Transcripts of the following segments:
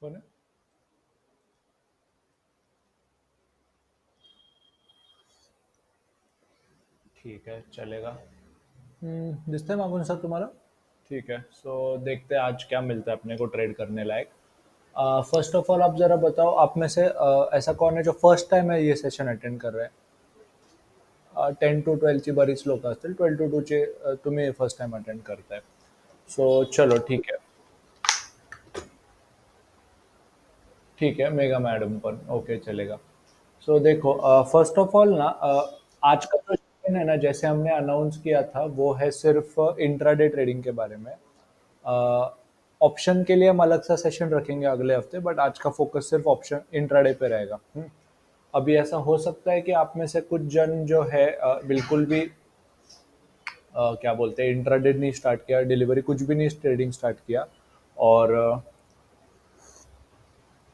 कौन है? ठीक है, चलेगा। दिसतंय मागून सर तुम्हाला? ठीक है, सो देखते हैं आज क्या मिलता है अपने को ट्रेड करने लायक। फर्स्ट ऑफ ऑल आप जरा बताओ, आप में से ऐसा कौन है जो फर्स्ट टाइम है ये सेशन अटेंड कर रहा है? 10 to 12ची बरीच लोक असतील, 12 to 2चे तुम्ही फर्स्ट टाइम अटेंड करताय. सो चलो ठीक है. ठीक है, मेगा मैडम पण ओके चलेगा. सो देखो, फर्स्ट ऑफ ऑल ना, आज का जो सेशन है ना, जैसे हमने अनाउंस किया था, वो है सिर्फ इंट्राडे ट्रेडिंग के बारे में. ऑप्शन के लिए हम अलग सा सेशन रखेंगे अगले हफ्ते, बट आज का फोकस सिर्फ ऑप्शन इंट्राडे पे रहेगा. अभी ऐसा हो सकता है कि आप में से कुछ जन जो है बिल्कुल भी क्या बोलते हैं, इंट्राडे नहीं स्टार्ट किया, डिलीवरी कुछ भी नहीं ट्रेडिंग स्टार्ट किया, और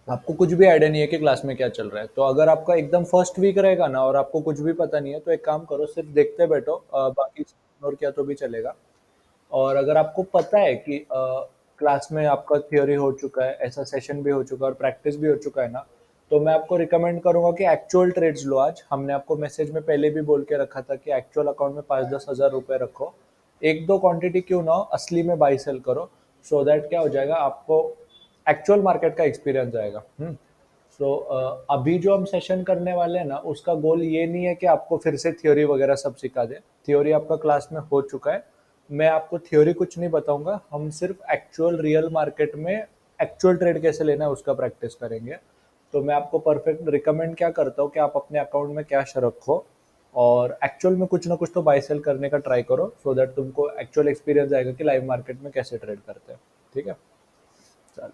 आपको कुछ भी आइडिया नहीं है कि क्लास में क्या चल रहा है. तो अगर आपका एकदम फर्स्ट वीक रहेगा ना और आपको कुछ भी पता नहीं है, तो एक काम करो, सिर्फ देखते बैठो, बाकी इग्नोर किया तो भी चलेगा. और अगर आपको पता है कि क्लास में आपका थियोरी हो चुका है, ऐसा सेशन भी हो चुका है और प्रैक्टिस भी हो चुका है ना, तो मैं आपको रिकमेंड करूंगा कि एक्चुअल ट्रेड्स लो. आज हमने आपको मैसेज में पहले भी बोल के रखा था कि एक्चुअल अकाउंट में 5-10 हज़ार रुपए रखो, एक दो क्वांटिटी क्यों ना हो, असली में बाई सेल करो. सो दैट क्या हो जाएगा, आपको एक्चुअल मार्केट का एक्सपीरियंस आएगा. सो अभी जो हम सेशन करने वाले हैं ना, उसका गोल ये नहीं है कि आपको फिर से थ्योरी वगैरह सब सिखा दे. थ्योरी आपका क्लास में हो चुका है. मैं आपको थ्योरी कुछ नहीं बताऊंगा, हम सिर्फ एक्चुअल रियल मार्केट में एक्चुअल ट्रेड कैसे लेना है उसका प्रैक्टिस करेंगे. तो मैं आपको परफेक्ट रिकमेंड क्या करता हूँ कि आप अपने अकाउंट में कैश रखो और एक्चुअल में कुछ ना कुछ तो बाय सेल करने का ट्राई करो, सो दैट तुमको एक्चुअल एक्सपीरियंस आएगा कि लाइव मार्केट में कैसे ट्रेड करते हैं. ठीक है, चल.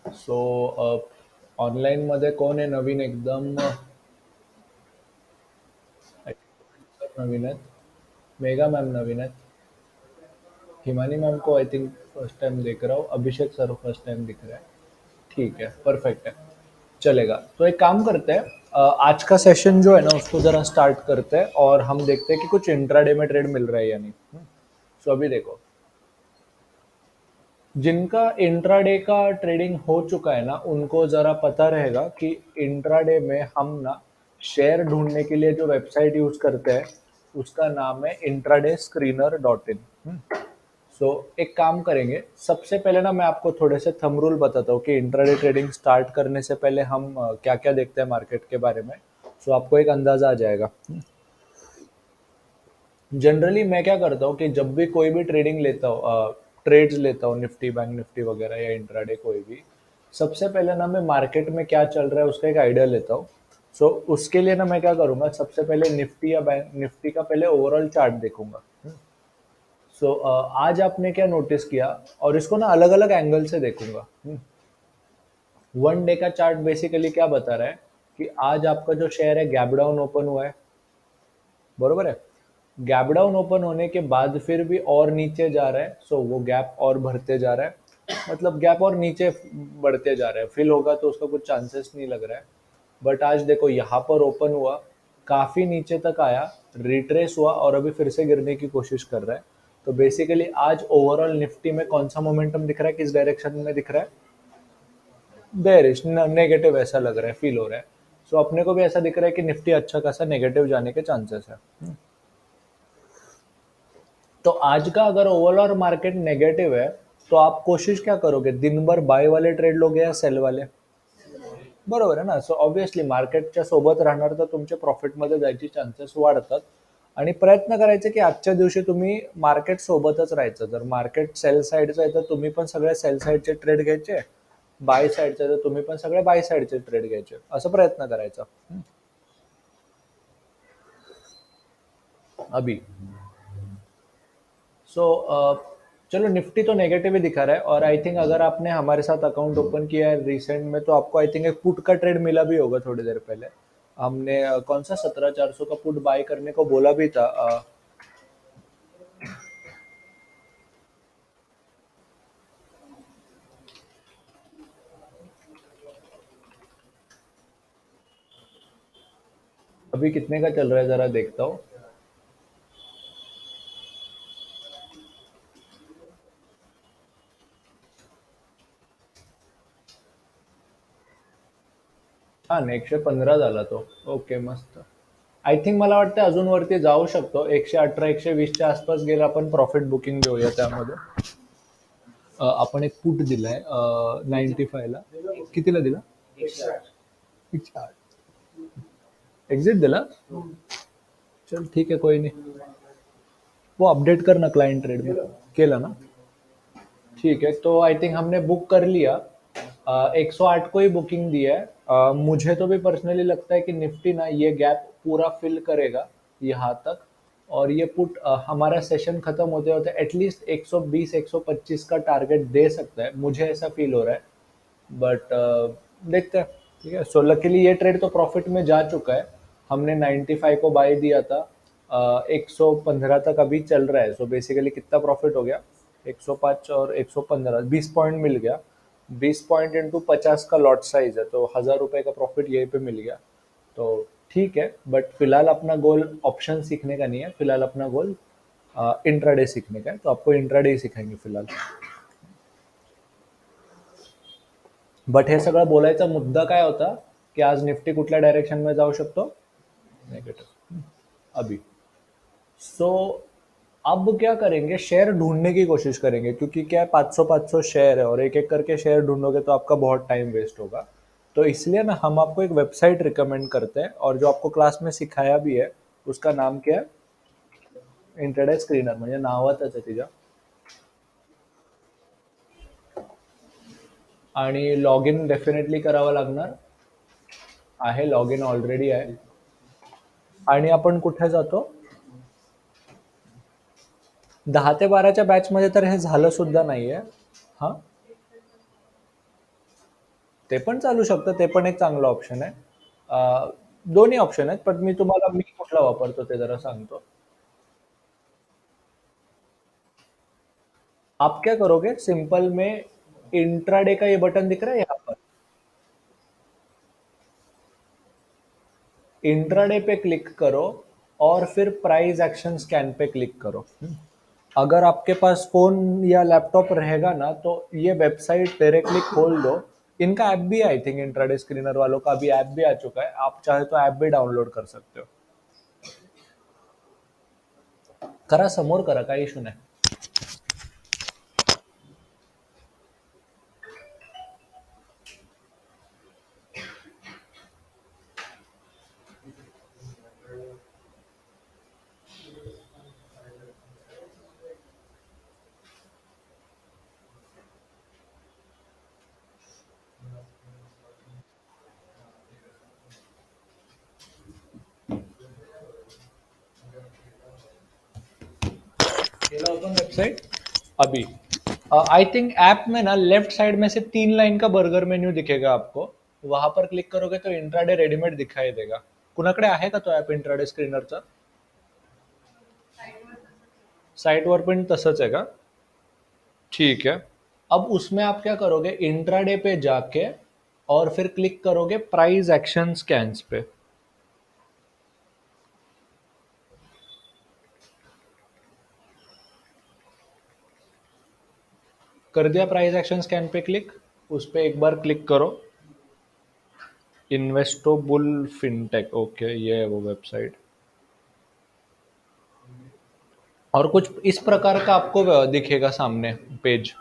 सो ऑनलाईन मध्ये कोण आहे नवीन एकदम? नवीन आहेत. मेगा मैम नवीन आहेत. हिमानी मैम को आई थिंक फर्स्ट टाइम देख रहा हूँ. अभिषेक सर फर्स्ट टाइम दिख रहा है. ठीक है, परफेक्ट है, चलेगा. तो एक काम करते हैं, आज का सेशन जो है ना उसको जरा स्टार्ट करते हैं और हम देखते हैं कि कुछ इंट्राडे में ट्रेड मिल रहा है या नहीं. सो अभी देखो, जिनका इंट्राडे का ट्रेडिंग हो चुका है ना, उनको ज़रा पता रहेगा कि इंट्राडे में हम ना शेयर ढूंढने के लिए जो वेबसाइट यूज़ करते हैं, उसका नाम है intradescreener.in. सो एक काम करेंगे, सबसे पहले ना मैं आपको थोड़े से थंब रूल बताता हूँ कि इंट्राडे ट्रेडिंग स्टार्ट करने से पहले हम क्या क्या देखते हैं मार्केट के बारे में. सो आपको एक अंदाज़ा आ जाएगा. जनरली मैं क्या करता हूँ कि जब भी कोई भी ट्रेडिंग लेता हूँ, ट्रेड्स लेता हूँ, निफ्टी बैंक निफ्टी वगैरह या इंट्राडे कोई भी, सबसे पहले ना मैं मार्केट में क्या चल रहा है उसका एक आइडिया लेता हूँ. सो उसके लिए ना मैं क्या करूँगा, सबसे पहले निफ्टी या बैंक निफ्टी का पहले ओवरऑल चार्ट देखूंगा. सो आज आपने क्या नोटिस किया, और इसको ना अलग अलग एंगल से देखूंगा. वन डे का चार्ट बेसिकली क्या बता रहा है कि आज आपका जो शेयर है गैप डाउन ओपन हुआ है, बरोबर है. गैप डाउन ओपन होने के बाद फिर भी और नीचे जा रहा है, सो वो गैप और भरते जा रहा है, मतलब गैप और नीचे बढ़ते जा रहा है. फिल होगा तो उसका कुछ चांसेस नहीं लग रहा है. बट आज देखो यहाँ पर ओपन हुआ, काफी नीचे तक आया, रिट्रेस हुआ और अभी फिर से गिरने की कोशिश कर रहा है. तो बेसिकली आज ओवरऑल निफ्टी में कौन सा मोमेंटम दिख रहा है, किस डायरेक्शन में दिख रहा है? बेरिश, नेगेटिव ऐसा लग रहा है, फील हो रहा है. सो अपने को भी ऐसा दिख रहा है कि निफ्टी अच्छा खासा नेगेटिव जाने के चांसेस है. तो आज का अगर ओवरऑल मार्केट नेगेटिव है, तो आप कोशिश क्या करोगे, दिन भर बाय वाले ट्रेड लोगे या सेल वाले? बरोबर आहे ना. सो ऑब्व्हियसली मार्केटच्या सोबत राहणार तर तुमचे प्रॉफिटमध्ये जायचे चान्सेस वाढतात. आणि प्रयत्न करायचे की आजच्या दिवशी तुम्ही मार्केट सोबतच राहायचं. जर मार्केट सेल साईडचं आहे तर तुम्ही पण सगळे सेल साईडचे ट्रेड घ्यायचे, बाय साईडचे तर तुम्ही पण सगळे बाय साईडचे ट्रेड घ्यायचे, असं प्रयत्न करायचा. अभी सो चलो, निफ्टी तो नेगेटिव ही दिखा रहा है, और आई थिंक अगर आपने हमारे साथ अकाउंट ओपन किया है रिसेंट में, तो आपको आई थिंक एक पुट का ट्रेड मिला भी होगा थोड़ी देर पहले. हमने कौन सा 17,400 का पुट बाय करने को बोला भी था. अभी कितने का चल रहा है जरा देखता हूँ. हा 115 झाला तो. ओके मस्त. आय थिंक मला वाटतं अजून वरती जाऊ शकतो. 118 120च्या आसपास गेला आपण प्रॉफिट बुकिंग घेऊया त्यामध्ये. आपण एक पुट दिलाय 95 ला. कितीला दिला? 108. एक्झिट दिला. चल ठीक है कोई नहीं. वो अपडेट करना क्लाइंट ट्रेड में. केला ना. ठीक है तो आई थिंक हमने बुक कर लिया. 108 को ही बुकिंग दी है. मुझे तो भी पर्सनली लगता है कि निफ्टी ना ये गैप पूरा फिल करेगा यहाँ तक. और ये पुट हमारा सेशन खत्म होते होते एटलीस्ट 120 125 का टारगेट दे सकता है, मुझे ऐसा फील हो रहा है. बट देखते हैं. ठीक है. सो लकीली ये ट्रेड तो प्रॉफिट में जा चुका है. हमने 95 को बाय दिया था. 115 तक अभी चल रहा है. सो बेसिकली कितना प्रॉफिट हो गया? 105 और 115 20 पॉइंट मिल गया. 20 पॉइंट इंटू 50 का लॉट साइज है तो 1000 रुपए का प्रॉफिट यहीं पे मिल गया. तो ठीक है. बट फिलहाल अपना गोल ऑप्शन सीखने का नहीं है. फिलहाल अपना गोल इंट्राडे सीखने का है. तो आपको इंट्राडे ही सिखाएंगे फिलहाल. बट हे सगळं बोलायचा मुद्दा काय होता की आज निफ्टी कुठल्या डायरेक्शन में जाऊ शकतो? नेगेटिव अभी. सो अब क्या करेंगे, शेयर ढूंढने की कोशिश करेंगे क्योंकि क्या है 500 शेयर है और एक एक करके शेयर ढूंढोगे तो आपका बहुत टाइम वेस्ट होगा. तो इसलिए ना हम आपको एक वेबसाइट रिकमेंड करते हैं और जो आपको क्लास में सिखाया भी है उसका नाम क्या है? Intraday screener. म्हणजे नावातच आहे तिच्या. आणि लॉग इन डेफिनेटली करावं लागणार आहे. लॉग इन ऑलरेडी आहे. आणि आपण कुठे जातो? 10 ते 12च्या बॅचमध्ये तर हे झालं सुद्धा नाहीये. हा ते पण चालू शकतं. ते पण एक चांगलं ऑप्शन आहे. दोन्ही ऑप्शन आहेत. पण मी कुठला वापरतो ते जरा सांगतो. आप क्या करोगे सिंपल में, इंट्राडे का ये बटन दिख रहा है यहाँ पर. इंट्राडे पे क्लिक करो और फिर प्राइस एक्शन स्कैन पे क्लिक करो. अगर आपके पास फोन या लैपटॉप रहेगा ना तो ये वेबसाइट डायरेक्टली खोल दो. इनका ऐप भी आई थिंक इंट्राडे स्क्रीनर वालों का भी ऐप भी आ चुका है. आप चाहे तो ऐप भी डाउनलोड कर सकते हो. करा समोर करा, काही इशू नाही. वेबसाइट अभी आई थिंक ऐप में ना लेफ्ट साइड में से 3 लाइन का बर्गर मेन्यू दिखेगा आपको. वहां पर क्लिक करोगे तो इंट्राडे रेडीमेड दिखाई देगा. कुणाकडे आहे का तो ऍप इंट्राडे स्क्रीनरचा? साइटवर पण तसंच आहे का? ठीक है. अब उसमें आप क्या करोगे, इंट्राडे पे जाके और फिर क्लिक करोगे प्राइस एक्शन स्कैन्स पे. कर दिया प्राइस एक्शन स्कैन पे क्लिक. उस पे एक बार क्लिक करो. इन्वेस्टोबुल फिनटेक. ओके ये है वो वेबसाइट. और कुछ इस प्रकार का आपको दिखेगा सामने पेज.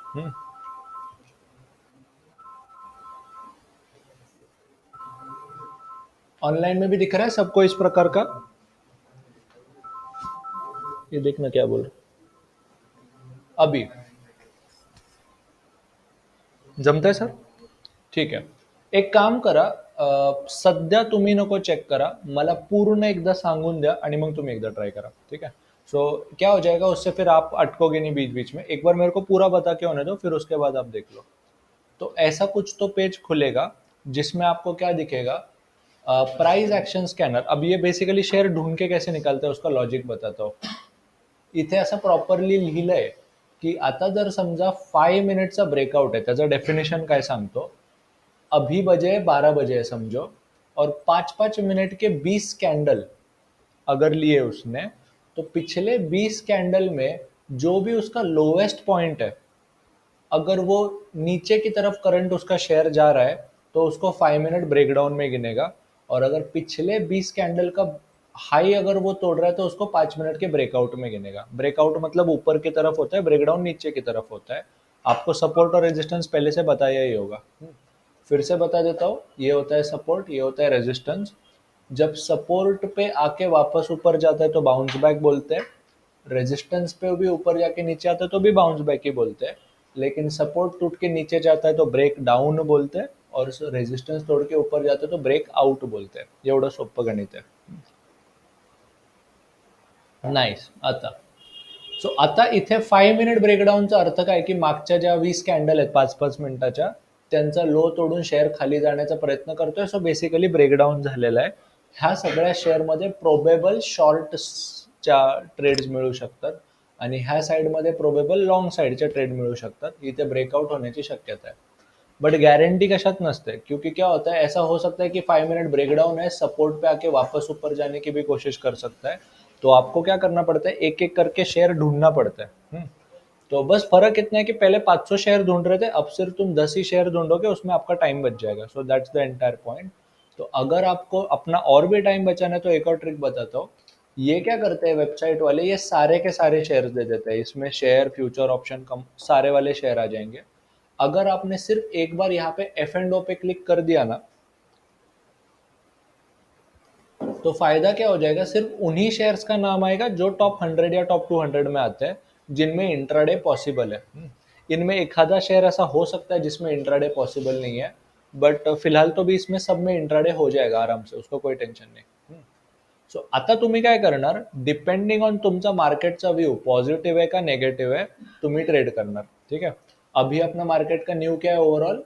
ऑनलाइन में भी दिख रहा है सबको इस प्रकार का. ये देखना क्या बोल रहा अभी. जमतंय सर? ठीक आहे. एक काम करा, सध्या तुम्ही नको चेक करा. मला पूर्ण एकदा सांगून द्या आणि मग तुम्ही एकदा ट्राय करा. ठीक है. सो क्या हो जाएगा उससे, फिर आप अटकोगे नहीं बीच बीच में. एक बार मेरे को पूरा बता के होने दो, फिर उसके बाद आप देख लो. तो ऐसा कुछ तो पेज खुलेगा जिसमें आपको क्या दिखेगा, प्राइस एक्शन स्कॅनर. अब ये बेसिकली शेयर ढूंढ के कैसे निकालते हैं उसका लॉजिक बताता हूँ. इथे असं प्रॉपरली लिहिलंय की आता जर समजा 5 मिनिटचा ब्रेकआउट आहे, त्याचं डेफिनेशन काय सांगतो. अभी बजे 12 बजे है समझो, और 5-5 मिनट के 20 कैंडल अगर लिए उसने, तो पिछले 20 कैंडल में जो भी उसका लोएस्ट पॉइंट है, अगर वो नीचे की तरफ करंट उसका शेयर जा रहा है तो उसको 5 मिनट ब्रेकडाउन में गिनेगा, और अगर पिछले 20 कैंडल का हाई अगर वो तोड़ रहा है तो उसको 5 मिनट के ब्रेकआउट में गिनेगा। ब्रेकआउट मतलब ऊपर की तरफ होता है, ब्रेकडाउन नीचे की तरफ होता है। आपको सपोर्ट और रेजिस्टेंस पहले से बताया ही होगा। फिर से बता देता हूँ, ये होता है सपोर्ट, ये होता है रेजिस्टेंस। जब सपोर्ट पे आके वापस ऊपर जाता है तो बाउंस बैक बोलते हैं, रेजिस्टेंस पे भी ऊपर जाके नीचे आता है तो भी बाउंस बैक ही बोलते हैं, लेकिन सपोर्ट टूट के नीचे जाता है तो ब्रेक डाउन बोलते हैं, और रेजिस्टेंस तोड़ के ऊपर जाता है तो ब्रेक आउट बोलते हैं। एवढं सोपं गणित आहे। नाईस. आता सो आता इथे 5 मिनिट ब्रेकडाऊनचा अर्थ काय, की मागच्या ज्या 20 कॅन्डल आहेत 5-5 मिनिटाच्या, त्यांचा लो तोडून शेअर खाली जाण्याचा प्रयत्न करतोय. सो बेसिकली ब्रेकडाऊन झालेला आहे. ह्या सगळ्या शेअरमध्ये प्रोबेबल शॉर्टच्या ट्रेड्स मिळू शकतात, आणि ह्या साईडमध्ये प्रोबेबल लॉन्ग साईडच्या ट्रेड मिळू शकतात. इथे ब्रेकआउट होण्याची शक्यता आहे. बट गारंटी कशात नसते, क्योंकि क्या होता है, ऐसा हो सकता है कि 5 मिनट ब्रेकडाउन है, सपोर्ट पे आके वापस ऊपर जाने की भी कोशिश कर सकता है। तो आपको क्या करना पड़ता है, एक एक करके शेयर ढूंढना पड़ता है। तो बस फर्क इतना है कि पहले 500 शेयर ढूंढ रहे थे, अब सिर्फ तुम 10 ही शेयर ढूंढोगे, उसमें आपका टाइम बच जाएगा। So that's the entire point. तो अगर आपको अपना और भी टाइम बचाना है तो एक और ट्रिक बताता हूँ। ये क्या करते हैं वेबसाइट वाले, ये सारे के सारे शेयर दे देते हैं, इसमें शेयर फ्यूचर ऑप्शन कम सारे वाले शेयर आ जाएंगे। अगर आपने सिर्फ एक बार यहाँ पे एफ एंड ओ पे क्लिक कर दिया ना, तो फायदा क्या हो जाएगा, सिर्फ उन्हीं शेयर्स का नाम आएगा जो टॉप 100 या टॉप 200 में आते हैं, जिनमें इंट्राडे पॉसिबल है। इनमें एक आधा शेयर ऐसा हो सकता है जिसमें इंट्राडे पॉसिबल नहीं है, बट फिलहाल तो भी इसमें सब में इंट्राडे हो जाएगा आराम से, उसको कोई टेन्शन नाही। सो आता तुम्ही काय करणार, डिपेंडिंग ऑन तुमचा मार्केटचा व्यू पॉझिटिव्ह आहे का नेगेटिव्ह आहे, तुम्ही ट्रेड करणार। ठीक है, अभी अपना मार्केट का न्यू क्या है, ओवरऑल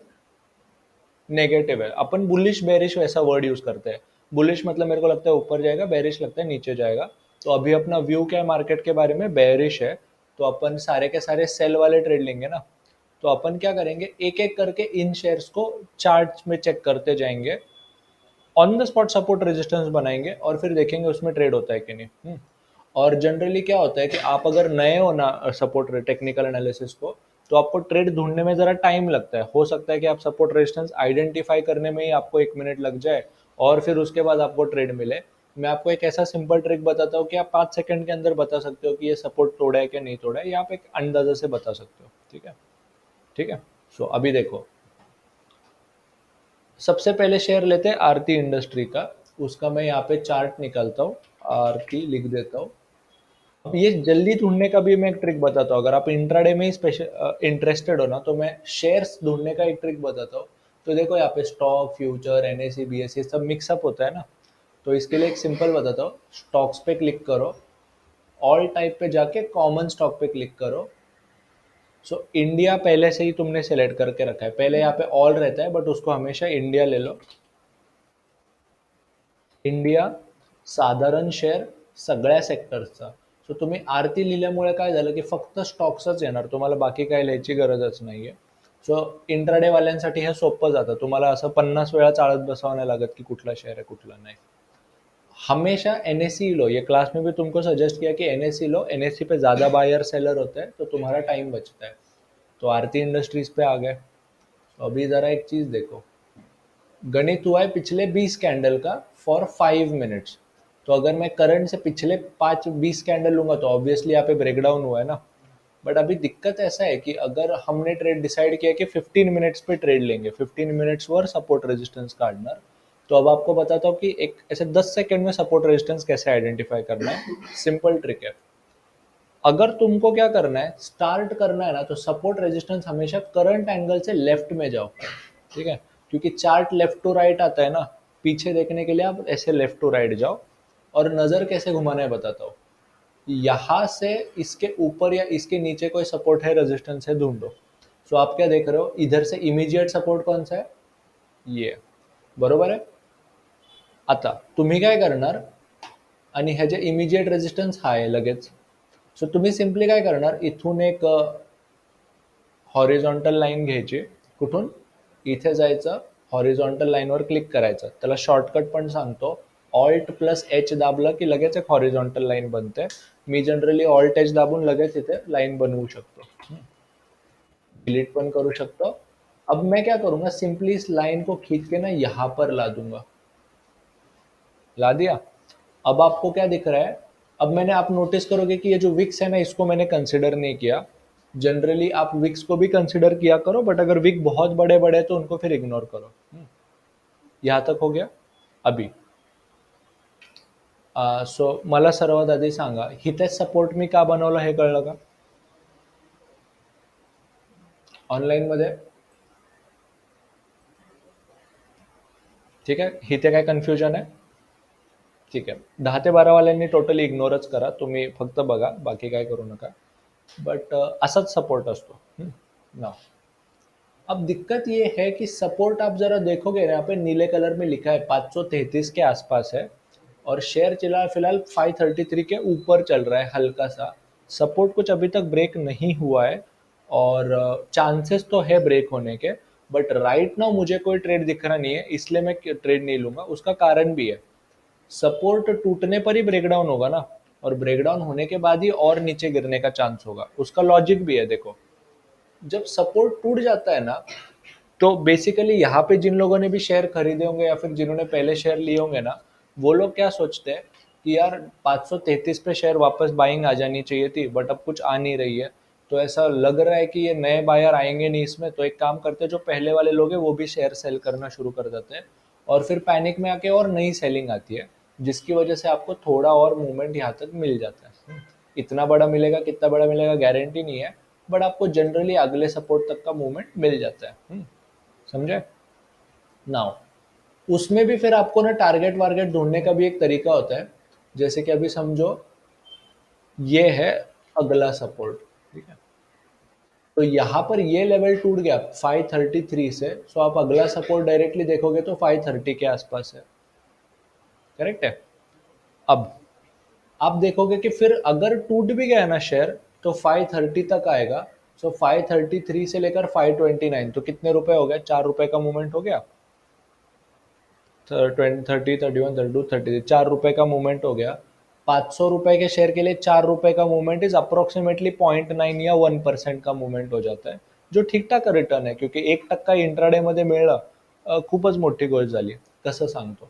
नेगेटिव है। अपन बुलिश बेरिश वैसा वर्ड यूज करते हैं। बुलिश मतलब मेरे को लगता है ऊपर जाएगा, बेरिश लगता है नीचे जाएगा। तो अभी अपना व्यू क्या है मार्केट के बारे में, बेरिश है, तो अपन सारे के सारे सेल वाले ट्रेड लेंगे ना। तो अपन क्या करेंगे, एक एक करके इन शेयर्स को चार्ट में चेक करते जाएंगे, on the spot support resistance बनाएंगे, और फिर देखेंगे उसमें ट्रेड होता है कि नहीं। और जनरली क्या होता है कि आप अगर नए हो ना सपोर्ट टेक्निकल एनालिसिस को, तो आपको ट्रेड ढूंढने में ज़रा टाइम लगता है। हो सकता है कि आप सपोर्ट रेजिस्टेंस आइडेंटिफाई करने में ही आपको 1 मिनट लग जाए, और फिर उसके बाद आपको ट्रेड मिले। मैं आपको एक ऐसा सिंपल ट्रिक बताता हूँ कि आप 5 सेकंड के अंदर बता सकते हो कि ये सपोर्ट तोड़ा है कि नहीं तोड़ा है, या आप एक अंदाजा से बता सकते हो। ठीक है, ठीक है। सो अभी देखो, सबसे पहले शेयर लेते हैं आरती इंडस्ट्री का। उसका मैं यहाँ पे चार्ट निकालता हूँ, आरती लिख देता हूँ। अब ये जल्दी ढूंढने का भी मैं एक ट्रिक बताता हूँ। अगर आप इंट्राडे में ही स्पेशल इंटरेस्टेड हो ना, तो मैं शेयर्स ढूंढने का एक ट्रिक बताता हूँ। तो देखो यहाँ पे स्टॉक, फ्यूचर, एनएसई, बीएसई सब मिक्सअप होता है ना। तो इसके लिए एक सिंपल बताता हूँ, स्टॉक्स पे क्लिक करो, ऑल टाइप पे जाके कॉमन स्टॉक पे क्लिक करो। सो इंडिया पहले से ही तुमने सेलेक्ट करके रखा है, पहले यहाँ पे ऑल रहता है, बट उसको हमेशा इंडिया ले लो। इंडिया साधारण शेअर सगळ्या सेक्टर्सचा। सो तुम्ही आरती लिहिल्यामुळे काय झालं, की फक्त स्टॉक्सच येणार, तुम्हाला बाकी काय लिहायची गरजच नाहीये। सो इंट्राडे वाल्यांसाठी हे सोपं जातं, तुम्हाला असं 50 वेळा चाळत बसावं नाही लागत की कुठला शेअर आहे कुठला नाही। हमेशा एनएससी लो, ये क्लास में भी तुमको सजेस्ट किया कि एनएससी लो, एनएससी पे ज़्यादा बायर सेलर होते हैं तो तुम्हारा टाइम बचता है। तो आरती इंडस्ट्रीज पे आ गए। तो अभी ज़रा एक चीज़ देखो, गणित हुआ है पिछले 20 कैंडल का फॉर 5 मिनट्स। तो अगर मैं करंट से पिछले 5-20 कैंडल लूंगा तो ऑब्वियसली यहाँ पे ब्रेकडाउन हुआ है ना। बट अभी दिक्कत ऐसा है कि अगर हमने ट्रेड डिसाइड किया कि 15 मिनट्स पे ट्रेड लेंगे, 15 मिनट्स वर सपोर्ट रेजिस्टेंस काटना, तो अब आपको बताता हूँ कि एक ऐसे 10 सेकंड में सपोर्ट रेजिस्टेंस कैसे आइडेंटिफाई करना है। सिंपल ट्रिक है। अगर तुमको क्या करना है, स्टार्ट करना है ना, तो सपोर्ट रेजिस्टेंस हमेशा करंट एंगल से लेफ्ट में जाओ। ठीक है, क्योंकि चार्ट लेफ्ट टू राइट आता है ना, पीछे देखने के लिए आप ऐसे लेफ्ट टू राइट जाओ। और नज़र कैसे घुमाना है बताता हूँ। यहाँ से इसके ऊपर या इसके नीचे कोई सपोर्ट है, रेजिस्टेंस है, ढूंढो। सो आप क्या देख रहे हो, इधर से इमीडिएट सपोर्ट कौन सा है, ये बरोबर आहे। आता तुम्ही काय करणार, आणि ह्याचे इमिजिएट रेजिस्टन्स हा आहे लगेच। सो तुम्ही सिम्पली काय करणार, इथून एक हॉरिझॉन्टल लाईन घ्यायची, कुठून, इथे जायचं, हॉरिझॉन्टल लाईनवर क्लिक करायचं। त्याला शॉर्टकट पण सांगतो, ऑल्ट प्लस एच दाबलं की लगेच एक हॉरिझॉन्टल लाईन बनते। मी जनरली ऑल्ट एच दाबून लगेच इथे लाईन बनवू शकतो, डिलीट पण करू शकतो, अब मैं क्या करूंगा, सिंपली इस लाइन को खींच के ना यहाँ पर ला दूंगा, ला दिया। अब आपको क्या दिख रहा है, अब मैंने, आप नोटिस करोगे कि ये जो विक्स है ना, इसको मैंने कंसिडर नहीं किया। जनरली आप विक्स को भी कंसिडर किया करो, बट अगर विक बहुत बड़े बड़े तो उनको फिर इग्नोर करो। यहाँ तक हो गया। अभी सो मला सर्वात आधी सांगा, हिथेच सपोर्ट मी का बनवलं हे कळलं का ऑनलाईन मध्ये? ठीक आहे, इथे काय कन्फ्युजन आहे? ठीक आहे, 10 ते 12 वाल्यांनी टोटली इग्नोरच करा, तुम्ही फक्त बघा, बाकी काय करू नका। बट असाच सपोर्ट असतो ना। अब दिक्कत ये है कि सपोर्ट आप जरा देखोगे ना, यहाँ पे नीले कलर में लिखा है 533 के आसपास है, और शेयर चला फिलहाल 533 के ऊपर चल रहा है हल्का सा। सपोर्ट कुछ अभी तक ब्रेक नहीं हुआ है, और चांसेस तो है ब्रेक होने के, बट राइट नाउ मुझे कोई ट्रेड दिख रहा नहीं है, इसलिए मैं ट्रेड नहीं लूंगा। उसका कारण भी है, सपोर्ट टूटने पर ही ब्रेकडाउन होगा ना, और ब्रेकडाउन होने के बाद ही और नीचे गिरने का चांस होगा। उसका लॉजिक भी है, देखो जब सपोर्ट टूट जाता है ना, तो बेसिकली यहाँ पे जिन लोगों ने भी शेयर खरीदे होंगे या फिर जिन्होंने पहले शेयर लिए होंगे ना, वो लोग क्या सोचते हैं कि यार 533 पे शेयर वापस बाइंग आ जानी चाहिए थी, बट अब कुछ आ नहीं रही है, तो ऐसा लग रहा है कि ये नए बायर आएंगे नहीं इसमें, तो एक काम करते हैं, जो पहले वाले लोग हैं वो भी शेयर सेल करना शुरू कर देते हैं, और फिर पैनिक में आके और नई सेलिंग आती है, जिसकी वजह से आपको थोड़ा और मूवमेंट यहाँ तक मिल जाता है। इतना बड़ा मिलेगा, कितना बड़ा मिलेगा गारंटी नहीं है, बट आपको जनरली अगले सपोर्ट तक का मूवमेंट मिल जाता है। समझे? नाउ उसमें भी फिर आपको ना टारगेट वारगेट ढूंढने का भी एक तरीका होता है। जैसे कि अभी समझो ये है अगला सपोर्ट, ठीक है, तो यहाँ पर ये लेवल टूट गया 533 से, सो आप अगला सपोर्ट डायरेक्टली देखोगे तो 530 के आसपास है, करेक्ट है। अब आप देखोगे कि फिर अगर टूट भी गया ना शेयर, तो 530 तक आएगा। सो 533 से लेकर 529, तो कितने रुपए हो गए, 4 रुपए का मूवमेंट हो गया। 30, 31, 32, 33, 4 रुपए का मूवमेंट हो गया। 500 रुपए के शेयर के लिए 4 रुपए का मूवमेंट इज अप्रोक्सीमेटली 0.9 या 1% का मूवमेंट हो जाता है, जो ठीक ठाक रिटर्न आहे, क्योंकि 1% इंट्राडे मध्ये मिळणं खूपच मोठी गोष्ट झाली। कसं सांगतो,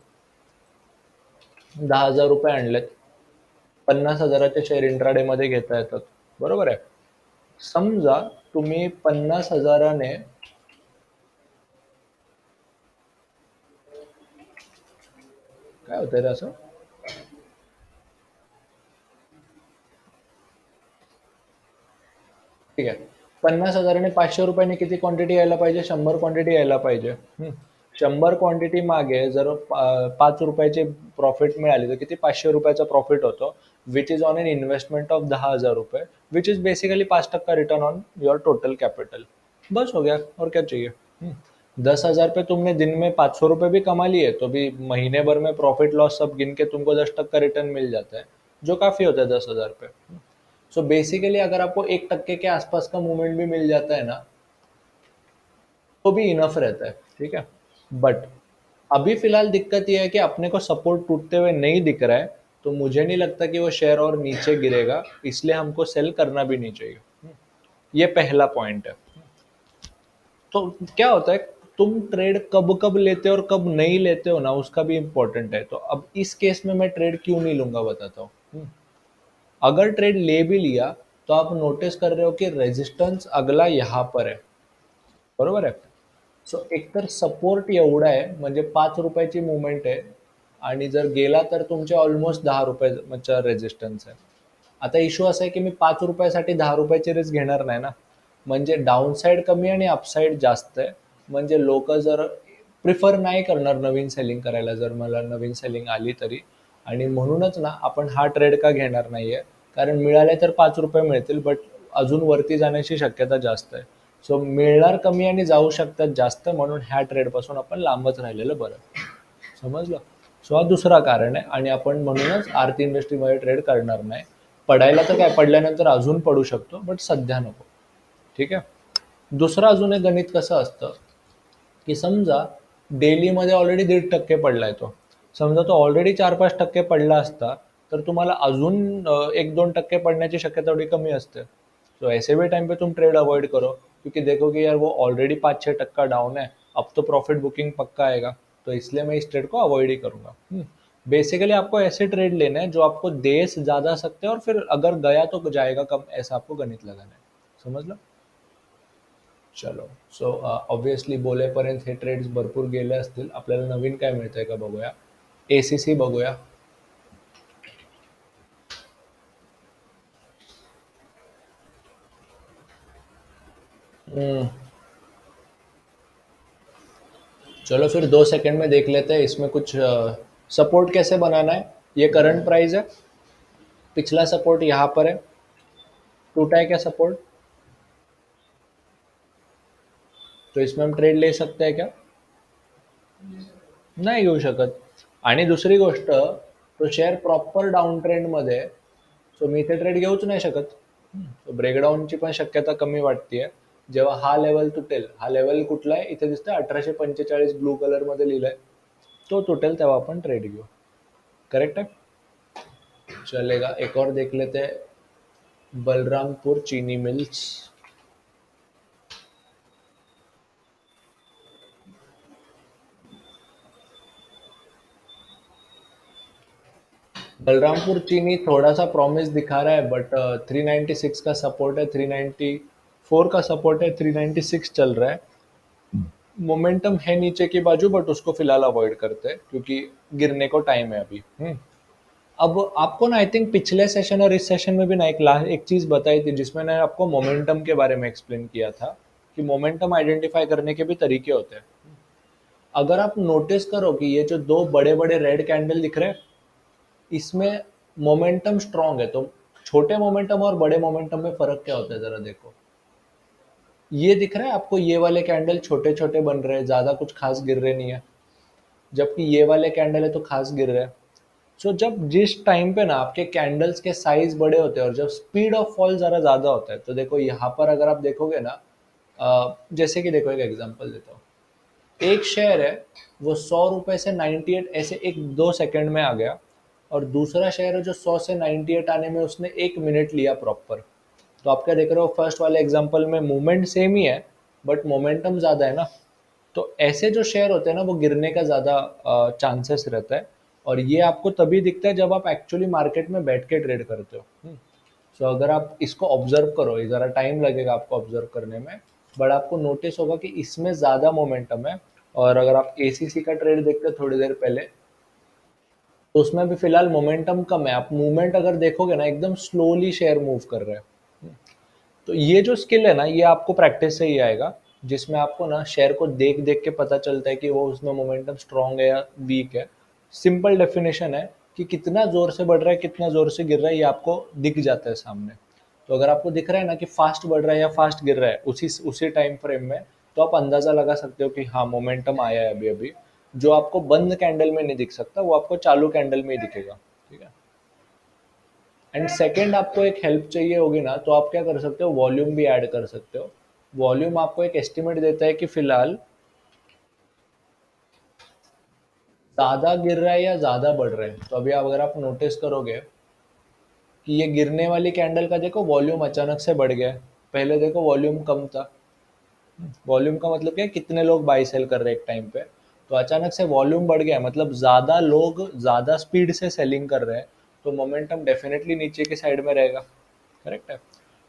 10,000 रुपये आणलेत, 50,000चे शेअर इंट्राडे मध्ये घेता येतात, बरोबर आहे। समजा तुम्ही 50,000ने, काय होतंय रे असं, ठीक आहे, 50,000ने 500 रुपयाने किती क्वांटिटी यायला पाहिजे, 100 क्वांटिटी यायला पाहिजे। 100 क्वांटिटी मागे जर 5 रुपयाचे प्रॉफिट मिळाली, तर किती, 500 रुपयाचा प्रॉफिट होतो, which is on an investment of 10,000 रुपये, which is basically 5% return on your total capital. बस हो गया, और क्या चाहिए। 10,000 पे तुमने दिन में 500 रुपये भी कमा लिए, तो भी महीने भर में प्रॉफिट लॉस सब गिन के तुमको 10% रिटर्न मिल जाता है, जो काफी होता है 10,000 पे। सो बेसिकली अगर आपको 1% के आसपास का मूवमेंट भी मिल जाता है ना, तो भी इनफ रहता है, ठीक है। बट अभी फिलहाल दिक्कत ये है कि अपने को सपोर्ट टूटते हुए नहीं दिख रहा है, तो मुझे नहीं लगता कि वो शेयर और नीचे गिरेगा, इसलिए हमको सेल करना भी नहीं चाहिए। ये पहला पॉइंट है। तो क्या होता है, तुम ट्रेड कब कब लेते हो और कब नहीं लेते हो ना, उसका भी इम्पोर्टेंट है। तो अब इस केस में मैं ट्रेड क्यों नहीं लूंगा बताता हूँ। अगर ट्रेड ले भी लिया, तो आप नोटिस कर रहे हो कि रेजिस्टन्स अगला यहाँ पर आहे, बरोबर आहे। सो एकतर सपोर्ट एवढा आहे, म्हणजे 5 रुपयाची मुवमेंट आहे, आणि जर गेला तर तुमचे ऑलमोस्ट 10 रुपयाचा रेजिस्टन्स आहे। आता इश्यू असा आहे की मी 5 रुपयासाठी 10 रुपयाची रिस्क घेणार नाही ना, म्हणजे डाऊनसाईड कमी आणि अपसाईड जास्त आहे, म्हणजे लोक जर प्रिफर नाही करणार नवीन सेलिंग करायला, जर मला नवीन सेलिंग आली तरी। आणि म्हणूनच ना आपण हा ट्रेड का घेणार नाहीये, कारण मिळाले तर 5 रुपये मिळतील, बट अजून वरती जाण्याची शक्यता जास्त आहे। सो मिळणार कमी आणि जाऊ शकतात जास्त, म्हणून ह्या ट्रेडपासून आपण लांबच राहिलेलं बरं। समजलं? सो हा दुसरा कारण आहे, आणि आपण म्हणूनच आरती इंडस्ट्रीमध्ये ट्रेड करणार नाही। पडायला तर काय, पडल्यानंतर अजून पडू शकतो, बट सध्या नको, ठीक आहे। दुसरं अजून एक गणित कसं असतं, की समजा डेलीमध्ये ऑलरेडी 1.5% पडलाय तो, समजा तो ऑलरेडी 4-5% पडला असता, तर तुम्हाला अजून 1-2% पडण्याची शक्यता थोड़ी कमी असते। तो ऐसे भी टाइम पे तुम ट्रेड अवॉइड करो, क्योंकि देखोगे यार वो ऑलरेडी 5-6% डाउन है, अब तो प्रॉफिट बुकिंग पक्का आएगा, तो इसलिए मैं इस ट्रेड को अवॉइड ही करूंगा। बेसिकली आपको ऐसे ट्रेड लेने हैं जो आपको दे ज्यादा सकते हैं और फिर अगर गया तो जाएगा कम, ऐसा आपको गणित लगाना है, समझ लो। चलो, सो ऑब्विसली बोलेपर्यंत हे ट्रेड्स भरपूर गेले असतील, आपल्याला नवीन काय मिळतंय का बघूया। एसीसी बघूया। हम्म, चलो फिर 2 सेकंड में देख लेते हैं इसमें कुछ सपोर्ट कैसे बनाना है। ये करंट प्राइस है, पिछला सपोर्ट यहाँ पर है, टूटा है क्या सपोर्ट, तो इसमें हम ट्रेड ले सकते हैं क्या? नाही घेऊ शकत। आणि दुसरी गोष्ट, तो शेअर प्रॉपर डाऊन ट्रेंडमध्ये, सो मी इथे ट्रेड घेऊच नाही शकत। ब्रेकडाऊनची पण शक्यता कमी वाटते। जेव्हा हा लेवल तुटेल, हा लेवल कुठला आहे इथे दिसतं 1845 ब्लू कलर मध्ये लिहिलंय, तो तुटेल तेव्हा आपण ट्रेड घेऊ। करेक्ट है, चलेगा। एक और देख लेते हैं, बलरामपुर चीनी मिल्स। बलरामपुर चीनी थोड़ा सा प्रॉमिस दिखा रहा है, बट 396 का सपोर्ट है, 394 का सपोर्ट है, 396 चल रहा है। मोमेंटम है नीचे की बाजू, बट उसको फिलहाल अवॉइड करते हैं क्योंकि गिरने को टाइम है अभी। अब आपको ना आई थिंक पिछले सेशन और इस सेशन में भी ना एक चीज बताई थी जिसमें ना आपको मोमेंटम के बारे में एक्सप्लेन किया था कि मोमेंटम आइडेंटिफाई करने के भी तरीके होते हैं। अगर आप नोटिस करो कि ये जो दो बड़े बड़े रेड कैंडल दिख रहे हैं, इसमें मोमेंटम स्ट्रांग है, तो छोटे मोमेंटम और बड़े मोमेंटम में फर्क क्या होता है जरा देखो। ये दिख रहा है आपको, ये वाले कैंडल छोटे छोटे बन रहे हैं, ज्यादा कुछ खास गिर रहे नहीं है, जबकि ये वाले कैंडल है तो खास गिर रहे हैं। सो जब जिस टाइम पे ना आपके कैंडल्स के साइज बड़े होते हैं और जब स्पीड ऑफ फॉल जरा ज्यादा होता है, तो देखो यहाँ पर अगर आप देखोगे ना, जैसे कि देखो एक एग्जांपल देता हूँ। एक शेयर है, वो 100 रुपए से 98 ऐसे एक 2 सेकंड में आ गया, और दूसरा शेयर है जो 100 से 98 आने में उसने 1 मिनट लिया प्रॉपर। तो आप क्या देख रहे हो, फर्स्ट वाले एग्जांपल में मूवमेंट सेम ही है, बट मोमेंटम ज़्यादा है ना। तो ऐसे जो शेयर होते हैं ना, वो गिरने का ज़्यादा चांसेस रहता है, और ये आपको तभी दिखता है जब आप एक्चुअली मार्केट में बैठ के ट्रेड करते हो। सो अगर आप इसको ऑब्जर्व करो, ये ज़रा टाइम लगेगा आपको ऑब्जर्व करने में, बट आपको नोटिस होगा कि इसमें ज़्यादा मोमेंटम है। और अगर आप एसीसी का ट्रेड देखते हो थोड़ी देर पहले, तो उसमें भी फिलहाल मोमेंटम कम है। आप मूवमेंट अगर देखोगे ना, एकदम स्लोली शेयर मूव कर रहे हैं। तो ये जो स्किल है ना, ये आपको प्रैक्टिस से ही आएगा, जिसमें आपको ना शेयर को देख देख के पता चलता है कि वो उसमें मोमेंटम स्ट्रांग है या वीक है। सिंपल डेफिनेशन है कि कितना जोर से बढ़ रहा है, कितना जोर से गिर रहा है, ये आपको दिख जाता है सामने। तो अगर आपको दिख रहा है ना कि फास्ट बढ़ रहा है या फास्ट गिर रहा है उसी उसी टाइम फ्रेम में, तो आप अंदाजा लगा सकते हो कि हाँ मोमेंटम आया है अभी अभी। जो आपको बंद कैंडल में नहीं दिख सकता, वो आपको चालू कैंडल में ही दिखेगा। ठीक है। एंड सेकेंड, आपको एक हेल्प चाहिए होगी ना, तो आप क्या कर सकते हो, वॉल्यूम भी ऐड कर सकते हो। वॉल्यूम आपको एक एस्टिमेट देता है कि फिलहाल ज्यादा गिर रहा है या ज्यादा बढ़ रहा है। तो अभी अगर आप नोटिस करोगे कि ये गिरने वाली कैंडल का देखो वॉल्यूम अचानक से बढ़ गया है, पहले देखो वॉल्यूम कम था। वॉल्यूम का मतलब क्या है, कितने लोग बाई सेल कर रहे हैं एक टाइम पे। तो अचानक से वॉल्यूम बढ़ गया है, मतलब ज्यादा लोग ज्यादा स्पीड से सेलिंग कर रहे हैं, तो मोमेंटम डेफिनेटली नीचे की साइड में रहेगा। करेक्ट है।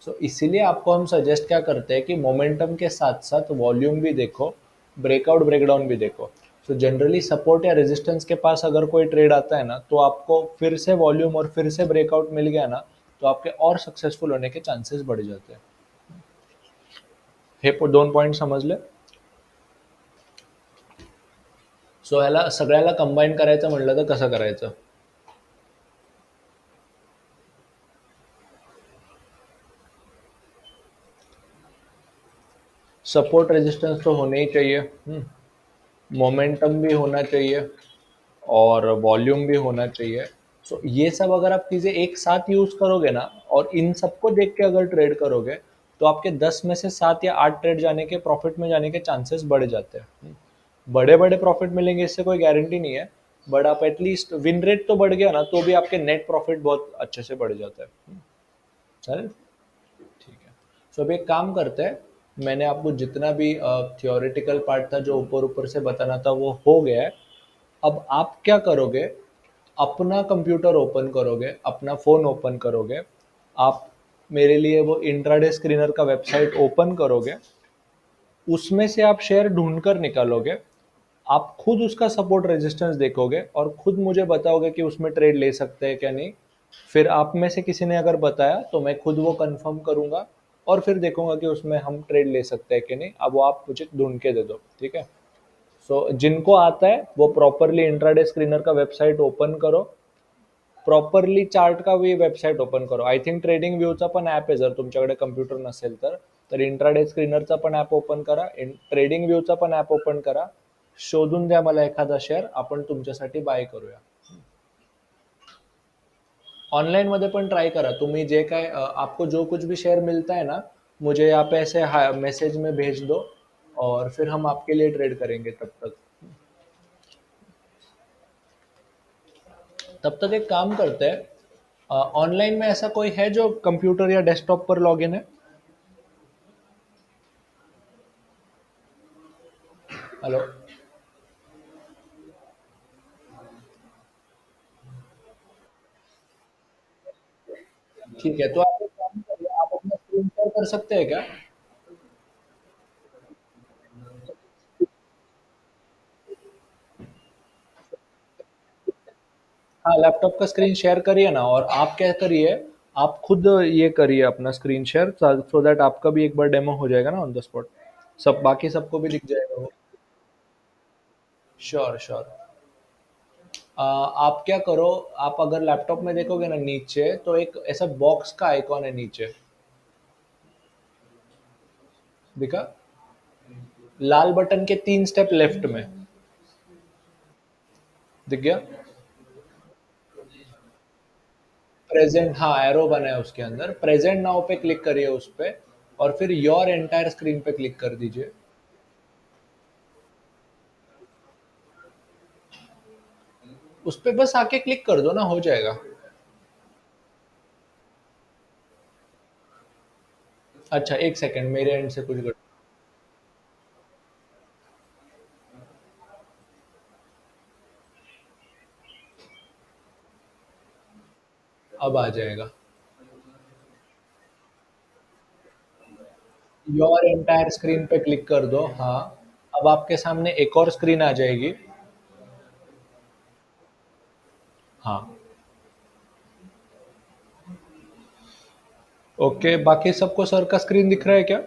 सो इसीलिए आपको हम सजेस्ट क्या करते हैं कि मोमेंटम के साथ साथ वॉल्यूम भी देखो, ब्रेकआउट ब्रेकडाउन भी देखो। सो जनरली सपोर्ट या रेजिस्टेंस के पास अगर कोई ट्रेड आता है ना, तो आपको फिर से वॉल्यूम और फिर से ब्रेकआउट मिल गया ना, तो आपके और सक्सेसफुल होने के चांसेस बढ़ जाते हैं। हे 2 पॉइंट समजले। सो ह्याला सगळ्याला कंबाईन करायचं म्हणलं तर कसं करायचं? सपोर्ट रेजिस्टेंस तो होने ही चाहिए, मोमेंटम भी होना चाहिए, और वॉल्यूम भी होना चाहिए। सो ये सब अगर आप चीज़ें एक साथ यूज़ करोगे ना, और इन सबको देख के अगर ट्रेड करोगे, तो आपके 10 में से 7 या 8 ट्रेड जाने के, प्रॉफिट में जाने के चांसेस बढ़ जाते हैं। बड़े बड़े प्रॉफिट मिलेंगे इससे कोई गारंटी नहीं है, बट आप एटलीस्ट विन रेट तो बढ़ गया ना, तो भी आपके नेट प्रॉफिट बहुत अच्छे से बढ़ जाता है। चल ठीक है। सो अभी एक काम करते हैं, मैंने आपको जितना भी थियोरेटिकल पार्ट था जो ऊपर ऊपर से बताना था वो हो गया है। अब आप क्या करोगे, अपना कंप्यूटर ओपन करोगे, अपना फ़ोन ओपन करोगे, आप मेरे लिए वो इंट्राडे स्क्रीनर का वेबसाइट ओपन करोगे, उसमें से आप शेयर ढूंढ कर निकालोगे, आप खुद उसका सपोर्ट रेजिस्टेंस देखोगे और खुद मुझे बताओगे कि उसमें ट्रेड ले सकते हैं क्या नहीं। फिर आप में से किसी ने अगर बताया तो मैं खुद वो कंफर्म करूंगा और फिर देखूंगा कि उसमें हम ट्रेड ले सकते हैं कि नहीं। अब वो आप मुझे ढूंढ के दे दो, ठीक है। जिनको आता है वो प्रॉपरली इंट्राडे स्क्रीनर का वेबसाइट ओपन करो, प्रॉपरली चार्ट का भी वेबसाईट ओपन करो. आय थिंक ट्रेडिंग व्ह्यूचा पण ॲप आहे, जर तुमच्याकडे कम्प्युटर नसेल तर इंट्राडे स्क्रीनरचा पण ॲप ओपन करा, ट्रेडिंग व्ह्यूचा पण ॲप ओपन करा, शोधून द्या मला एखादा शेअर, आपण तुमच्यासाठी बाय करूया. ऑनलाइन मध्ये पण ट्राई करा तुम्ही, जे काय आपको जो कुछ भी शेयर मिलता है ना, मुझे यहाँ पे ऐसे मैसेज में भेज दो और फिर हम आपके लिए ट्रेड करेंगे तब तक. तब तक एक काम करते हैं, ऑनलाइन में ऐसा कोई है जो कंप्यूटर या डेस्कटॉप पर लॉगिन है? हेलो. ठीक है, तो आप एक काम करिए, आप अपना स्क्रीन शेयर कर सकते हैं क्या? हाँ, लैपटॉप का स्क्रीन शेयर करिए ना, और आप क्या करिए, आप खुद ये करिए अपना स्क्रीन शेयर, सो दैट आपका भी एक बार डेमो हो जाएगा ना ऑन द स्पॉट, सब बाकी सबको भी दिख जाएगा वो. Sure sure. आप क्या करो, आप अगर लैपटॉप में देखोगे ना नीचे, तो एक ऐसा बॉक्स का आइकॉन है नीचे, दिखा? लाल बटन के 3 स्टेप लेफ्ट में, दिख गया? प्रेजेंट, हाँ एरो बना है उसके अंदर, प्रेजेंट नाउ पे क्लिक करिए उस पे, और फिर योर एंटायर स्क्रीन पे क्लिक कर दीजिए. उस पे बस आके क्लिक कर दो ना, हो जाएगा. अच्छा, एक सेकंड, मेरे एंड से कुछ गड़, अब आ जाएगा. योर एंटायर स्क्रीन पे क्लिक कर दो, हाँ. अब आपके सामने एक और स्क्रीन आ जाएगी. हाँ. ओके, बाकी सबको सर का स्क्रीन दिख रहा है क्या?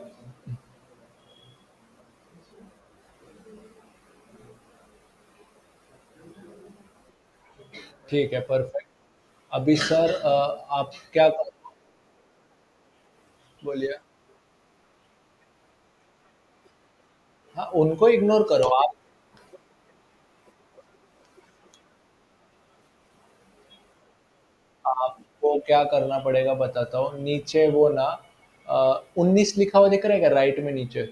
ठीक है, परफेक्ट. अभी सर आप क्या बोलिए. हाँ, उनको इग्नोर करो आप. आपको क्या करना पड़ेगा बताता हूँ, नीचे वो ना 19 लिखा हुआ दिख रहा है क्या राइट में नीचे?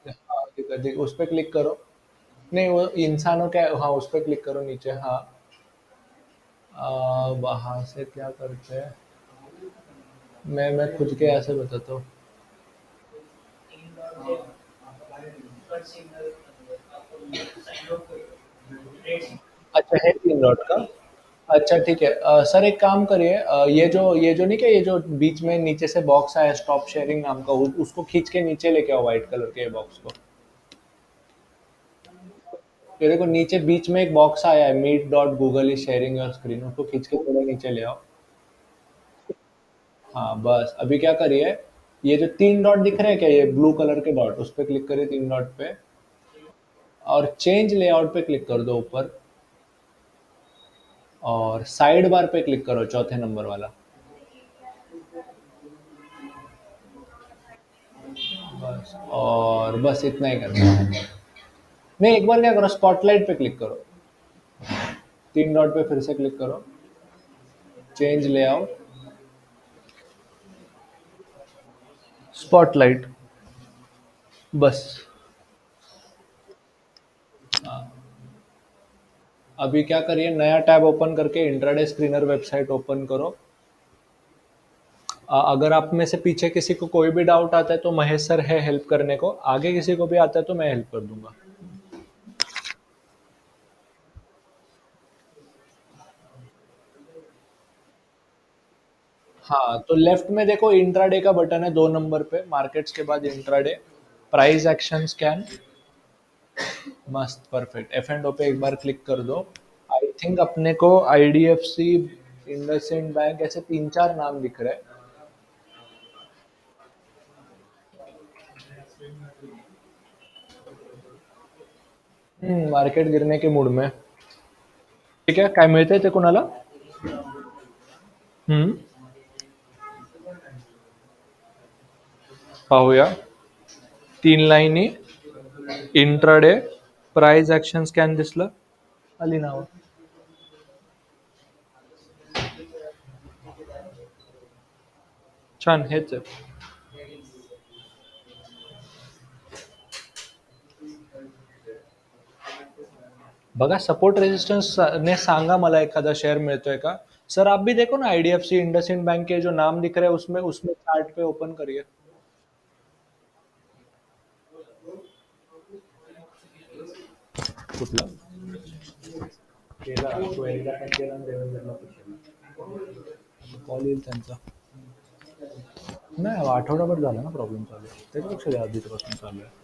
हाँ, उस पर क्लिक करो. नहीं, वो इंसानों का, हाँ उस पर क्लिक करो नीचे, हाँ. वहाँ से क्या करते हैं, मैं खुद के यहाँ से बताता हूँ. अच्छा, है 3 डॉट का. अच्छा ठीक है, सर एक काम करिए, ये जो नहीं, क्या ये जो बीच में नीचे से बॉक्स आया स्टॉप शेयरिंग नाम का, उसको खींच के नीचे लेके आओ, व्हाइट कलर के बॉक्स को. ये देखो नीचे बीच में एक बॉक्स आया है, meet dot Google is sharing your screen, उसको खींच के थोड़ा नीचे ले आओ. हाँ बस, अभी क्या करिए, ये जो 3 डॉट दिख रहे हैं क्या, ये ब्लू कलर के डॉट, उस पर क्लिक करिए 3 डॉट पे, और चेंज लेआउट पे क्लिक कर दो ऊपर, और साइड बार पे क्लिक करो चौथे नंबर वाला. बस, और बस इतना ही करना है. नहीं, एक बार क्या करो, स्पॉटलाइट पे क्लिक करो, 3 डॉट पे फिर से क्लिक करो, चेंज लेआउट, स्पॉटलाइट, बस. अभी क्या करिए, नया टैब ओपन करके इंट्राडे स्क्रीनर वेबसाइट ओपन करो. अगर आप में से पीछे किसी को कोई भी डाउट आता है तो महेश सर है हेल्प करने को, आगे किसी को भी आता है तो मैं हेल्प कर दूंगा। हाँ, तो लेफ्ट में देखो इंट्राडे का बटन है 2 नंबर पे, मार्केट्स के बाद इंट्राडे, प्राइस एक्शन स्कैन। मस्त, परफेक्ट। एफ एंड ओ पे एक बार क्लिक कर दो। आई थिंक अपने को आईडीएफसी, इंडसइंड बैंक, ऐसे 3-4 नाम दिख रहे हैं। मार्केट गिरने के मूड में। ठीक है, काय मिळतंय ते कोणाला? हम्म, पाहूया। 3 लाईनी, इंट्राडे, प्राइस ऍक्शन स्कॅन दिसलं, आली नावं. छान, हेच आहे. बघा, सपोर्ट रेजिस्टेंस ने सांगा मला एखादा शेयर मिळतोय का? सर आप भी देखो ना, आईडीएफसी, इंडसइंड बैंक के जो नाम दिख रहे हैं उसमें उसमें चार्ट पे ओपन करिए. कुठला? केला, क्वेरीला पण केला आणि देवेंद्रला पण केला. कॉल येईल त्यांचा. नाही, आठवडाभर झाला ना प्रॉब्लेम चालू आहे. त्याच्यापेक्षा आधीपासून चालू आहे.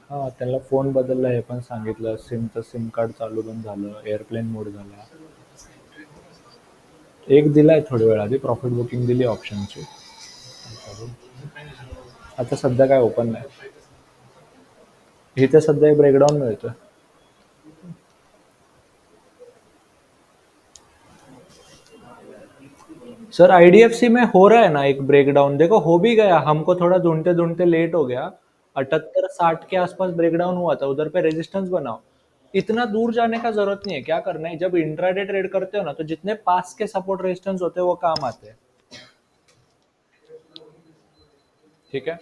हां, त्याला फोन बदलला हे पण सांगितलं. सिमचं सिम कार्ड चालू पण झालं, एअरप्लेन मोड झाला. एक दिलाय थोड्या वेळ आधी, प्रॉफिट बुकिंग दिली ऑप्शनची. आता सध्या काय ओपन नाही. इथे सध्या एक ब्रेकडाऊन मिळतोय. सर आईडीएफसी में हो रहा है ना एक ब्रेकडाउन, देखो हो भी गया, हमको थोड़ा ढूंढते ढूंढते लेट हो गया। 78-60 के आसपास ब्रेकडाउन हुआ था, उधर पे रेजिस्टेंस बनाओ। इतना दूर जाने का जरूरत नहीं है, क्या करना है, जब इंट्राडे ट्रेड करते हो ना तो जितने पास के सपोर्ट रेजिस्टेंस होते हैं वो काम आते हैं। ठीक है,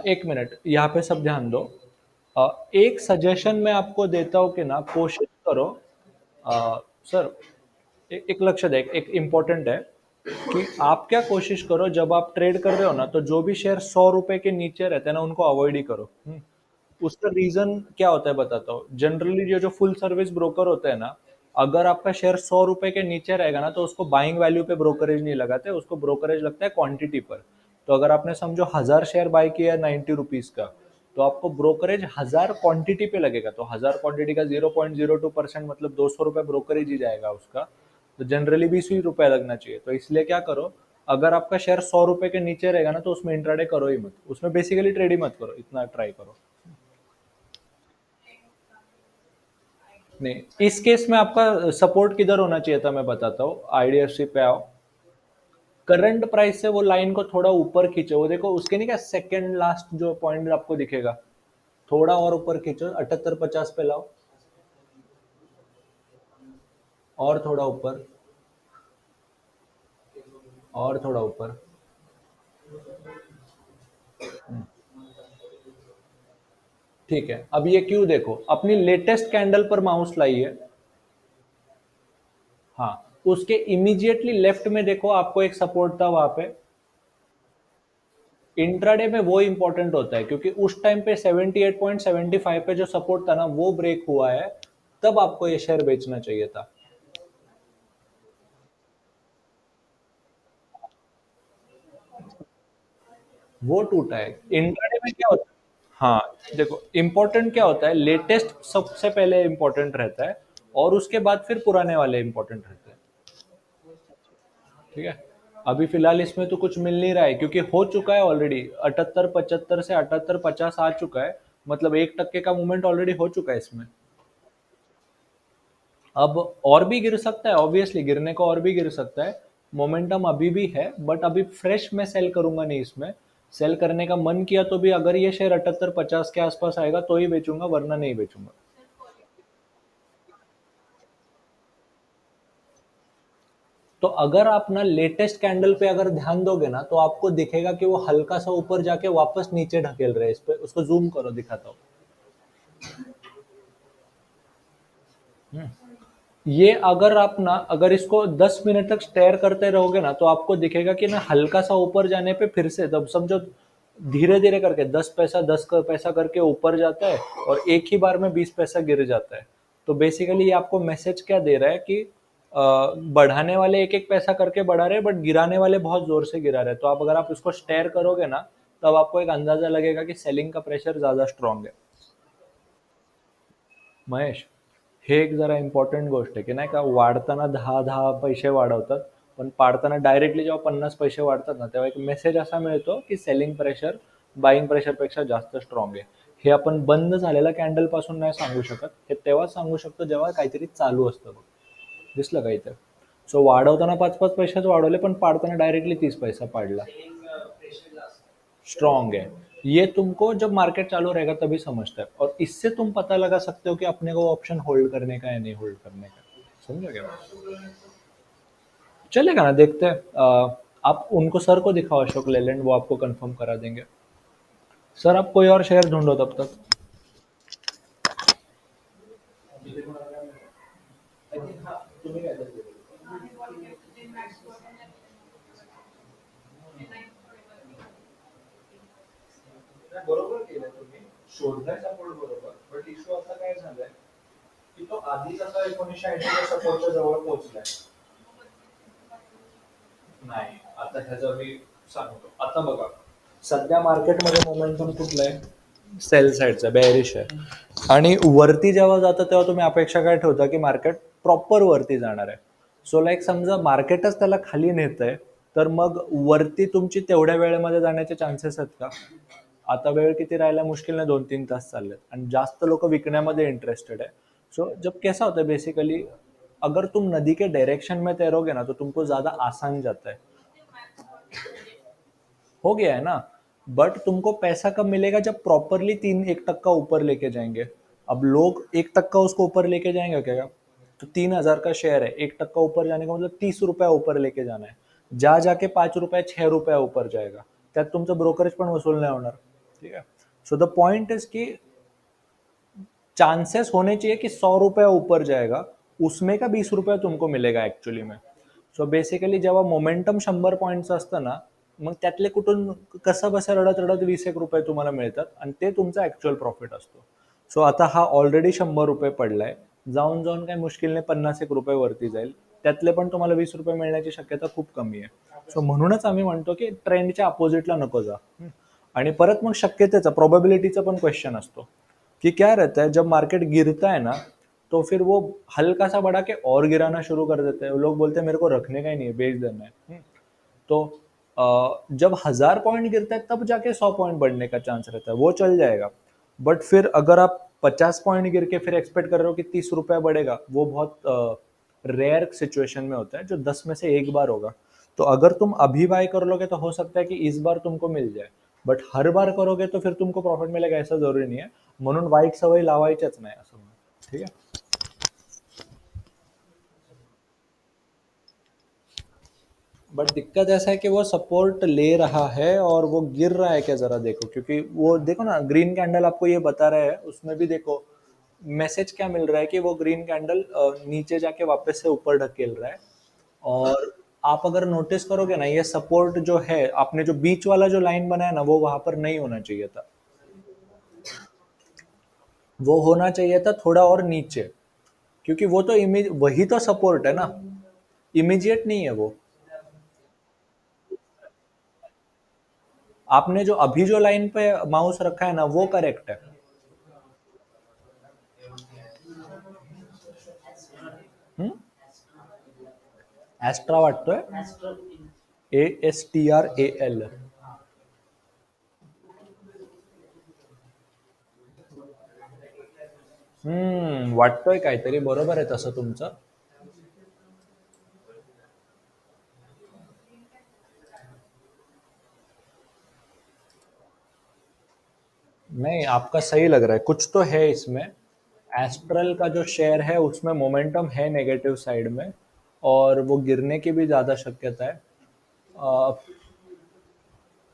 1 मिनट यहाँ पे सब ध्यान दो। एक सजेशन मैं आपको देता हूँ कि ना कोशिश करो। सर, एक लक्ष्य दे, एक इम्पोर्टेंट है कि आप क्या कोशिश करो, जब आप ट्रेड कर रहे हो ना तो जो भी शेयर 100 रुपए के नीचे रहते हैं ना उनको अवॉइड ही करो। उसका रीजन क्या होता है बताता हूँ। जनरली ये जो फुल सर्विस ब्रोकर होते हैं ना, अगर आपका शेयर 100 रुपए के नीचे रहेगा ना तो उसको बाइंग वैल्यू पे ब्रोकरेज नहीं लगाते, उसको ब्रोकरेज लगता है क्वांटिटी पर। तो अगर आपने समझो 1000 शेयर बाय किया है 90 रुपीज का, तो आपको ब्रोकरेज 1000 क्वांटिटी पे लगेगा, तो 1000 क्वांटिटी का 0.02% मतलब 200 रुपये ब्रोकरेज ही जाएगा उसका। तो जनरली 20 रुपए लगना चाहिए। तो इसलिए क्या करो, अगर आपका शेयर 100 रुपए के नीचे रहेगा ना तो उसमें इंट्राडे करो ही मत, उसमें बेसिकली ट्रेड ही मत करो, इतना ट्राई करो। नहीं, इस केस में आपका सपोर्ट किधर होना चाहिए था मैं बताता हूँ। आईडीएफसी पे आओ, करंट प्राइस से वो लाइन को थोड़ा ऊपर खींचो, वो देखो उसके नहीं क्या सेकंड लास्ट जो पॉइंट आपको दिखेगा, थोड़ा और ऊपर खींचो, 78-50 पे लाओ, और थोड़ा ऊपर, और थोड़ा ऊपर। ठीक है, अब ये क्यों देखो, अपनी लेटेस्ट कैंडल पर माउस लाइए। हाँ, उसके इमीडिएटली लेफ्ट में देखो आपको एक सपोर्ट था वहां पे। इंट्राडे में वो इंपॉर्टेंट होता है क्योंकि उस टाइम पे 78.75 पे जो सपोर्ट था ना वो ब्रेक हुआ है, तब आपको ये शेयर बेचना चाहिए था। वो टूटा है। इंट्राडे में क्या होता है, हाँ देखो इंपॉर्टेंट क्या होता है, लेटेस्ट सबसे पहले इंपॉर्टेंट रहता है और उसके बाद फिर पुराने वाले इंपॉर्टेंट रहते हैं। ठीक है, अभी फिलहाल इसमें तो कुछ मिल नहीं रहा है क्योंकि हो चुका है ऑलरेडी, 78-75 से 78-50 आ चुका है, मतलब 1% का मूवमेंट ऑलरेडी हो चुका है इसमें। अब और भी गिर सकता है, ऑब्वियसली गिरने को और भी गिर सकता है। मोमेंटम अभी भी है, बट अभी फ्रेश मैं सेल करूंगा नहीं इसमें। सेल करने का मन किया तो भी अगर ये शेयर 78-50 के आसपास आएगा तो ही बेचूंगा, वरना नहीं बेचूंगा। तो अगर आप ना लेटेस्ट कैंडल पे अगर ध्यान दोगे ना तो आपको दिखेगा कि वो हल्का सा ऊपर जाके वापस नीचे ढकेल रहे हैं। इस पे उसको जूम करो, दिखाता हूँ। ये अगर आप ना अगर इसको 10 मिनट तक स्टेयर करते रहोगे ना तो आपको दिखेगा कि ना हल्का सा ऊपर जाने पे फिर से तब समझो धीरे धीरे करके 10 पैसा 10 पैसा करके ऊपर जाता है और एक ही बार में 20 पैसा गिर जाता है। तो बेसिकली ये आपको मैसेज क्या दे रहा है कि बढ़ाने वाले एक एक पैसा करके बढ़ा रहे हैं बट गिराने वाले बहुत जोर से गिरा रहे हैं। तो आप अगर आप इसको स्टेयर करोगे ना तब आपको एक अंदाजा लगेगा की सेलिंग का प्रेशर ज्यादा स्ट्रॉन्ग है। महेश, हे एक जरा इम्पॉर्टंट गोष्ट आहे की नाही का वाढताना 10-10 पैसे वाढवतात पण पाडताना डायरेक्टली जेव्हा 50 पैसे वाढतात ना तेव्हा एक मेसेज असा मिळतो की सेलिंग प्रेशर बाईंग प्रेशरपेक्षा जास्त स्ट्रॉंग आहे. हे आपण बंद झालेल्या कॅन्डल पासून नाही सांगू शकत. हे तेव्हाच सांगू शकतो जेव्हा काहीतरी चालू असतं बघ. दिसलं का इथे? सो वाढवताना 5-5 पैसेच वाढवले पण पाडताना डायरेक्टली 30 पैसा पाडला. स्ट्रॉन्ग है। ये तुमको जब मार्केट चालू रहेगा तभी समझता है और इससे तुम पता लगा सकते हो कि अपने को ऑप्शन होल्ड करने का या नहीं होल्ड करने का। समझो क्या? चलेगा ना, देखते हैं। आप उनको सर को दिखाओ, अशोक लेलैंड, वो आपको कंफर्म करा देंगे। सर आप कोई और शेयर ढूंढो तब तक। बरोबर केलं तुम्ही, शोधलाय सपोर्ट बरोबर, बट इश्यू आता काय झालाय की तो आधीच आता 1980 सपोर्टच्या जवळ पोहोचलाय. नाही, आता ह्याचं मी सांगतो. आता बघा, सध्या मार्केटमध्ये मोमेंटम कुठलं आहे? सेल साईडचा बेअरिश आहे. आणि वरती जेव्हा जातं तेव्हा तुम्ही अपेक्षा काय ठेवता की मार्केट प्रॉपर वरती जाणार आहे. सो लाईक समजा मार्केटच त्याला खाली नेत आहे तर मग वरती तुमची तेवढ्या वेळेमध्ये जाण्याचे चान्सेस आहेत का? आता वेळ किती राहिला? मुश्किल नाही 2-3 तास चाललेत आणि जास्त लोक विकण्यामध्ये इंटरेस्टेड आहे. सो जब कैसा होता है बेसिकली, अगर तुम नदी के डायरेक्शन में तैरोगे ना तो तुमको ज्यादा आसान जाता है। हो गया है ना। बट तुमको पैसा कब मिलेगा? जब प्रॉपरली 3-1 टक्का ऊपर लेके जाएंगे। अब लोग 1 टक्का उसको ऊपर लेके जाएंगे क्या? तो 3,000 का शेयर है, 1 टक्का ऊपर जाने का मतलब 30 रुपया ऊपर लेके जाना है। जा जाके 5 रुपये 6 रुपया ऊपर जाएगा, त्यात तुमचं ब्रोकरेज पण वसूल नाही होणार. ठीक है। सो द पॉइंट इज की चांसेस होने चाहिए कि 100 रुपया ऊपर जाएगा, उसमें का 20 रुपया तुमको मिलेगा ऍक्च्युअली में. सो बेसिकली जेव्हा मोमेंटम 100 पॉईंटचं असतं ना मग त्यातले कुठून कसं बसं रडत रडत 20 एक रुपये तुम्हाला मिळतात आणि ते तुमचा ऍक्च्युअल प्रॉफिट असतो. सो आता हा ऑलरेडी 100 रुपये पडलाय, जाऊन जाऊन काय मुश्किलने 50 एक रुपये वरती जाईल, त्यातले पण तुम्हाला 20 रुपये मिळण्याची शक्यता खूप कमी आहे. सो म्हणूनच आम्ही म्हणतो की ट्रेंडच्या अपोजिटला नको जा. आणि परत मग शक्यतेचा प्रोबेबिलिटीचा पण क्वेश्चन असतो कि क्या रहता है जब मार्केट गिरता है ना तो फिर वो हल्का सा बढ़ा के और गिराना शुरू कर देते हैं। लोग बोलते हैं मेरे को रखने का ही नहीं है, बेच देना है। तो जब 1,000 पॉइंट गिरता है तब जाके 100 पॉइंट बढ़ने का चांस रहता है, वो चल जाएगा। बट फिर अगर आप 50 पॉइंट गिर के फिर एक्सपेक्ट कर रहे हो कि 30 रुपया बढ़ेगा, वो बहुत रेयर सिचुएशन में होता है जो 10 में से 1 बार होगा। तो अगर तुम अभी बाय कर लोगे तो हो सकता है कि इस बार तुमको मिल जाए, बट हर बार करोगे तो फिर तुमको प्रॉफिट मिलेगा ऐसा जरूरी नहीं है. म्हणून वाईट सवय लावायच्याच नाही असं म्हणून. ठीक है. बट दिक्कत ऐसा है कि वो सपोर्ट ले रहा है और वो गिर रहा है क्या जरा देखो, क्योंकि वो देखो ना ग्रीन कैंडल आपको ये बता रहा है, उसमें भी देखो मैसेज क्या मिल रहा है कि वो ग्रीन कैंडल नीचे जाके वापस से ऊपर ढकेल रहा है. और आप अगर नोटिस करोगे ना ये सपोर्ट जो है आपने जो बीच वाला जो लाइन बनाया ना वो वहां पर नहीं होना चाहिए था. वो होना चाहिए था थोड़ा और नीचे, क्योंकि वो तो इमेज वही तो सपोर्ट है ना, इमीडिएट नहीं है वो. आपने जो अभी जो लाइन पे माउस रखा है ना वो करेक्ट है. हम्म. एस्ट्रा वाटतोय. ASTRAL. वाटतोय काहीतरी बरोबर आहे तसं तुमचं. नहीं, आपका सही लग रहा है, कुछ तो है इसमें. एस्ट्रल का जो शेयर है उसमें मोमेंटम है नेगेटिव साइड में और वो गिरने की भी ज़्यादा शक्यता है.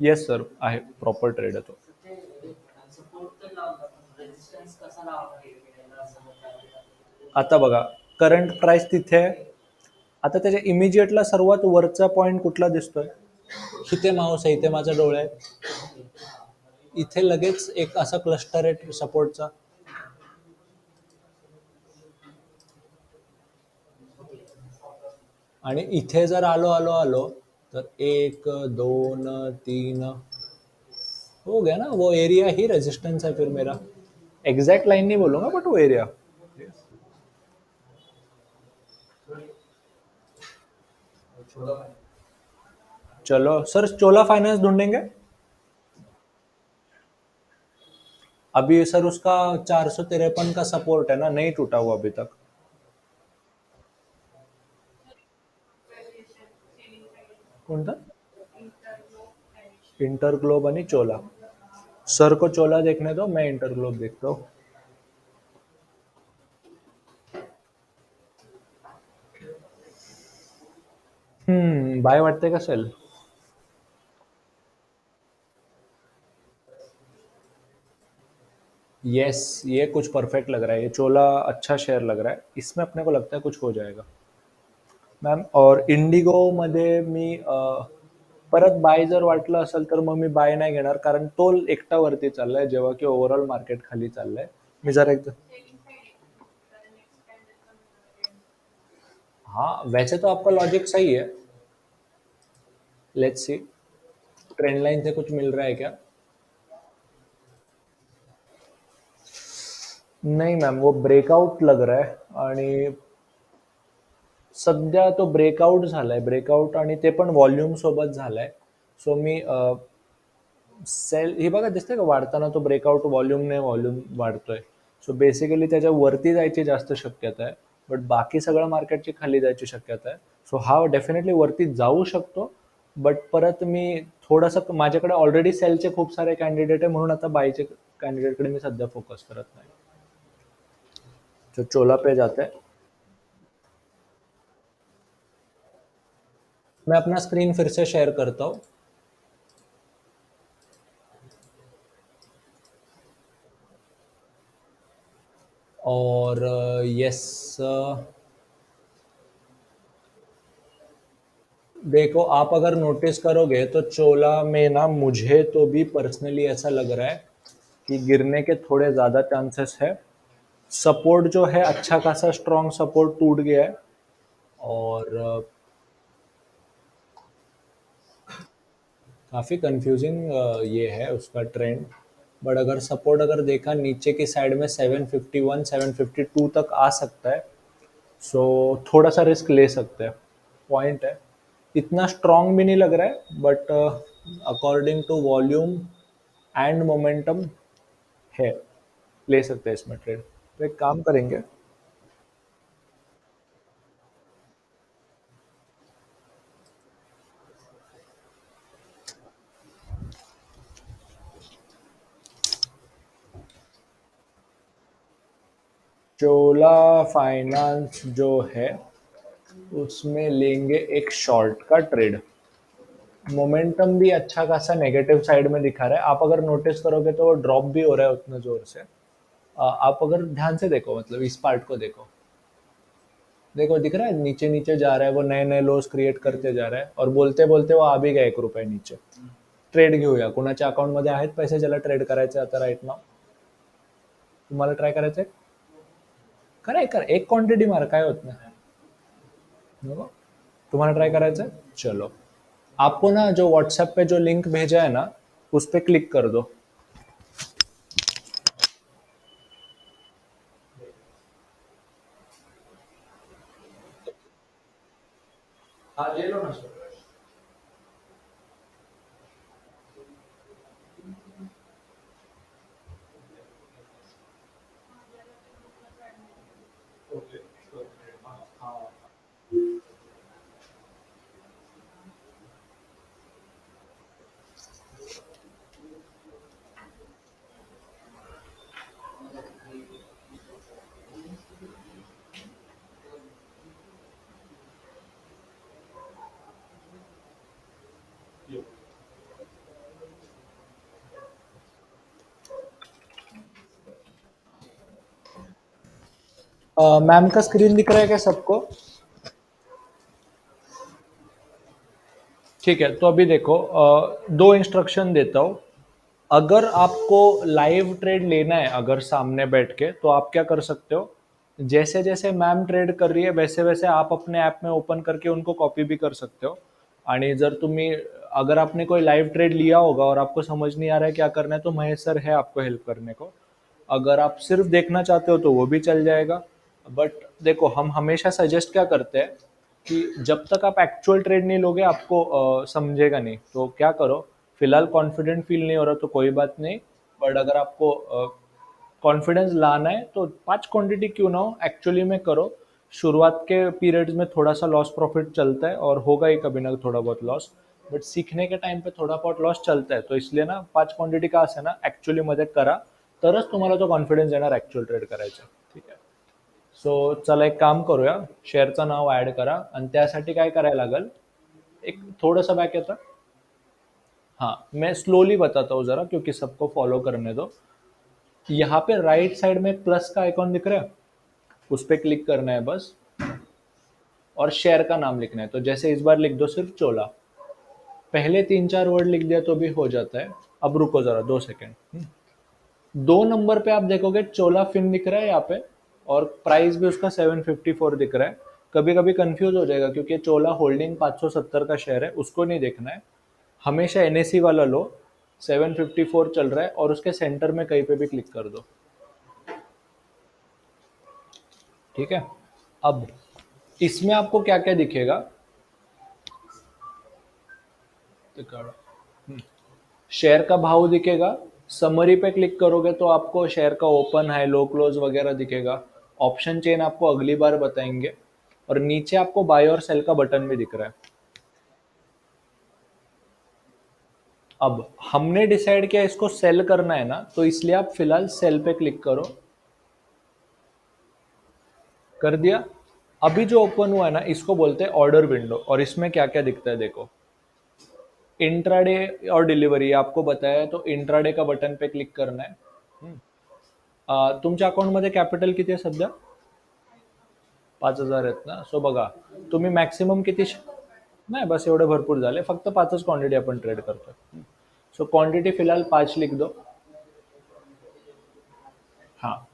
येस सर, आहे, प्रॉपर ट्रेड आहे तो. आता बघा, करंट प्राइस तिथे आहे. आता त्याच्या इमिजिएटला सर्वात वरचा पॉइंट कुठला दिसतोय? इथे माऊस आहे, इथे माझा डोळा आहे. इथे लगेच एक असा क्लस्टर आहे सपोर्टचा. आणि इथे जर आलो आलो आलो तर एक दोन तीन, हो गया ना, वो एरिया ही रेजिस्टेंस है फिर मेरा. एग्जैक्ट लाइन नहीं बोलूंगा बट वो एरिया. चलो सर, चोला फाइनेंस ढूंढेंगे. अभी सर उसका 453 का सपोर्ट है ना, नहीं टूटा हुआ अभी तक. कोणता? इंटरग्लोब आणि चोला. सर को चोला देखने दो, मैं इंटरग्लोब देखता हूँ. बाय वाटते का सेल? यस, ये कुछ परफेक्ट लग रहा है, ये चोला अच्छा शेयर लग रहा है, इसमें अपने को लगता है कुछ हो जाएगा मॅम. और इंडिगो मध्ये मी परत बाय जर वाटलं असेल तर मग मी बाय नाही घेणार, कारण तो एकटा वरती चाललाय जेव्हा की ओव्हरऑल मार्केट खाली चाललंय. मी जरा एकदा, हाँ वैसे तो आपका लॉजिक सही है. लेट्स सी, ट्रेंड लाइन से कुछ मिल रहा है क्या? नहीं मैम, वो ब्रेकआउट लग रहा है. आणि सध्या तो ब्रेकआउट झालाय, ब्रेकआउट, आणि ते पण व्हॉल्यूम सोबत झालाय. सो मी सेल हे बघा दिसतंय का वाढताना, तो ब्रेकआउट व्हॉल्यूमने व्हॉल्यूम वाढतोय. सो बेसिकली त्याच्या वरती जायची जास्त शक्यता आहे, बट बाकी सगळं मार्केटची खाली जायची शक्यता आहे. सो हा डेफिनेटली वरती जाऊ शकतो, बट परत मी थोडंसं, माझ्याकडे ऑलरेडी सेलचे खूप सारे कॅन्डिडेट आहे, म्हणून आता बायचे कॅन्डिडेटकडे मी सध्या फोकस करत नाही. जो चोला पे जाते हैं. मैं अपना स्क्रीन फिर से शेयर करता हूँ. और यस, देखो आप अगर नोटिस करोगे तो चोला में ना, मुझे तो भी पर्सनली ऐसा लग रहा है कि गिरने के थोड़े ज़्यादा चांसेस है. सपोर्ट जो है अच्छा खासा स्ट्रॉन्ग सपोर्ट टूट गया है. और काफ़ी कंफ्यूजिंग ये है उसका ट्रेंड. बट अगर सपोर्ट अगर देखा नीचे की साइड में 751 752 तक आ सकता है. सो थोड़ा सा रिस्क ले सकते हैं, पॉइंट है. इतना स्ट्रॉन्ग भी नहीं लग रहा है, but according to volume and momentum है, ले सकते हैं इसमें ट्रेड. तो एक काम करेंगे, चोला फाइनेंस जो है उसमें लेंगे एक शॉर्ट का ट्रेड. मोमेंटम भी अच्छा खासा नेगेटिव साइड में दिखा रहा है. आप अगर नोटिस करोगे तो ड्रॉप भी हो रहा है उतना जोर से. आप अगर ध्यान से देखो, मतलब इस पार्ट को देखो, देखो दिख रहा है नीचे नीचे जा रहा है, वो नए नए लोस क्रिएट करते जा रहा है, और बोलते बोलते वो आ भी गया 1 रुपये नीचे. ट्रेड घेऊया, कुणाच्या अकाउंटमध्ये आहेत पैसे ज्याला ट्रेड करायचे आता राईट नाव? तुम्हाला ट्राय करायचंय? करा, एक करा, एक क्वांटिटी मारा, काय होत नाही. नको? तुम्हाला ट्राय करायचंय? चलो, आपको ना जो व्हाट्सएप पे जो लिंक भेजा है ना, उस पर क्लिक कर दो. हाँ ले लो ना सर. मैम का स्क्रीन दिख रहा है क्या सबको? ठीक है, तो अभी देखो, दो इंस्ट्रक्शन देता हूँ। अगर आपको लाइव ट्रेड लेना है अगर सामने बैठ के, तो आप क्या कर सकते हो, जैसे जैसे मैम ट्रेड कर रही है वैसे वैसे आप अपने ऐप में ओपन करके उनको कॉपी भी कर सकते हो। आणि जर तुम्ही, अगर आपने कोई लाइव ट्रेड लिया होगा और आपको समझ नहीं आ रहा है क्या करना है, तो महेश सर है आपको हेल्प करने को। अगर आप सिर्फ देखना चाहते हो तो वो भी चल जाएगा। बट देखो, हम हमेशा सजेस्ट क्या करते हैं कि जब तक आप एक्चुअल ट्रेड नहीं लोगे आपको समझेगा नहीं। तो क्या करो, फिलहाल कॉन्फिडेंट फील नहीं हो रहा तो कोई बात नहीं। बट अगर आपको कॉन्फिडेंस लाना है तो 5 क्वांटिटी क्यों ना हो, एक्चुअली में करो। शुरुआत के पीरियड्स में थोड़ा सा लॉस प्रॉफिट चलता है और होगा ही कभी ना थोड़ा बहुत लॉस। बट सीखने के टाइम पे थोड़ा बहुत लॉस चलता है, तो इसलिए ना 5 क्वांटिटी का असं ना ॲक्च्युअली मध्ये करा, तरच तुम्हाला तो कॉन्फिडन्स येणार ॲक्च्युअल ट्रेड करायचा. ठीक आहे. सो चला एक काम करूया, शेअरचं नाव ॲड करा आणि त्यासाठी काय करायला लागेल, एक थोडंसं बॅक येतं. हाँ, मैं स्लोली बताता हूँ ज़रा, क्योंकि सबको फॉलो करने दो। यहाँ पे राइट साइड में एक प्लस का आइकॉन दिख रहा है, उस पर क्लिक करना है बस, और शेयर का नाम लिखना है। तो जैसे इस बार लिख दो सिर्फ चोला, पहले 3-4 वर्ड लिख दिया तो भी हो जाता है। अब रुको ज़रा 2 सेकेंड। 2 नंबर पे आप देखोगे चोला फिन दिख रहा है यहाँ पे, और प्राइस भी उसका 754 दिख रहा है। कभी कभी कंफ्यूज हो जाएगा क्योंकि चोला होल्डिंग 570 का शेयर है, उसको नहीं देखना है। हमेशा एनएससी वाला लो, 754 चल रहा है, और उसके सेंटर में कहीं पे भी क्लिक कर दो। ठीक है। अब इसमें आपको क्या क्या दिखेगा, शेयर का भाव दिखेगा। समरी पे क्लिक करोगे तो आपको शेयर का ओपन हाई लो क्लोज वगैरह दिखेगा। ऑप्शन चेन आपको अगली बार बताएंगे। और नीचे आपको बाय और सेल का बटन भी दिख रहा है। अब हमने डिसाइड किया इसको सेल करना है ना, तो इसलिए आप फिलहाल सेल पे क्लिक करो। कर दिया। अभी जो ओपन हुआ है ना, इसको बोलते हैं ऑर्डर विंडो, और इसमें क्या क्या दिखता है देखो। इंट्राडे और डिलीवरी आपको बताया है, तो इंट्राडे का बटन पे क्लिक करना है। तुमच्या अकाउंटमध्ये कॅपिटल किती आहे सध्या? 5,000 आहेत ना. सो बघा, तुम्ही मॅक्सिमम किती नाही, बस एवढे भरपूर झाले, फक्त 5च क्वांटिटी आपण ट्रेड करतोय. सो क्वांटिटी फिलहाल 5 लिख दो. हाँ,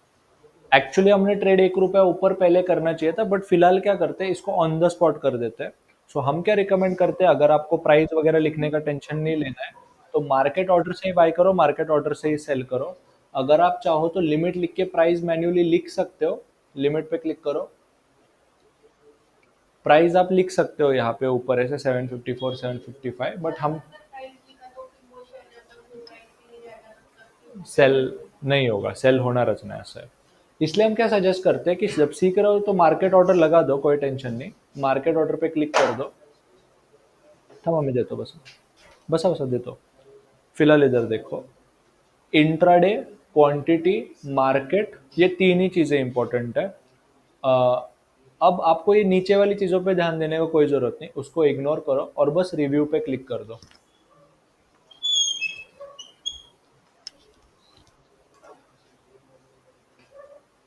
एक्चुअली हमने ट्रेड 1 रुपया ऊपर पहले करना चाहिए था, बट फिलहाल क्या करते हैं, इसको ऑन द स्पॉट कर देते हैं। सो हम क्या रिकमेंड करते हैं, अगर आपको प्राइस वगैरह लिखने का टेंशन नहीं लेना है, तो मार्केट ऑर्डर से ही बाय करो, मार्केट ऑर्डर से ही सेल करो। अगर आप चाहो तो लिमिट लिख के प्राइस मैन्युअली लिख सकते हो। लिमिट पे क्लिक करो, प्राइस आप लिख सकते हो यहाँ पे ऊपर ऐसे 754 755, बट हम सेल नहीं होगा, सेल होना रचना ऐसा है। इसलिए हम क्या सजेस्ट करते हैं कि जब सीख रहे हो तो मार्केट ऑर्डर लगा दो, कोई टेंशन नहीं। मार्केट ऑर्डर पे क्लिक कर दो। थांबा मी देतो, बस बसा बसा देतो। फिलहाल इधर देखो, इंट्राडे, क्वांटिटी, मार्केट, ये तीन ही चीज़ें इंपॉर्टेंट है। अब आपको ये नीचे वाली चीज़ों पे ध्यान देने को कोई ज़रूरत नहीं, उसको इग्नोर करो और बस रिव्यू पे क्लिक कर दो।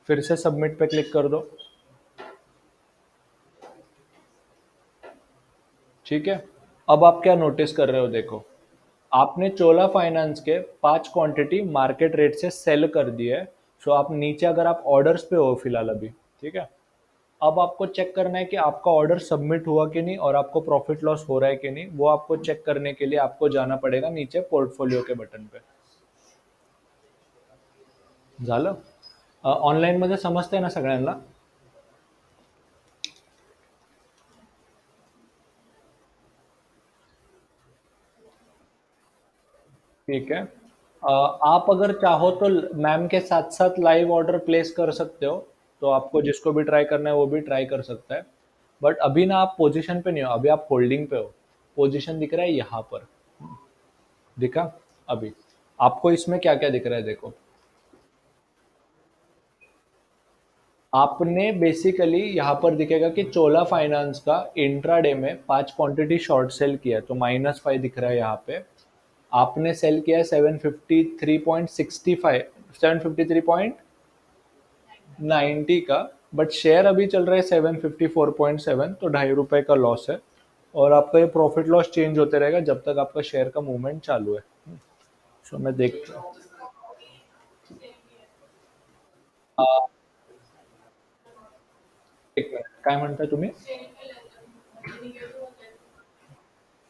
फिर से सबमिट पे क्लिक कर दो। ठीक है। अब आप क्या नोटिस कर रहे हो देखो, आपने चोला फाइनेंस के 5 क्वांटिटी मार्केट रेट से सेल कर दिए है। सो आप नीचे अगर आप ऑर्डर्स पे हो फिलहाल अभी, ठीक है। अब आपको चेक करना है कि आपका ऑर्डर सबमिट हुआ कि नहीं और आपको प्रॉफिट लॉस हो रहा है कि नहीं। वो आपको चेक करने के लिए आपको जाना पड़ेगा नीचे पोर्टफोलियो के बटन पे। झालं? ऑनलाईन मध्ये समजतंय ना सगळ्यांना? ठीक है। आप अगर चाहो तो मैम के साथ साथ लाइव ऑर्डर प्लेस कर सकते हो। तो आपको जिसको भी ट्राई करना है वो भी ट्राई कर सकता है। बट अभी ना आप पोजीशन पे नहीं हो, अभी आप होल्डिंग पे हो। पोजीशन दिख रहा है यहाँ पर, दिखा? अभी आपको इसमें क्या क्या दिख रहा है देखो। आपने बेसिकली यहाँ पर दिखेगा कि चोला फाइनेंस का इंट्राडे में 5 क्वांटिटी शॉर्ट सेल किया है, तो -5 दिख रहा है यहाँ पे। आपने सेल किया है 753.65, 753.90 का। बट शेयर अभी चल रहा है 754.7, तो ₹2.5 का लॉस है। और आपका ये प्रॉफिट लॉस चेंज होते रहेगा जब तक आपका शेयर का मूवमेंट चालू है। सो मैं देख एक मिनिट, काय म्हणताय तुम्ही?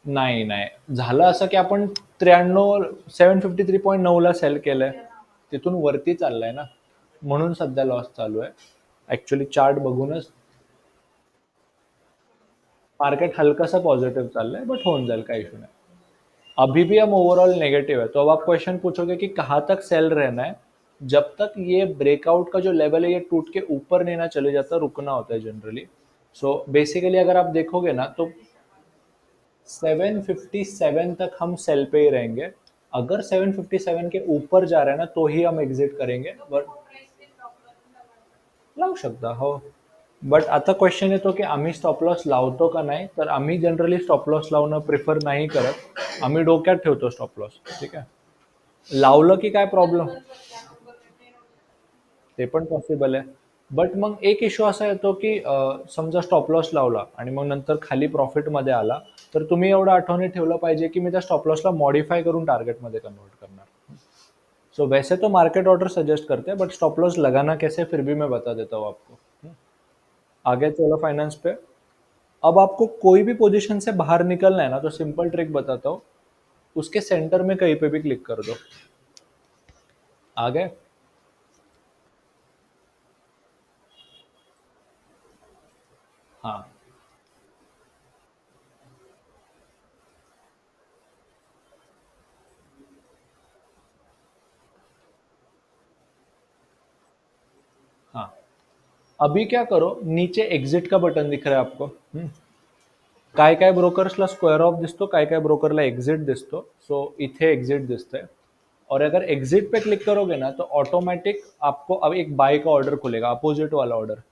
नाही नाही, झालं असं की आपण 753.9 ला सेल केलंय, तिथून वरती चाललाय ना, म्हणून सध्या लॉस चालू आहे। ऍक्च्युअली चार्ट बघूनच मार्केट हल्का सा पॉजिटिव चल रहा है, बट होन जाएगा, का इशू नहीं। अभी भी हम ओवरऑल नेगेटिव है, तो अब आप क्वेश्चन पूछोगे कि कहाँ तक सेल रहना है। जब तक ये ब्रेकआउट का जो लेवल है ये टूट के ऊपर नहीं ना चले जाता, रुकना होता है जनरली। सो बेसिकली अगर आप देखोगे ना तो 757 तक हम सेल पे ही रहेंगे। अगर 757 के ऊपर जा रहा है ना तो ही हम एग्जिट करेंगे, बट लावू शकता हो। बट आता क्वेश्चन येतो की आम्ही स्टॉप लॉस लावतो का नाही, तर आम्ही जनरली स्टॉप लॉस लावणं प्रिफर नाही करत, आम्ही डोक्यात ठेवतो स्टॉप लॉस, ठीक आहे। लावलं की काय प्रॉब्लेम, ते पण पॉसिबल आहे। बट मग एक इश्यू असा येतो की समजा स्टॉप लॉस लावला आणि मग नंतर खाली प्रॉफिटमध्ये आला, तर तुम्ही एवढं आठवणी ठेवलं पाहिजे की मी त्या स्टॉप लॉसला मॉडिफाय करून टार्गेटमध्ये कन्वर्ट करणार। सो वैसे तो मार्केट ऑर्डर सजेस्ट करते हैं, बट स्टॉप लॉस लगाना कैसे फिर भी मैं बता देता हूँ आपको। आगे चलो फाइनेंस पे। अब आपको कोई भी पोजीशन से बाहर निकलना है ना, तो सिंपल ट्रिक बताता हूँ। उसके सेंटर में कहीं पे भी क्लिक कर दो। आ गए? हाँ, हाँ। अभी क्या करो, नीचे एग्जिट का बटन दिख रहा है आपको। काय काय ब्रोकर्सला स्क्वेअर ऑफ दिसतो, काय काय ब्रोकरला एक्झिट दिसतो। सो इथे एक्झिट दिसतंय। और अगर एग्जिट पे क्लिक करोगे ना तो ऑटोमेटिक आपको अब एक बाय का ऑर्डर खुलेगा, अपोजिट वाला ऑर्डर।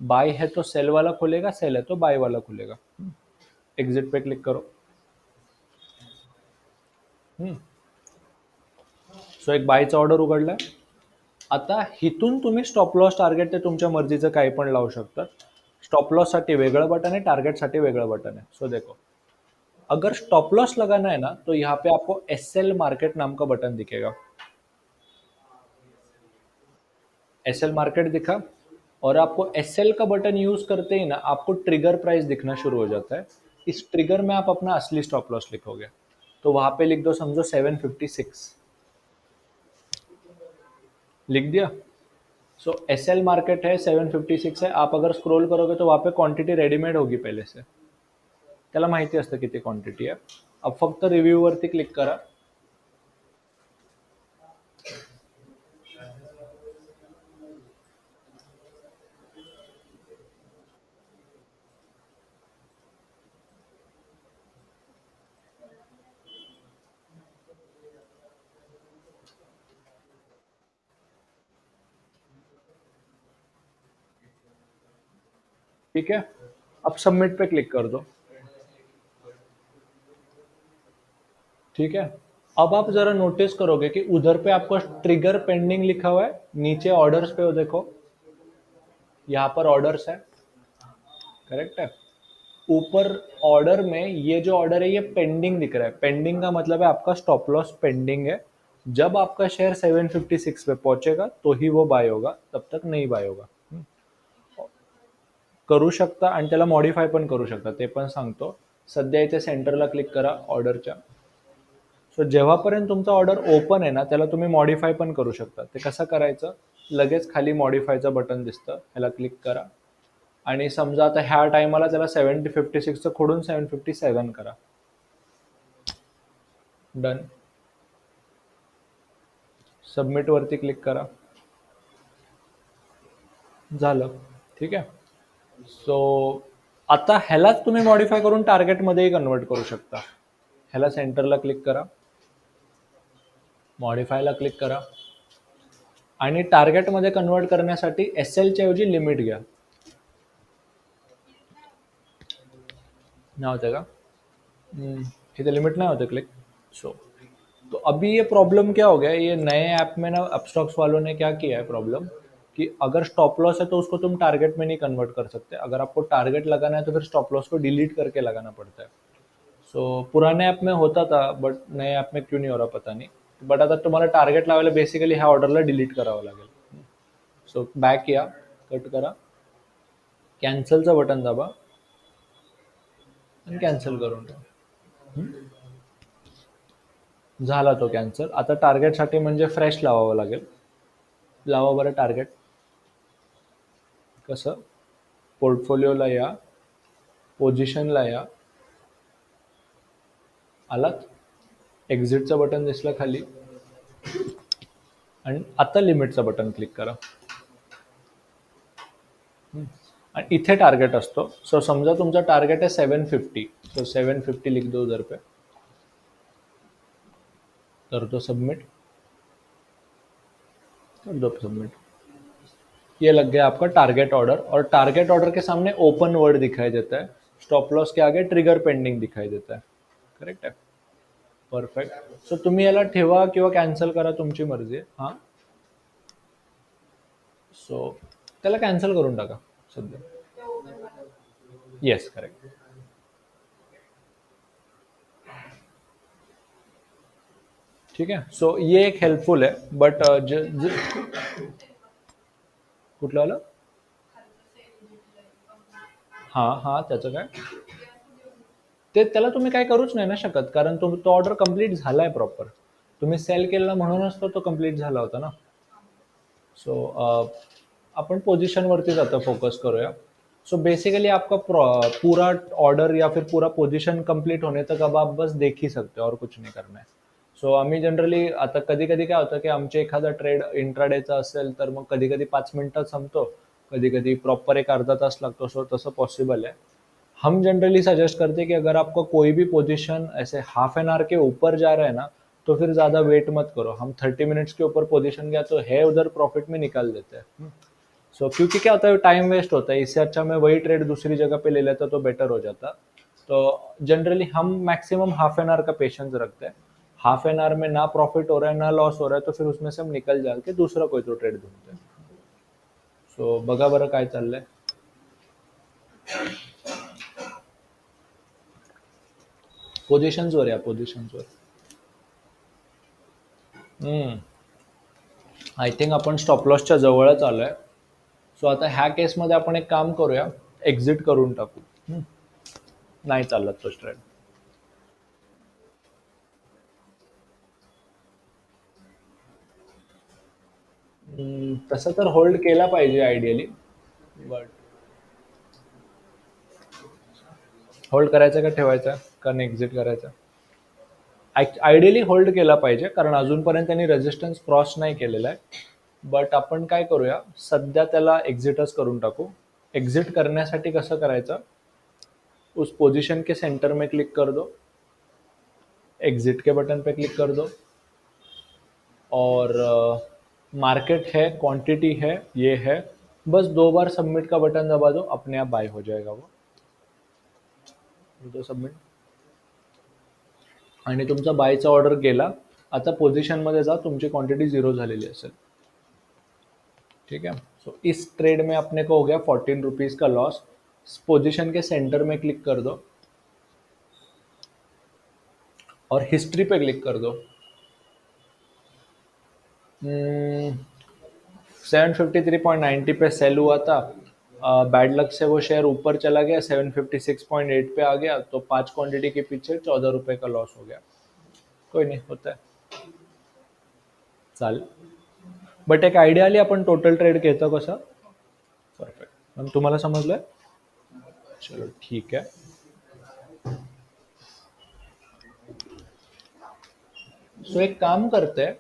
बाय है तो सेल वाला खुलेगा, सेल है तो बाय वाला खुलेगा। एग्जिट पे क्लिक करो। सो एक बायचा ऑर्डर उघडलाय। आता हिथून तुम्ही स्टॉप लॉस टार्गेट ते तुमच्या मर्जीचं काही पण लावू शकता। स्टॉप लॉस साठी वेगळं बटन है, टारगेट साठी वेगळं बटन है। सो देखो, अगर स्टॉप लॉस लगाना है ना तो यहाँ पे आपको एस एल मार्केट नाम का बटन दिखेगा। एस एल मार्केट दिखा, और आपको एस एल का बटन यूज करते ही ना आपको ट्रिगर प्राइस दिखना शुरू हो जाता है। इस ट्रिगर में आप अपना असली स्टॉप लॉस लिखोगे, तो वहां पे लिख दो, समझो 756 लिख दिया। सो एस एल मार्केट है, 756 है। आप अगर स्क्रोल करोगे तो वहां पे क्वांटिटी रेडीमेड होगी पहले से, त्याला माहिती असतं किती क्वांटिटी आहे। अब फक्त रिव्ह्यू वरती क्लिक करा। ठीक है, अब सबमिट पे क्लिक कर दो। ठीक है, अब आप जरा नोटिस करोगे कि उधर पे आपको ट्रिगर पेंडिंग लिखा हुआ है, नीचे ऑर्डर्स पे हो देखो, यहाँ पर ऑर्डर्स है, करेक्ट है। ऊपर ऑर्डर में ये जो ऑर्डर है ये पेंडिंग दिख रहा है। पेंडिंग का मतलब है आपका स्टॉप लॉस पेंडिंग है। जब आपका शेयर 756 पे पहुंचेगा तो ही वो बाय होगा, तब तक नहीं बाय होगा। करू शकता आणि त्याला मॉडिफाय पण करू शकता, ते पण सांगतो। सध्या इथे सेंटरला क्लिक करा ऑर्डरच्या। सो जेव्हापर्यंत तुमचा ऑर्डर ओपन आहे ना त्याला तुम्ही मॉडिफाय पण करू शकता। ते कसं करायचं, लगेच खाली मॉडिफायचं बटन दिसतं, ह्याला क्लिक करा। आणि समजा आता ह्या टायमाला त्याला 756 खोडून 757 करा। डन। सबमिट वरती क्लिक करा। झालं, ठीक आहे। सो आता ह्यालाच तुम्ही मॉडिफाय करून टार्गेटमध्येही कन्वर्ट करू शकता। ह्याला सेंटरला क्लिक करा, मॉडिफायला क्लिक करा, आणि टार्गेटमध्ये कन्वर्ट करण्यासाठी एस एलच्या ऐवजी लिमिट घ्या। नाही होते का? इथे लिमिट नहीं होते क्लिक। सो तो अभी ये प्रॉब्लम क्या हो गया, ये नए ऐप में ना अपस्टॉक्स वालों ने क्या किया है प्रॉब्लम, कि अगर स्टॉप लॉस है तो उसको तुम टारगेट में नहीं कन्वर्ट कर सकते, अगर आपको टारगेट लगाना है तो फिर स्टॉप लॉस को डिलीट करके लगाना पड़ता है। पुराने ऐप में होता था बट नए ऐप में क्यों नहीं हो रहा पता नाही, बट आता तुम्हाला टार्गेट लावायला बेसिकली ह्या ऑर्डरला डिलीट करावं लागेल. बॅक या, कट करा, कॅन्सलचं बटन दाबा आणि कॅन्सल करून टाका. झाला तो कॅन्सल. आता टार्गेटसाठी म्हणजे फ्रेश लावावं लागेल. लावा बरं टार्गेट. कसं? पोर्टफोलिओला या, पोझिशनला या, आलात, एक्झिटचं बटन दिसलं खाली आणि आता लिमिटचं बटन क्लिक करा. आणि इथे टार्गेट असतो. समजा तुमचा टार्गेट आहे 750, 750 लिख दो उधर पे, कर दो सबमिट, कर दो सबमिट. ये लग गया आपका टारगेट ऑर्डर, और टारगेट ऑर्डर के सामने ओपन वर्ड दिखाई देता है, स्टॉप लॉस के आगे ट्रिगर पेंडिंग दिखाई देता है. करेक्ट आहे. परफेक्ट. तुम्ही याला ठेवा किंवा कॅन्सल करा, तुमची मर्जी आहे. हां, त्याला कॅन्सल करून टाका सध्या. Yes, correct. ठीक आहे. ये एक हेल्पफुल आहे, बट कुठलं आलं? हां, त्याचं काय? त्याला तुम्ही काय करूच नाही ना शकत, कारण तो ऑर्डर कंप्लीट झालाय प्रॉपर. तुम्ही सेल केला म्हणूनच तो कंप्लीट झाला होता ना. अपन पोजीशन वरती आता फोकस करूया. बेसिकली आपका पूरा ऑर्डर या फिर पूरा पोजीशन कंप्लीट होने तक अब आप बस देख ही सकते हो और कुछ नहीं करना है. आम्ही जनरली आता कधी कधी काय होतं की आमचे एखादा ट्रेड इंट्राडेचा असेल तर मग कधी कधी 5 मिनिटात संपतो, कधी कधी प्रॉपर एक अर्धा तास लागतो. तसं पॉसिबल है. हम जनरली सजेस्ट करते हैं कि अगर आपका कोई भी पोजीशन ऐसे हाफ एन आवर के ऊपर जा रहा है ना, तो फिर ज़्यादा वेट मत करो. हम 30 मिनट्स के ऊपर पोजीशन गया तो है उधर प्रॉफिट में निकाल देते हैं. क्योंकि क्या होता है, टाइम वेस्ट होता है. इससे अच्छा मैं वही ट्रेड दूसरी जगह पे ले लेता तो बेटर हो जाता. तो जनरली हम मैक्सिमम हाफ एन आवर का पेशेंस रखते हैं. हाफ एन आवर में ना प्रॉफिट हो रहा है ना लॉस हो रहा है तो फिर उसमें से हम निकल जाल के दूसरा कोई तो ट्रेड ढूंढते हैं. बघा बरं काय चाललंय. पोझिशन्सवर या, पोझिशन्सवर. आय थिंक आपण स्टॉप लॉसच्या जवळच आलोय. आता ह्या केसमध्ये आपण एक काम करूया, एक्झिट करून टाकू. नाही चालत तो ट्रेड. तसं तर होल्ड केला पाहिजे आयडियली, बट होल्ड करायचं का ठेवायचा कारण एक्झिट करायचा? आयडियली होल्ड केला पाहिजे, कारण अजूनपर्यंत त्यांनी रेजिस्टन्स क्रॉस नाही केलेला आहे. बट आपण काय करूया, सध्या त्याला एक्झिटच करून टाकू. एक्झिट करण्यासाठी कसं करायचं, उस पोजीशन के सेंटर में क्लिक कर दो, एग्जिट के बटन पे क्लिक कर दो, और मार्केट है, क्वांटिटी है, ये है, बस 2 बार सबमिट का बटन दबा दो, अपने आप बाय हो जाएगा वो. तो सबमिट, आणि तुमचा बायचा ऑर्डर गेला. आता पोझिशनमध्ये जा, तुमची क्वांटिटी 0 झालेली असेल. ठीक है. इस ट्रेड में अपने को हो गया 14 रुपीज़ का लॉस. पोजीशन के सेंटर में क्लिक कर दो और हिस्ट्री पे क्लिक कर दो. 753.90 पे सेल हुआ था. बैड लक से वो शेयर ऊपर चला गया, 756.8 पे आ गया, तो 5 क्वांटिटी के पीछे 14 रुपये का लॉस हो गया. कोई नहीं, होता है, चालेल. बट एक आयडिया आली आपण टोटल ट्रेड घेतो कसं. परफेक्ट. मग तुम्हाला समजलंय? चलो ठीक है. एक काम करते हैं,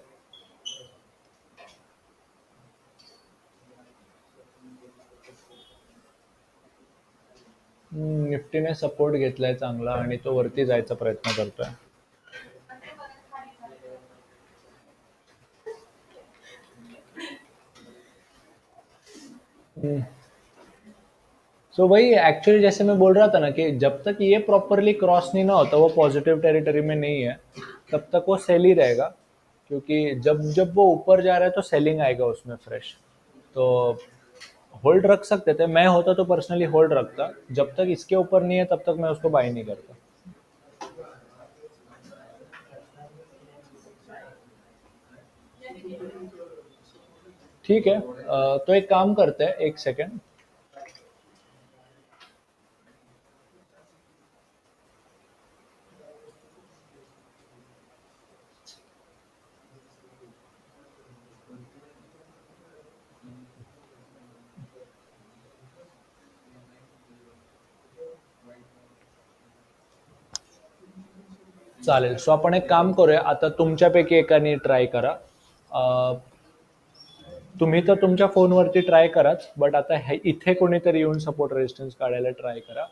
निफ्टीने सपोर्ट घेतलाय चांगला आणि तो वरती जायचा प्रयत्न करतोय. वही एक्चुअली जैसे मैं बोल रहा था ना कि जब तक ये प्रॉपरली क्रॉस नहीं ना होता, वो पॉजिटिव टेरिटरी में नहीं है, तब तक वो सेल ही रहेगा. क्योंकि जब जब वो ऊपर जा रहा है तो सेलिंग आएगा उसमें फ्रेश. तो होल्ड रख सकते थे, मैं होता तो पर्सनली होल्ड रखता, जब तक इसके ऊपर नहीं है तब तक मैं उसको बाय नहीं करता। ठीक है, तो एक काम करते हैं, एक सेकेंड। चालेल, सो आपण एक काम करूया, आता तुमच्यापैकी एकाने ट्राय करा। तुम्ही तर तुमच्या फोनवरती ट्राय कराच, बट आता इथे कोणीतरी येऊन सपोर्ट रेजिस्टन्स काढायला ट्राय करा।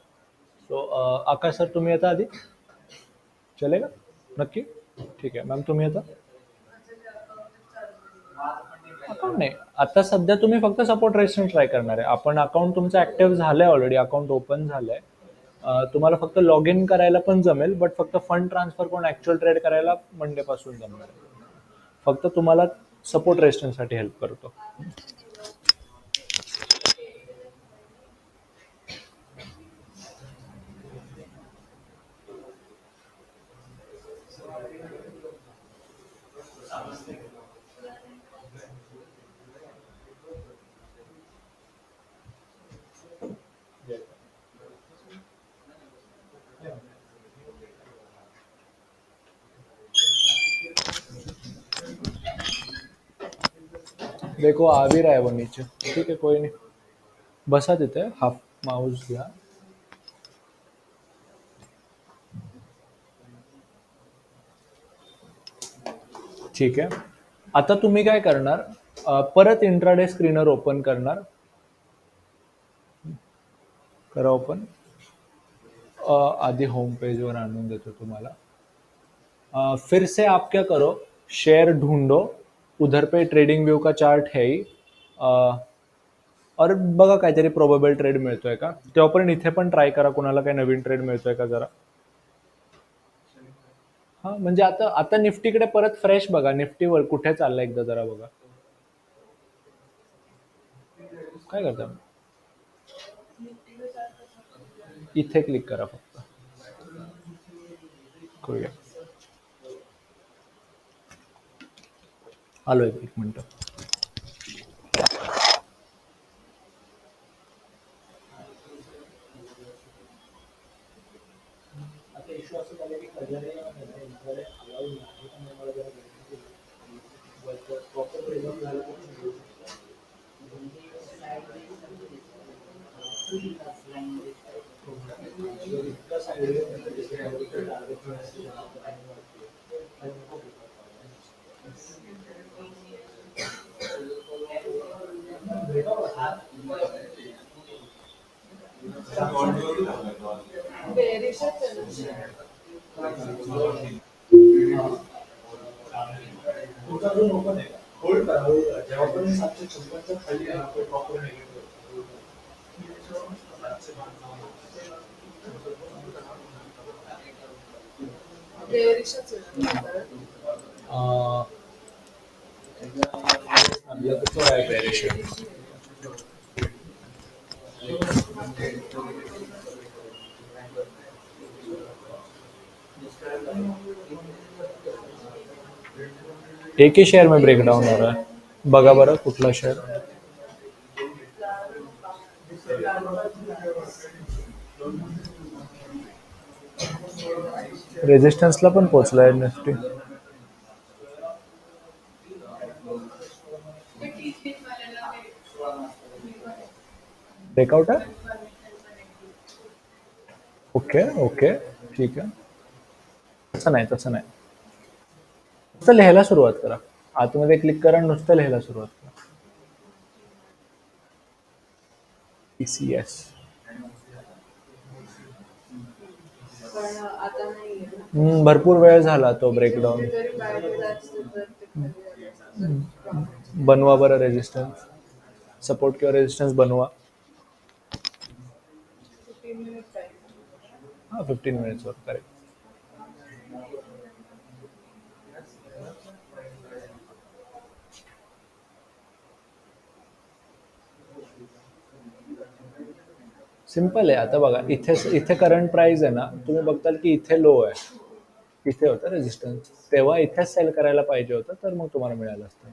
सो आकाश सर, तुम्ही येता आधी, चलेगा? नक्की? ठीक आहे मॅम, तुम्ही येता? अकाउंट नाही, आता सध्या तुम्ही फक्त सपोर्ट रेजिस्टन्स ट्राय करणार आहे। आपण अकाउंट तुमचं ऍक्टिव्ह झालंय, ऑलरेडी अकाउंट ओपन झालंय। तुम्हाला फक्त लॉग इन करायला पण जमेल, बट फक्त फंड ट्रान्सफर करून ऍक्च्युअल ट्रेड करायला मंडे पासून जमणार आहे। फक्त तुम्हाला सपोर्ट रेजिस्टन्ससाठी हेल्प करतो। देखो आ भी रहा है वो नीचे, ठीक है कोई नहीं, बसा देते हैं, हाफ माउस घ्या। ठीक आहे, आता तुम्ही काय करणार, परत इंट्राडे स्क्रीनर ओपन करणार, करा ओपन। आधी होम पेजवर आणून देतो तुम्हाला। फिर से आप क्या करो, शेयर ढूंढो, उधर पे ट्रेडिंग व्यू का चार्ट है ही, और बघा काहीतरी प्रोबेबल ट्रेड मिळतोय का, तेव्हापर्यंत इथे पण ट्राय करा, कुणाला काही नवीन ट्रेड मिळतोय का जरा। हा म्हणजे आता आता निफ्टीकडे परत फ्रेश बघा, निफ्टीवर कुठे चाललंय एकदा जरा बघा। काय करता, इथे क्लिक करा फक्त, करूया। आलो एक मिनिट। आता इश्यू असं झालं की प्रॉपर प्रेझेंट झालं तुमचा जो ओपन आहे, होल्ड करा, होल्ड करा, जेव्हा पण 756 खाली आहे तो प्रॉपर नेगेटिव्ह। अं, आपलं कसं आहे बेरिश? एक ही शेयर में ब्रेकडाउन हो रहा है, बघा बरं कुठला शेअर। रेजिस्टन्सला पण पोहोचलाय निफ्टी। ब्रेकआउट आहे, ओके ओके, ठीक आहे। तसं नाही, तसं नाही, नुसतं लिहायला सुरुवात करा, आतमध्ये क्लिक करा, नुसतं लिहायला सुरुवात करा। TCS भरपूर वेळ झाला तो ब्रेकडाऊन, बनवा बरं रेजिस्टन्स, सपोर्ट किंवा रेजिस्टन्स बनवा। हाँ 15 मिनट्स वर करेक्ट। सिंपल आहे. आता बघा इथे इथे करंट प्राइस आहे ना, तुम्ही बघताल की इथे लो आहे. इथे होतं रेझिस्टन्स. तेव्हा इथेच सेल करायला पाहिजे होतं, तर मग तुम्हाला मिळालं असतं.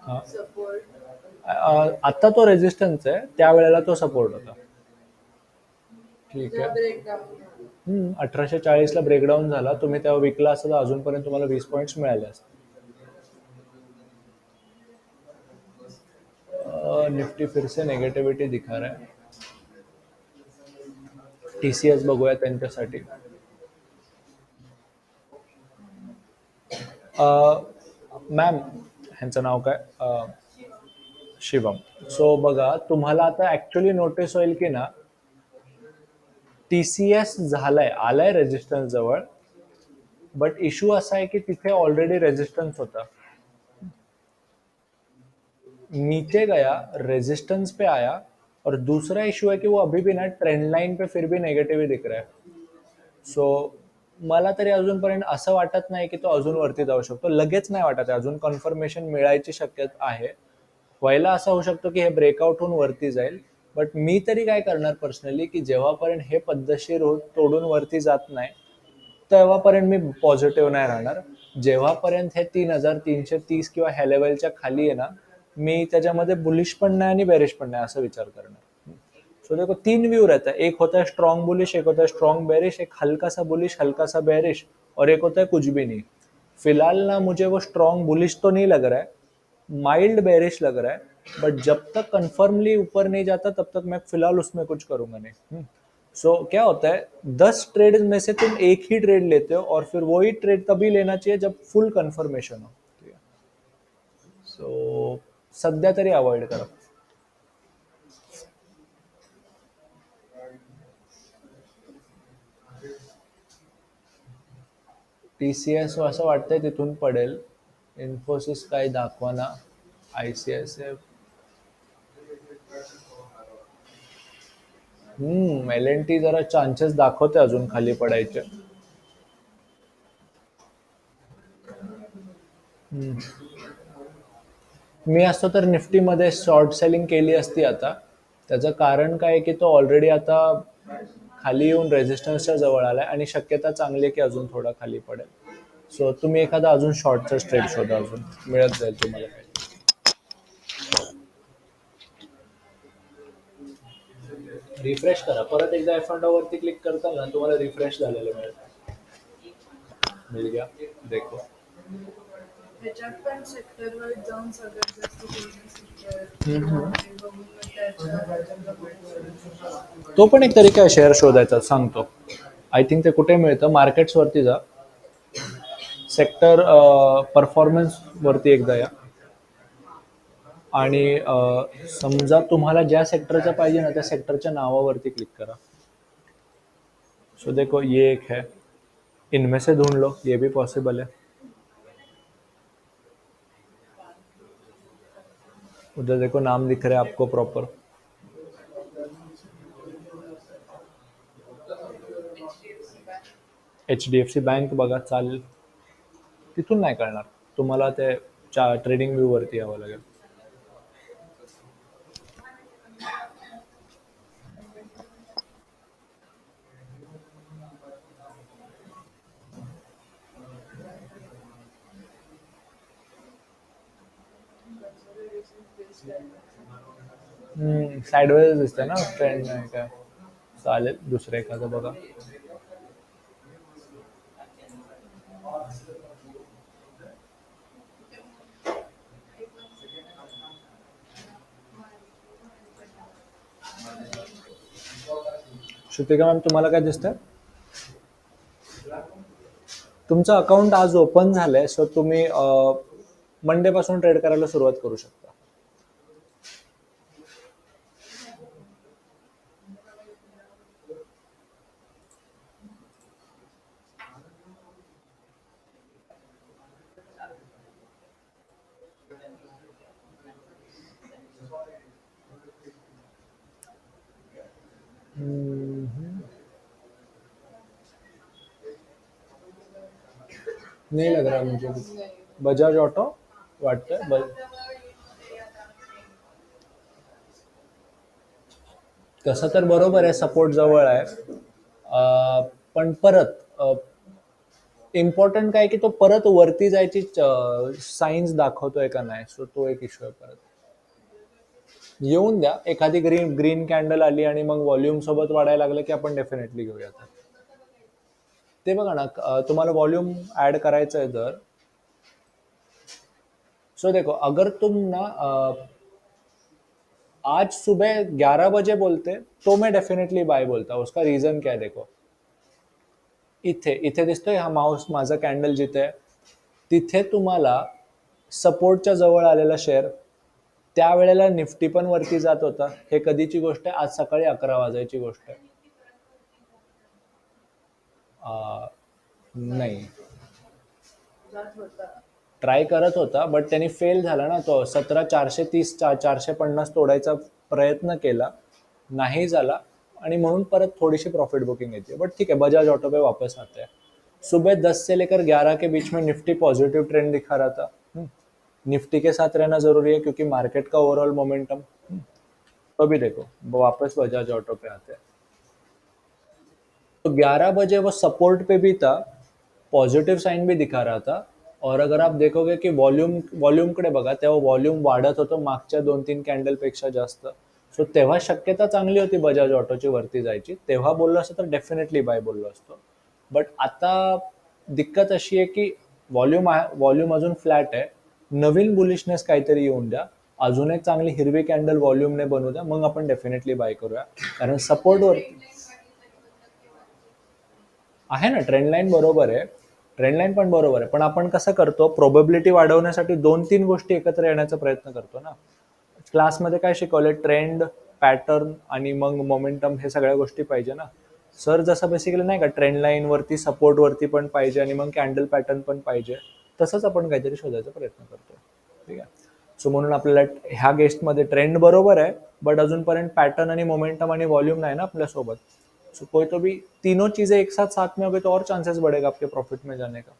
हां. आता तो रेझिस्टन्स आहे, त्यावेळेला तो सपोर्ट होता. ठीक आहे. 1840 ला ब्रेकडाऊन झाला. तुम्ही तेव्हा विकला असता तर अजूनपर्यंत तुम्हाला 20 पॉईंट्स मिळाले असते. निफ्टी फिर से नेगेटिविटी दिखा रहा है. टीसीएस बघूया त्यांच्यासाठी. मॅम, ह्यांचं नाव काय? शिवम. सो बघा, तुम्हाला आता ऍक्च्युली नोटीस होईल की ना, टीसीएस झालाय, आलाय रेजिस्टन्स जवळ, बट इश्यू असा है कि तिथे ऑलरेडी रेजिस्टेंस होता. नीचे गया, रेजिस्टेंस पे आया, और दूसरा इशू है कि वो अभी भी ना ट्रेंड लाइन पे फिर भी नेगेटिव ही दिख रहा है. सो मला तरी अजूनपर्यंत असं वाटत नाही की तो अजून वरती जाऊ शकतो. लगेच नाही वाटत आहे. अजून कन्फर्मेशन मिळायची शक्यता आहे. व्हायला असं होऊ शकतो की हे ब्रेकआउट होऊन वरती जाईल. बट मी तरी काय करणार पर्सनली, की जेव्हापर्यंत हे पद्धतशीर तोडून वरती जात नाही, तेव्हापर्यंत मी पॉझिटिव्ह नाही राहणार. जेव्हापर्यंत हे 3330 किंवा ह्या लेवलच्या खाली आहे ना, मी त्याच्यामध्ये बुलिश पण नाही आणि बेरिश पण नाही असं विचार करणार. सो देखो 3 व्यू रहता है. एक होता है स्ट्रॉन्ग बुलिश, एक होता है स्ट्रॉन्ग बेरिश, एक हल्का सा बुलिश, हल्का सा बेरिश, और एक होता है कुछ भी नहीं. फिलहाल ना मुझे वो स्ट्रॉन्ग बुलिश तो नहीं लग रहा है, माइल्ड बेरिश लग रहा है. बट जब तक कंफर्मली ऊपर नहीं जाता तब तक मैं फिलहाल उसमें कुछ करूंगा नहीं. सो क्या होता है, 10 ट्रेड में से तुम एक ही ट्रेड लेते हो, और फिर वही ट्रेड तभी लेना चाहिए जब फुल कन्फर्मेशन हो. सो सध्या तरी अवॉइड करा. टीसीएस असं वाटतंय तिथून पडेल. इन्फोसिस काही दाखवाना. आयसीआयसीआय एल-एन-टी जरा चान्सेस दाखवते अजून खाली पडायचे. मी असतो तर निफ्टीमध्ये शॉर्ट सेलिंग केली असती आता. त्याचं कारण काय आहे की तो ऑलरेडी आता खाली येऊन रेझिस्टन्सच्या जवळ आलाय आणि शक्यता चांगली आहे की अजून थोडा खाली पडेल. सो तुम्ही एखादा अजून शॉर्टचा ट्रेड शोधा, अजून मिळत जाईल तुम्हाला काही. रिफ्रेश करा, परत एकदा वरती क्लिक करताल ना, तुम्हाला रिफ्रेश झालेलं मिळेल. मिल गया, देखो. त्याच्यात पण सेक्टर वाईज जाऊन सगळ्यात जास्त कोणत्या सेक्टर बघून तो पण एक तरीका आहे शेअर शोधायचा, सांगतो. आय थिंक ते कुठे मिळतं, मार्केट्स वरती जा, सेक्टर परफॉर्मन्स वरती एकदा या, आणि समजा तुम्हाला ज्या सेक्टरचा पाहिजे ना त्या सेक्टरच्या नावावरती क्लिक करा. सो देखो ये एक है, इनमें से ढूंढ लो, ये भी पॉसिबल है. उधर देखो नाम दिख रहा है आपको प्रॉपर. HDFC बँक बघा, चालेल. तिथून नाही कळणार तुम्हाला, ते ट्रेडिंग व्यू वरती यावं लागेल. साइडवेज दिसतंय ना, ट्रेंड नाही काय. चालेल, दुसरं एखादं बघा. श्रुतिका मॅम, तुम्हाला काय दिसतंय? तुमचं अकाउंट आज ओपन झालंय, सो तुम्ही मंडे पासून ट्रेड करायला सुरुवात करू शकता. नहीं लग रहा मुझे कुछ. बजाज ऑटो वाटतंय. तसं तर बरोबर आहे, सपोर्ट जवळ आहे. पण परत इम्पॉर्टंट काय की तो परत वरती जायची सायन्स दाखवतोय का नाही, सो तो एक इश्यू आहे परत. येऊन द्या, एखादी ग्रीन ग्रीन कॅन्डल आली आणि मग व्हॉल्यूम सोबत वाढायला लागलं की आपण डेफिनेटली घेऊया आता. ते बघा ना, तुम्हाला वॉल्यूम ऍड करायचं आहे जर, सो देखो अगर तुम ना आज सुबह 11 बजे बोलते तो मैं डेफिनेटली बाय बोलता. उसका रीजन क्या है देखो, इथे इथे दिसतोय हा माऊस माझा कॅन्डल जिथे आहे, तिथे तुम्हाला सपोर्टच्या जवळ आलेला शेअर, त्यावेळेला निफ्टी पण वरती जात होता. हे कधीची गोष्ट आहे, आज सकाळी 11 वाजायची गोष्ट आहे. नाही, ट्राय करत होता बट त्यांनी फेल झाला ना. तो 17,430 450 तोडायचा प्रयत्न केला, नाही झाला, आणि म्हणून परत थोड़ी सी प्रॉफिट बुकिंग येती है. बट ठीक है, बजाज ऑटो पे वापस आते हैं. सुबह 10 से लेकर 11 के बीच में निफ्टी पॉजिटिव ट्रेंड दिखा रहा था. निफ्टी के साथ रहना जरूरी है क्योंकि मार्केट का ओवरऑल मोमेंटम. तो भी देखो वापस बजाज ऑटो पे आते हैं. तो 11 बजे वो सपोर्ट पे भी था, पॉझिटिव्ह साईन भी दिखा रहा था. और अगर आप देखोगे की व्हॉल्यूमकडे बघा, तेव्हा व्हॉल्यूम वाढत होतं मागच्या 2-3 कॅन्डल पेक्षा जास्त. सो तेव्हा शक्यता चांगली होती बजाज ऑटोची वरती जायची. तेव्हा बोललो असतो तर डेफिनेटली बाय बोललो असतो. बट आता दिक्कत अशी आहे की व्हॉल्यूम अजून फ्लॅट आहे. नवीन बुलिशनेस काहीतरी येऊन द्या, अजून एक चांगली हिरवी कॅन्डल व्हॉल्यूमने बनवू द्या, मग आपण डेफिनेटली बाय करूया. कारण सपोर्टवर आहे ना, ट्रेंड लाईन बरोबर आहे, ट्रेंड लाईन पण बरोबर आहे. पण आपण कसं करतो, प्रोबेबिलिटी वाढवण्यासाठी 2-3 गोष्टी एकत्र येण्याचा प्रयत्न करतो ना. क्लासमध्ये काय शिकवलंय, ट्रेंड, पॅटर्न आणि मग मोमेंटम, हे सगळ्या गोष्टी पाहिजे ना. सर जसं बेसिकली नाही का, ट्रेंड लाईन वरती सपोर्ट वरती पण पाहिजे आणि मग कॅन्डल पॅटर्न पण पाहिजे, तसंच आपण काहीतरी शोधायचा प्रयत्न करतो. ठीक आहे. सो म्हणून आपल्याला ह्या गेस्टमध्ये ट्रेंड बरोबर आहे, बट अजूनपर्यंत पॅटर्न आणि मोमेंटम आणि व्हॉल्यूम नाही ना आपल्यासोबत. सो कोई तो भी तीनों चीजें एक साथ में हो गई तो और चांसेस बढ़ेगा आपके प्रॉफिट में जाने का.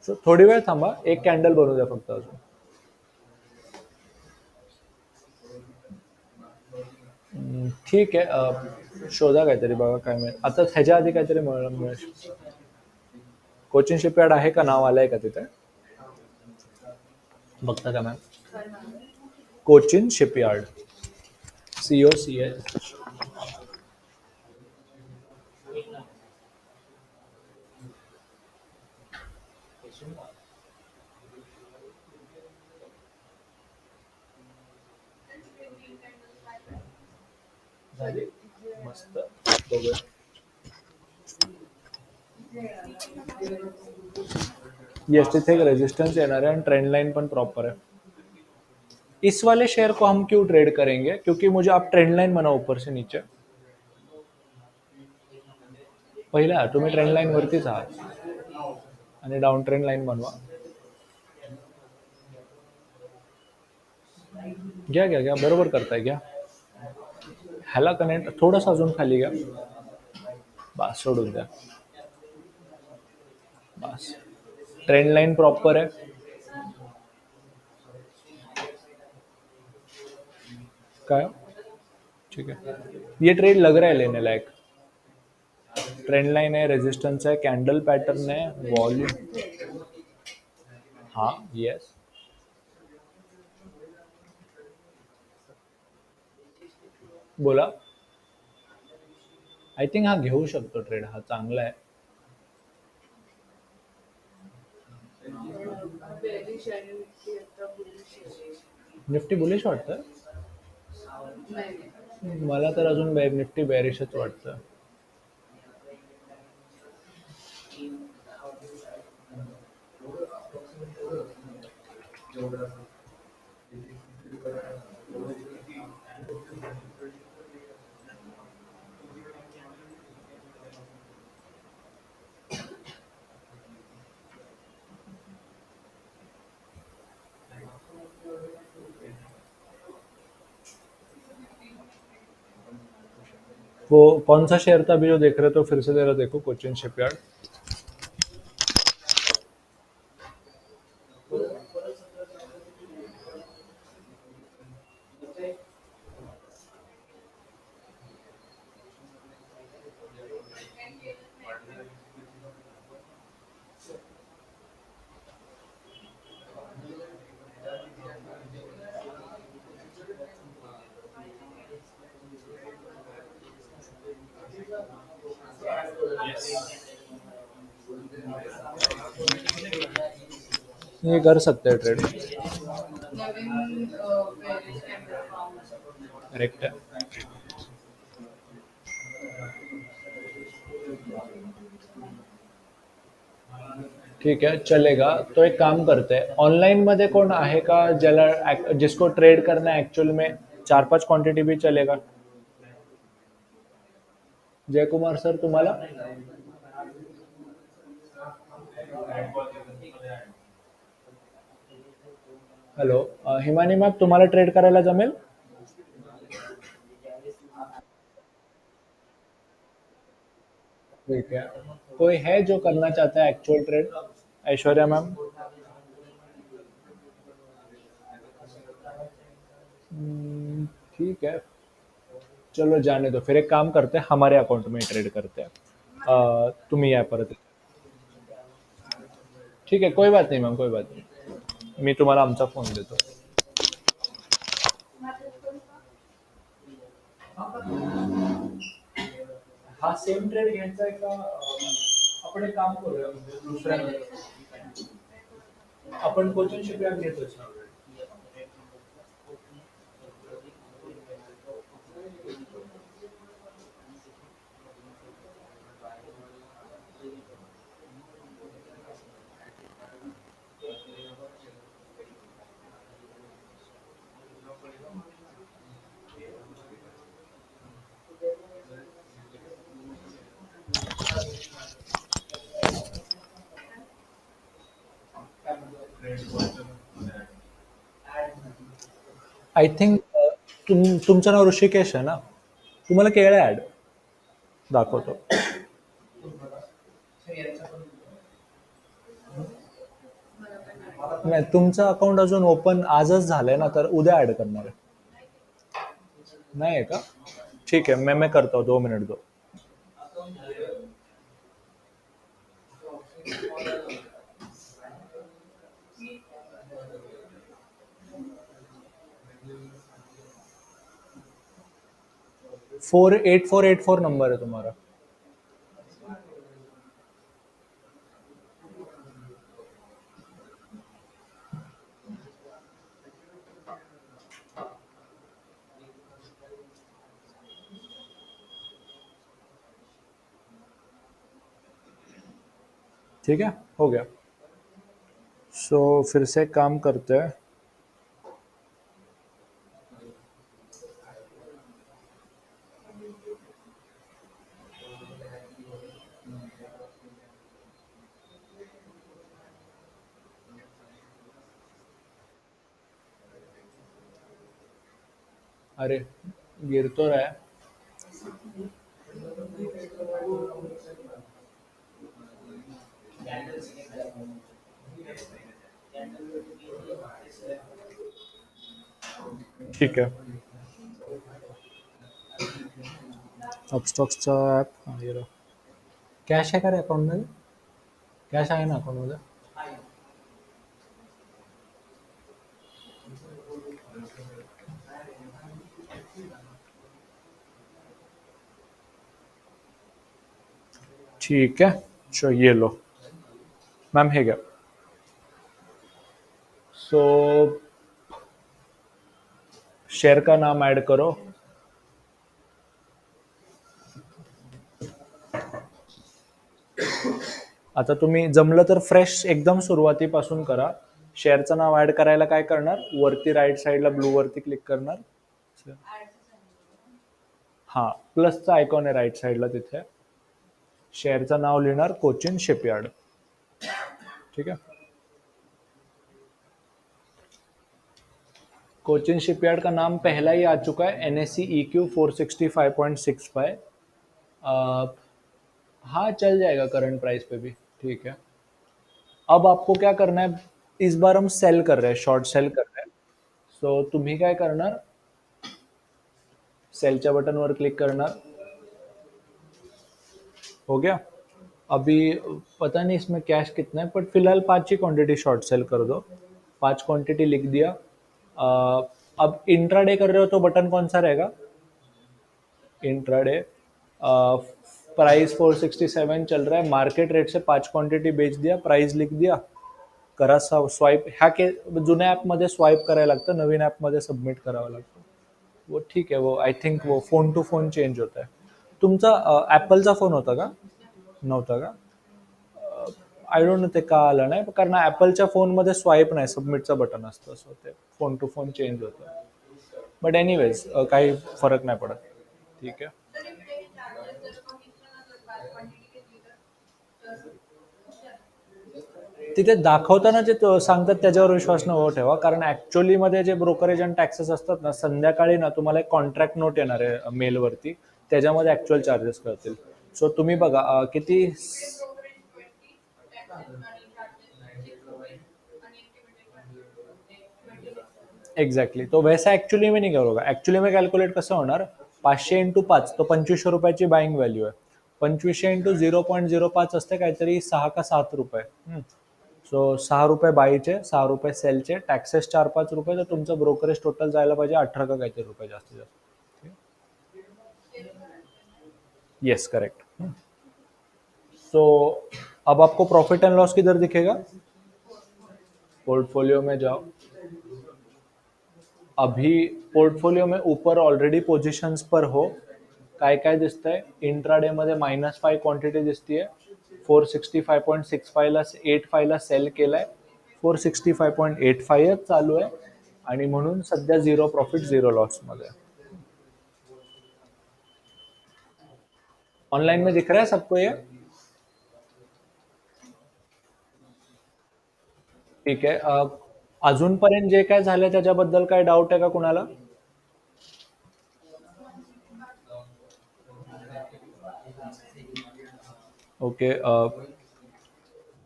सो थोडी वेळ थांबा, एक कॅन्डल बनवू द्या फक्त अजून. ठीक आहे, शोधा काहीतरी, बघा काय मिळेल. आता ह्याच्या आधी काहीतरी मिळेल. कोचिन शिपयार्ड आहे का, नाव आलंय का तिथे, बघता का मॅम? Cochin shipyard, COCH. मस्त, बघूया. येस, तिथे एक रेजिस्टेंस येणार आहे आणि ट्रेंड लाइन पण प्रॉपर है. इस वाले शेयर को हम क्यों ट्रेड करेंगे, क्योंकि मुझे आप ट्रेंड लाइन बनाओ ऊपर से नीचे. पहिला तुम्ही ट्रेंड लाईन वरतीच आहात आणि डाऊन ट्रेंड लाईन बनवा. घ्या घ्या घ्या, बरोबर करताय, घ्या. ह्याला कनेक्ट थोडंसं अजून खाली घ्या, बस सोडून द्या, बस. ट्रेंड लाइन प्रॉपर है. क्या, ठीक है, ये ट्रेड लग रहा है लेने लायक. ट्रेंड लाइन है, रेजिस्टेंस है, कैंडल पैटर्न है, वॉल्यूम. हाँ, यस. बोला. आय थिंक हा घेऊ शकतो ट्रेड, हा चांगला आहे. निफ्टी बुलिश वाटतं. मला तर अजून निफ्टी बेरिशच वाटतं. वो कौन सा शेयर था अभी जो देख रहे तो फिर से जरा देखो, कोचिन शिपयार्ड. ये कर सकते हैं ट्रेड। करेक्ट है। ठीक आहे, चलेगा. तो एक काम करते हैं, ऑनलाईनमध्ये कोण आहे का ज्याला जिसको ट्रेड करना है ॲक्चुअल में 4-5 क्वांटिटी भी चलेगा? जयकुमार सर तुम्हाला? हॅलो, हिमानी मॅम तुम्हाला ट्रेड करायला जमेल? ठीक है। कोई है जो करना चाहता है एक्चुअल ट्रेड? ऐश्वर्या मैम? ठीक है, चलो जाने दो, फिर एक काम करते हैं हमारे अकाउंट में ट्रेड करते हैं। तुम्ही या परत. ठीक आहे, कोई बात नाही मॅम, कोई बात नाही. मी तुम्हाला आमचा फोन देतो. हा सेम ट्रेड घ्यायचा आहे का? आपण एक काम करूया, म्हणजे दुसऱ्या आपण कोचिंग शिपयार्ड घेतोच ना. आय थिंक तुमचं नाव ऋषिकेश आहे ना? तुम्हाला केळं ॲड दाखवतो. नाही, तुमचं अकाउंट अजून ओपन आजच झालंय ना, तर उद्या ऍड करणार आहे. नाही आहे का? ठीक आहे, मैं करता हूँ, 2 मिनट दो. 48484 नंबर है तुम्हारा. ठीक है, हो गया. सो फिर से काम करते हैं. अरे, गिर तो रहा है. ठीक है. अपस्टॉक्सचा ॲप ये रहा. कॅश आहे का रे अकाउंटमध्ये? कॅश आहे ना अकाउंटमध्ये? ठीक है, चलो ये लो मैम, है क्या? सो शेअर का नाम ऍड करो. आता तुम्ही जमलं तर फ्रेश एकदम सुरुवातीपासून करा. शेअरचं नाव ऍड करायला काय करणार, वरती राईट साईडला ब्लू वरती क्लिक करणार. हा, प्लसचा आयकॉन आहे राईट साईडला, तिथे शेअरचं नाव लिहिणार कोचिन शिपयार्ड. ठीक है. कोचिन शिपयार्ड का नाम पहला ही आ चुका है, NSE EQ 465.65. हाँ, चल जाएगा करंट प्राइस पे भी. ठीक है. अब आपको क्या करना है, इस बार हम सेल कर रहे हैं, शॉर्ट सेल कर रहे हैं. सो तुम्ही काय करणार, सेलच्या बटनवर क्लिक करणार. हो गया. अभी पता नहीं इसमें कैश कितना है, बट फिलहाल 5 ही क्वांटिटी शॉर्ट सेल कर दो. 5 क्वांटिटी लिख दिया. अब इंट्राडे कर रहे हो तो बटन कौन सा रहेगा? इंट्राडे. प्राइस 467 चल रहा है, मार्केट रेट से 5 क्वांटिटी बेच दिया, प्राइस लिख दिया. करा स्वाईप, ह्या के जुन्या ॲपमध्ये स्वाईप करायला लागतं, नवीन ॲपमध्ये सबमिट करावं लागतं. वो ठीक आहे, वो आय थिंक वो फोन टू फोन चेंज होत आहे. तुमचा ॲपलचा फोन होता का? नव्हता का? आय डोंट नो ते का आलं नाही, कारण ॲपलच्या फोनमध्ये स्वाईप नाही, सबमिटचं बटन असतं, सो ते फोन टू फोन चेंज होतं. बट एनिवेज काही फरक नाही पडत. ठीक आहे. तिथे दाखवताना जे सांगतात त्याच्यावर विश्वास नको ठेवा, कारण ऍक्च्युअली मध्ये जे ब्रोकरेज आणि टॅक्सेस असतात ना, संध्याकाळी ना तुम्हाला एक कॉन्ट्रॅक्ट नोट येणार आहे मेलवरती, त्याच्यामध्ये ऍक्च्युअल चार्जेस कळतील. सो तुम्ही बघा किती. एक्झॅक्टली, तो वैसा ऍक्च्युअली मी नाही करू का, ऍक्च्युअली मी कॅल्क्युलेट कसं होणार, 500 × 5 तो 2500 रुपयाची बाईंग व्हॅल्यू आहे. 2500 × 0.05 असते काहीतरी 6 का 7 रुपये. सो 6 रुपये बाईचे, 6 रुपये सेलचे, टॅक्सेस 4-5 रुपये, तर तुमचं ब्रोकरेज टोटल जायला पाहिजे 18 का काहीतरी रुपये जास्तीत जास्त. Yes correct. सो अब आपको प्रॉफिट एंड लॉस किधर दिखेगा? पोर्टफोलियो में जाओ. अभी पोर्टफोलियो में ऊपर ऑलरेडी पोझिशन्स पर हो, काय काय दिसतंय, इंट्राडे मध्ये -5 क्वांटिटी दिसतीये. 465.65 ला 85 ला सेल केलाय, 465.85 चालू आहे, आणि म्हणून सध्या 0 प्रॉफिट 0 लॉस मध्ये. ऑनलाइन में दिख रहा है सबको ये? ठीक आहे. अजूनपर्यंत जे काय झालं त्याच्याबद्दल काय डाऊट आहे का कुणाला? ओके.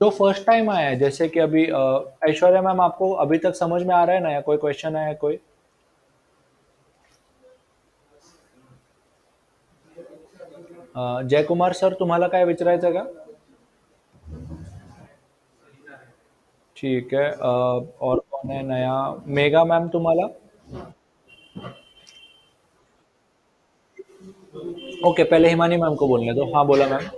जो फर्स्ट टाइम आया है, जैसे कि अभी ऐश्वर्या मैम, आपको अभी तक समझ में आ रहा है ना, या कोई क्वेश्चन है कोई? जयकुमार सर, तुम्हाला काय विचारायचं का? ठीक है. और कौन है नया? मेगा मैम तुम्हाला? ओके, पहले हिमानी मैम को बोलने दो. हाँ बोला मैम.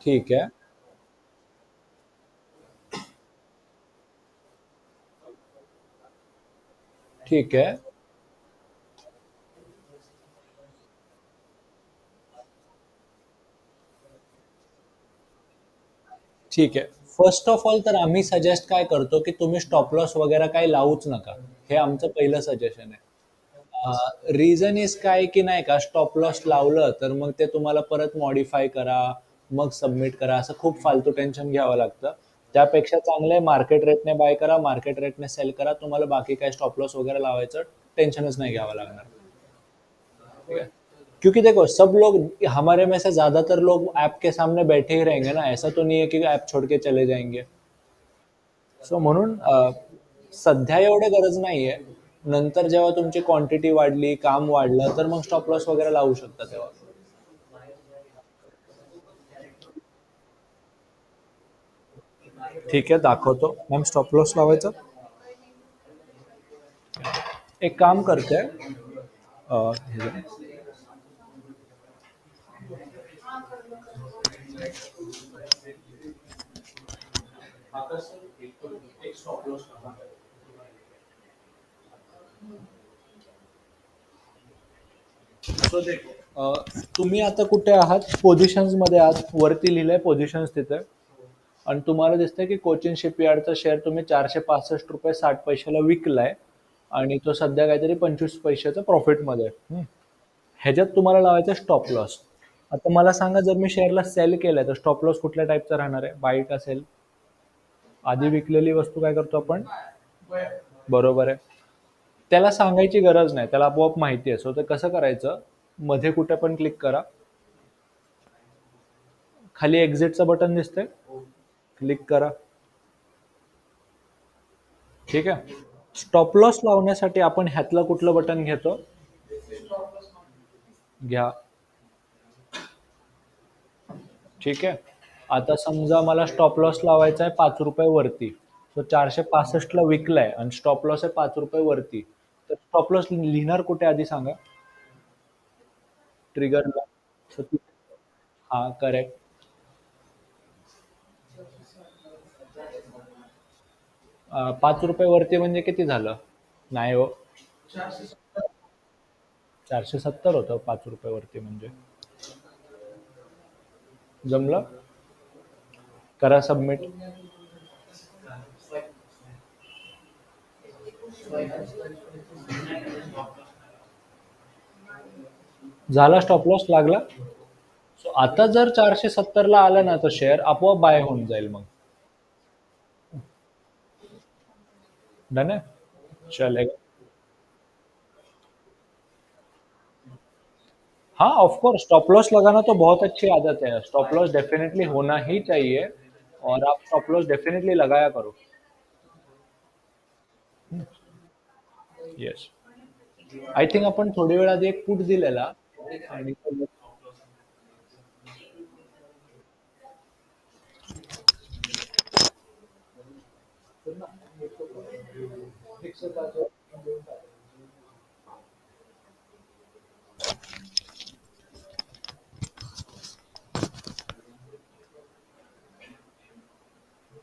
ठीक है. ठीक है. ठीक आहे. फर्स्ट ऑफ ऑल तर आम्ही सजेस्ट काय करतो, की तुम्ही स्टॉप लॉस वगैरे काही लावूच नका. हे आमचं पहिलं सजेशन आहे. रिझन इज काय, की नाही का, स्टॉप लॉस लावलं तर मग ते तुम्हाला परत मॉडिफाय करा, मग सबमिट करा, असं खूप फालतू टेन्शन घ्यावं लागतं. त्यापेक्षा चांगलं आहे मार्केट रेटने बाय करा, मार्केट रेटने सेल करा, तुम्हाला बाकी काय स्टॉप लॉस वगैरे लावायचं टेन्शनच नाही घ्यावं लागणार. ठीक है? क्योंकि देखो, सब लोग, हमारे में से ज्यादातर लोग ऐप के सामने बैठे ही रहेंगे ना, ऐसा तो नहीं है कि ऐप छोड़ के चले जाएंगे. सो म्हणून सध्या एवढे गरज नाहीये. नंतर जेव्हा तुमची क्वांटिटी वाढली, काम वाढलं, तर मग स्टॉप लॉस वगैरे लावू शकता तेव्हा. ठीक आहे, दाखवतो मॅम स्टॉप लॉस लावायचं. एक काम करते. सो देखो, तुम्ही आता कुठे आहात? पोझिशन्स मध्ये आहात, वरती लिहिलंय पोझिशन्स तिथे, आणि तुम्हाला दिसतंय की कोचिन शिपयार्डचा शेअर तुम्ही 465 रुपये 60 पैशाला विकलाय, आणि तो सध्या काहीतरी 25 पैशाचा प्रॉफिटमध्ये आहे. ह्याच्यात तुम्हाला लावायचं स्टॉप लॉस. आता मला सांगा, जर मी शेअरला सेल केलंय तर स्टॉप लॉस कुठल्या टाईपचा राहणार आहे? बाय का सेल? आधी विकलेली वस्तू काय करतो आपण? बरोबर आहे. त्याला सांगायची गरज नाही, त्याला आपोआप माहिती आहे. सो ते कसं करायचं, मध्ये कुठे पण क्लिक करा, खाली एक्झिटचं बटन दिसतंय, क्लिक करा. ठीक आहे. स्टॉप लॉस लावण्यासाठी आपण ह्यातलं कुठलं बटन घेतो? घ्या. ठीक आहे. आता समजा मला स्टॉप लॉस लावायचा आहे 5 रुपये वरती, तो 465 ला विकलाय आणि स्टॉप लॉस आहे 5 रुपये वरती, तर स्टॉप लॉस लिहिणार कुठे आधी सांगा? ट्रिगरला. हां, करेक्ट. 5 रुपये वरती म्हणजे किती झालं? नाही हो. 470 होतं 5 रुपये वरती म्हणजे. जमलं? करा सबमिट. झाला, स्टॉप लॉस लागला. सो आता जर 470 ला आलं ना, तर शेअर आपोआप बाय होऊन जाईल मग. डन है. चलेगा. हाँ, ऑफ कोर्स स्टॉप लॉस लगाना तो बहुत अच्छी आदत है. स्टॉप लॉस डेफिनेटली होना ही चाहिए और आप स्टॉप लॉस डेफिनेटली लगाया करो. येस. आय थिंक आपण थोडी वेळ आधी एक पुट दिलेला आणि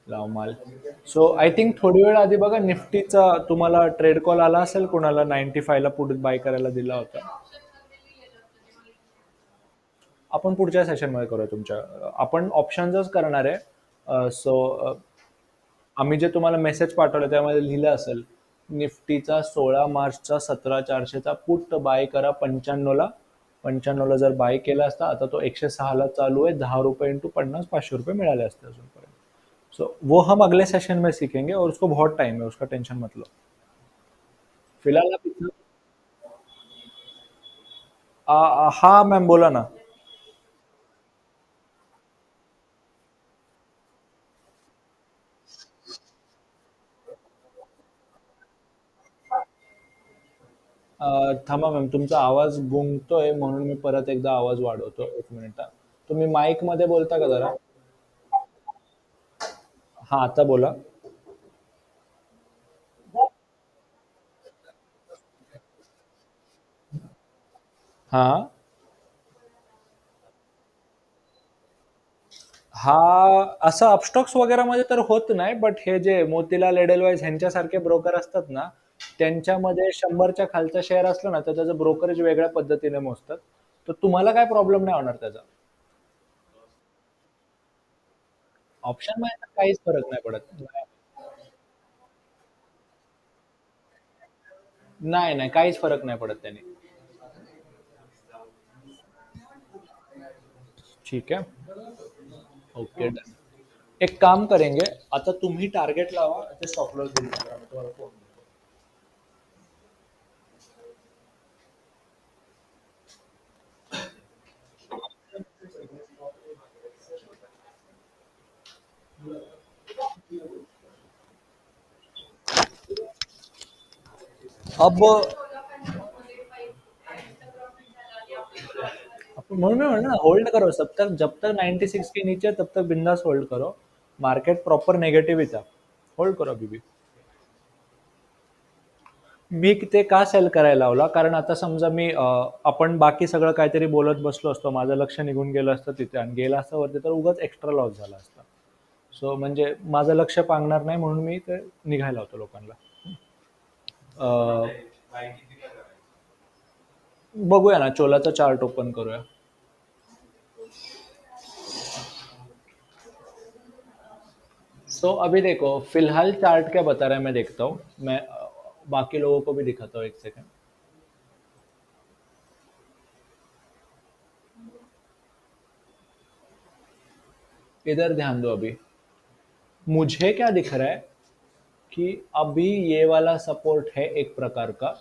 लाव माल. सो आय थिंक थोडी वेळ आधी बघा निफ्टीचा तुम्हाला ट्रेड कॉल आला असेल कोणाला 95 ला पुट बाय करायला दिला होता. आपण पुढच्या सेशनमध्ये करूया तुमच्या. आपण ऑप्शन्सच करणार आहे. सो आम्ही जे तुम्हाला मेसेज पाठवलं त्यामध्ये लिहिलं असेल निफ्टीचा 16 मार्चचा 17,400चा पुट बाय करा 95ला. 95ला जर बाय केला असता आता तो 106ला चालू आहे. 10 रुपये इंटू 50 500 रुपये मिळाले असते अजूनपर्यंत. सो वो हम अगले सेशन में सीखेंगे और उसको बहुत टाइम है, उसका टेंशन मत लो. फिलहाल आप इतना हाँ मैम बोला ना. थांबा मॅम, तुमचा आवाज गुंगतोय म्हणून मी परत एकदा आवाज वाढवतो. एक मिनिट. तुम्ही माईक मध्ये बोलता का जरा? हा, आता बोला. हा. हा, असं अपस्टॉक्स वगैरे मध्ये तर होत नाही, बट हे जे मोतीलाल एडेलवाईज ह्यांच्यासारखे ब्रोकर असतात ना, त्यांच्यामध्ये 100च्या खालचा शेअर असला ना तर त्याचं ब्रोकरेज वेगळ्या पद्धतीने मोजतात. तर तुम्हाला काय प्रॉब्लेम नाही होणार त्याचा. ऑप्शन मध्ये तर काहीच फरक नाही पडत. नाही नाही, काहीच फरक नाही पडत त्याने. ठीक है. Okay done. एक काम करेंगे, आता तुम्ही टार्गेट लावा ते स्टॉप लॉस दिली करा, मी तुम्हाला फोन. अब म्हणून मैं म्हणलं ना, होल्ड करो जब तक 96 के नीचे तब तक बिंदास होल्ड करो. मार्केट प्रॉपर नेगेटिव्ह था. होल्ड करो अभी भी. मी ते का सेल करायला लावला, कारण आता समजा मी आपण बाकी सगळं काहीतरी बोलत बसलो असतो, माझं लक्ष निघून गेलं असतं तिथे आणि गेलं असतं वरती तर उगाच एक्स्ट्रा लॉस झाला असता. म्हणजे माझं लक्ष पांगणार नाही म्हणून मी ते निघायला होतो लोकांना. अं, बघूया ना, चोलाचा चार्ट ओपन करूया. अभी देखो फिलहाल चार्ट क्या बता रहा है मैं देखता हूँ. मैं बाकी लोगों को भी दिखाता हूँ, एक सेकंड. इधर ध्यान दो. अभी मुझे क्या दिख रहा है कि अभी ये वाला सपोर्ट है एक प्रकार का.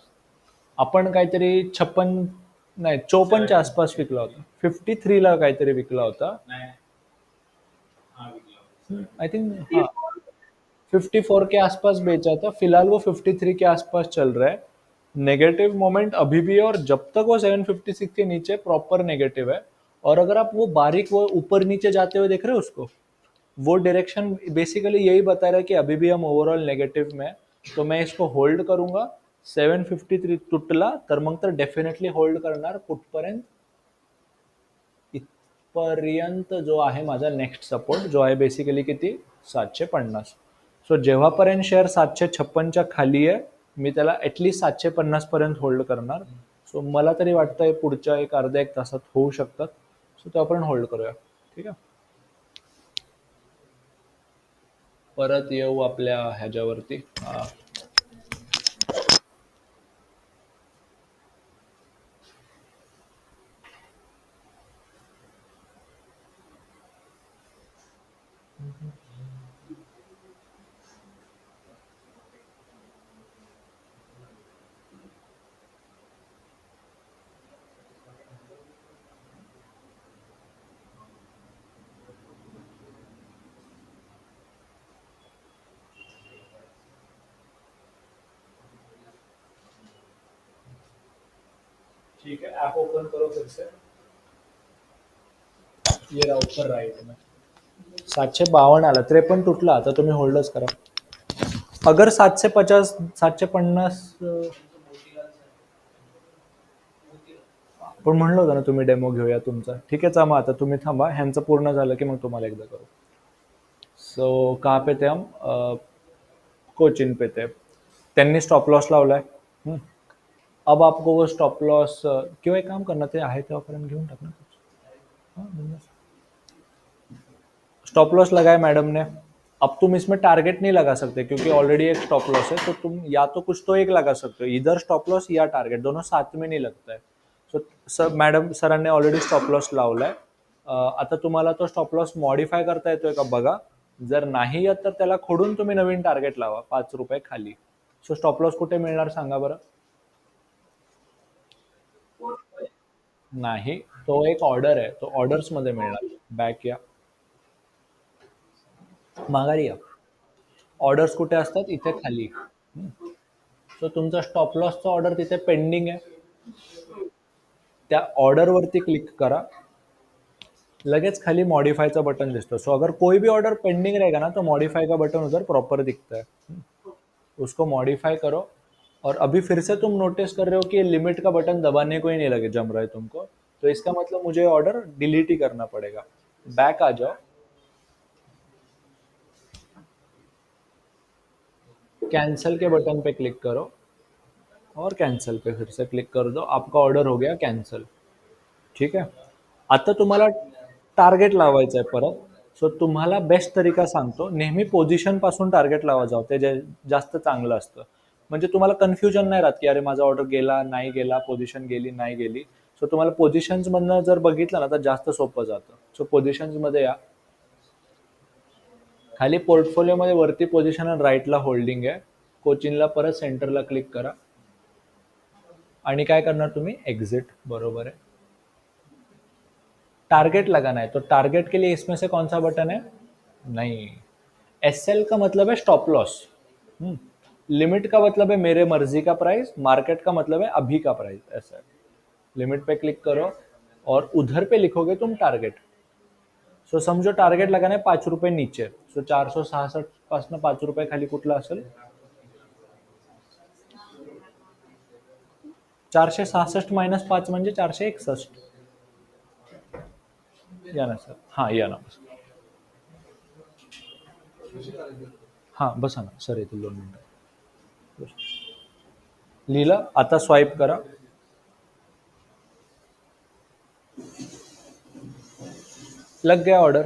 आपण काहीतरी 56 नाही 54च्या आसपास विकला होता. 53ला काहीतरी विकला होता. आई थिंक हाँ 54 के आसपास बेचा था. फिलहाल वो 53 के आसपास चल रहा है. नेगेटिव मोमेंट अभी भी है और जब तक वो 756 के नीचे प्रॉपर नेगेटिव है. और अगर आप वो बारीक वो ऊपर नीचे जाते हुए देख रहे हो उसको, वो डायरेक्शन बेसिकली यही बता रहा है कि अभी भी हम ओव्हरऑल नेगेटिव्ह में. तो मैं इसको होल्ड करूंगा. 753 तुटला तर मग तर डेफिनेटली होल्ड करणार कुठपर्यंत. पर्यंत जो आहे माझा नेक्स्ट सपोर्ट, जो आहे बेसिकली किती 750. सो जेव्हापर्यंत शेअर 756च्या खाली आहे, मी त्याला ॲटलीस्ट 750 पर्यंत होल्ड करणार. सो मला तरी वाटतंय पुढच्या एक अर्ध्या एक तासात होऊ शकतात. सो त्यापर्यंत होल्ड करूया. ठीक आहे. परत येऊ आपल्या ह्याच्यावरती. ठीक है, ऐप ओपन करो फिर से. ये रहा ऊपर राइट में 752 आला, 53 तुटला. आता तुम्ही होल्डच करा. अगर 750 750 पण म्हणलं होतं ना तुम्ही डेमो घेऊया तुमचा. ठीक आहे, मग आता तुम्ही थांबा, ह्यांचं पूर्ण झालं की मग तुम्हाला एकदा करू. सो कहाँ पे थे हम? कोचिन पे थे. त्यांनी स्टॉप लॉस लावलाय. अब आपको वो स्टॉप लॉस किंवा एक काम करणार, ते आहे तेव्हापर्यंत घेऊन टाक ना. स्टॉप लॉस लगाया मैडम ने. अब तुम इसमें टारगेट नहीं लगा सकते क्योंकि ऑलरेडी एक स्टॉप लॉस है, तो तुम या तो कुछ तो एक लगा सकते हो, इधर स्टॉप लॉस या टारगेट, दोनों साथ में नहीं लगता है. सो सर मॅडम सरांनी ऑलरेडी स्टॉप लॉस लावलाय. आता तुम्हाला तो स्टॉप लॉस मॉडिफाय करता येतोय का बघा. जर नाही येत तर त्याला खोडून तुम्ही नवीन टार्गेट लावा 5 रुपये खाली. सो स्टॉप लॉस कुठे मिळणार सांगा बरं. नाही, तो एक ऑर्डर आहे, तो ऑर्डर्स मध्ये मिळणार. बॅक या, माघारी या. ऑर्डर्स कुठे असतात? इथे खाली. सो तुमचा स्टॉप लॉसचा ऑर्डर तिथे पेंडिंग आहे. त्या ऑर्डर वरती क्लिक करा. लगेच खाली मॉडिफाईचा बटन दिसतो. सो अगर कोई भी ऑर्डर पेंडिंग रहेगा ना, तो मॉडिफाई का बटन उधर प्रॉपर दिखता है. उसको मॉडिफाई करो. और अभी फिर से तुम नोटिस कर रहे हो कि ये लिमिट का बटन दबाने को ही नहीं लगे जम रहा है तुमको. तो इसका मतलब मुझे ऑर्डर डिलीट ही करना पड़ेगा. बैक आ जाओ, कैंसिल के बटन पे क्लिक करो और कैंसिल पे फिर से क्लिक कर दो. आपका ऑर्डर हो गया कैंसिल. ठीक आहे. आता तुम्हाला टार्गेट लावायचं आहे परत. सो तुम्हाला बेस्ट तरीका सांगतो, नेहमी पोझिशन पासून टार्गेट लावा जाऊ, ते जास्त चांगलं असतं. म्हणजे तुम्हाला कन्फ्युजन नाही राहत की अरे माझा ऑर्डर गेला नाही गेला, पोझिशन गेली नाही गेली. सो तुम्हाला पोझिशन्स मधनं जर बघितलं ना तर जास्त सोपं जातं. सो पोझिशन्स मध्ये या. खाली पोर्टफोलिओ मध्ये वरती पोझिशन आणि राईटला होल्डिंग आहे. कोचिनला परत सेंटरला क्लिक करा आणि काय करणार तुम्ही? एक्झिट. बरोबर आहे. टारगेट लगाना है, तो टारगेट के लिए इसमें से कौन सा बटन है? नहीं. एसएल का मतलब है स्टॉप लॉस. लिमिट का मतलब है मेरे मर्जी का प्राइस. मार्केट का मतलब है अभी का प्राइस. ऐसा है. लिमिट पे क्लिक करो और उधर पे लिखोगे तुम टारगेट. सो समझो टार्गेट लगाना है 5 रुपये नीचे. सो 466 पासून 5 रुपये खाली कुठला असेल? 466 मायनस 5 म्हणजे 461. या ना सर. हां या ना. हां बसा ना सर, येतील 2 मिनिटं. लिहिलं. आता स्वाईप करा. लग गया ऑर्डर.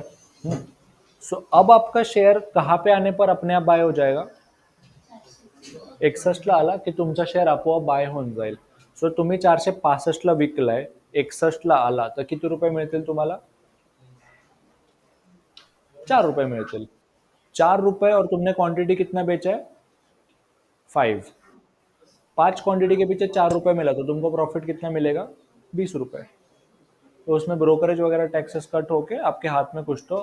सो अब आपका शेयर कहाँ पे आने पर अपने आप बाय हो जाएगा? 61 ला आला की तुमचा शेअर आपोआप बाय होऊन जाईल. सो तुम्ही 465 ला विकलाय, 61 ला आला तर किती रुपये मिळतील तुम्हाला? 4 रुपये मिळतील. 4 रुपये और तुमने क्वांटिटी कितना बेचा है? 5. 5 क्वांटिटी के पीछे 4 रुपये मिला तो तुमको प्रॉफिट कितना मिलेगा? 20 रुपये. तो उसमें ब्रोकरेज वगैरह टॅक्सेस कट होके आपके हाथ में कुछ तो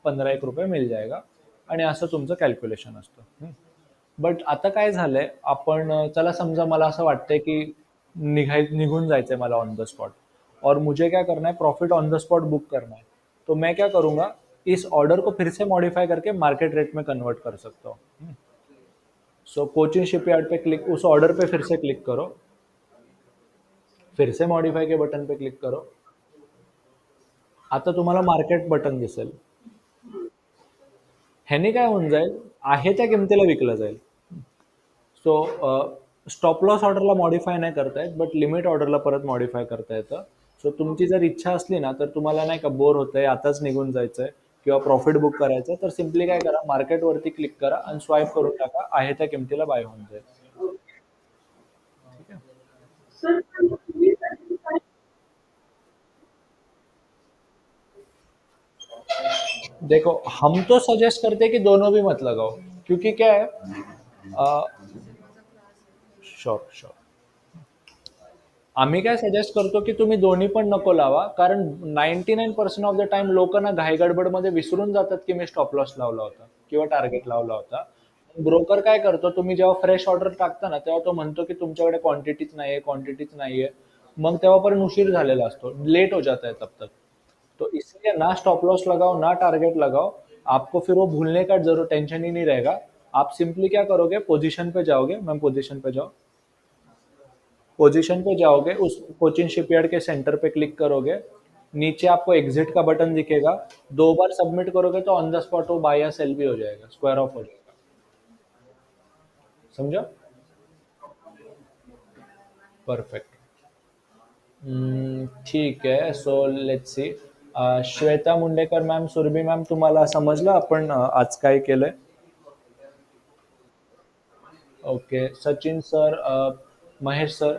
15-1 रुपये मिल जाएगा. आणि असं तुमचं कॅल्क्युलेशन असतं. बट आता काय झालंय, आपण चला समजा मला असं वाटतंय की निघून जायचंय मला ऑन द स्पॉट, और मुझे क्या करना है, profit on the spot book करना है. तो मैं क्या करूंगा, इस ऑर्डर को फिर से मॉडिफाई करके मार्केट रेट में कन्वर्ट कर सकता हूँ. सो कोचिन शिपयार्ड पे क्लिक, उस ऑर्डर पे फिर से क्लिक करो, फिर से मॉडिफाई के बटन पे क्लिक करो. आता तुम्हाला मार्केट बटन दिसेल. ह्याने काय होऊन जाईल, आहे त्या किमतीला विकलं जाईल. सो स्टॉप लॉस ऑर्डरला मॉडिफाय नाही करता येत, बट लिमिट ऑर्डरला परत मॉडिफाय करता येतं. सो तुमची जर इच्छा असली ना, तर तुम्हाला नाही का बोर होतंय, आताच निघून जायचंय किंवा प्रॉफिट बुक करायचं, तर सिम्पली काय करा, मार्केटवरती क्लिक करा आणि स्वाईप करून टाका. आहे त्या किमतीला बाय होऊन जाईल. ठीक आहे. देखो, हम तो सजेस्ट करते हैं कि दोनों भी मत लगाओ, क्योंकि क्या है, श्योर श्योर, आम्ही काय सजेस्ट करतो की तुम्ही दोन्ही पण नको लावा, कारण 99% ऑफ द टाइम लोक ना घाई गडबडमध्ये विसरून जातात की मी स्टॉप लॉस लावला होता किंवा टार्गेट लावला होता. ब्रोकर काय करतो, तुम्ही जेव्हा फ्रेश ऑर्डर टाकता ना, तेव्हा तो म्हणतो की तुमच्याकडे क्वांटिटीच नाहीये. मग तेव्हापर्यंत उशीर झालेला असतो, लेट हो जाता है तब तक. तो इसलिए ना स्टॉप लॉस लगाओ ना टारगेट लगाओ. आपको फिर वो भूलने का जरूर टेंशन ही नहीं रहेगा. आप सिंपली क्या करोगे, पोजीशन पे जाओगे, मैम पोजीशन पे जाओ, पोजीशन पे जाओगे, उस कोचिन शिपयार्ड के सेंटर पे क्लिक करोगे, नीचे आपको एग्जिट का बटन दिखेगा, दो बार सबमिट करोगे तो ऑन द स्पॉट वो बाय या सेल भी हो जाएगा, स्क्वायर ऑफ हो जाएगा. समझा? परफेक्ट. ठीक आहे. So let's see. Shweta Mundekar ma'am, Surabhi ma'am, तुम्हाला समजलं आपण आज काय केलंय? Okay. Sachin sir, Mahesh sir.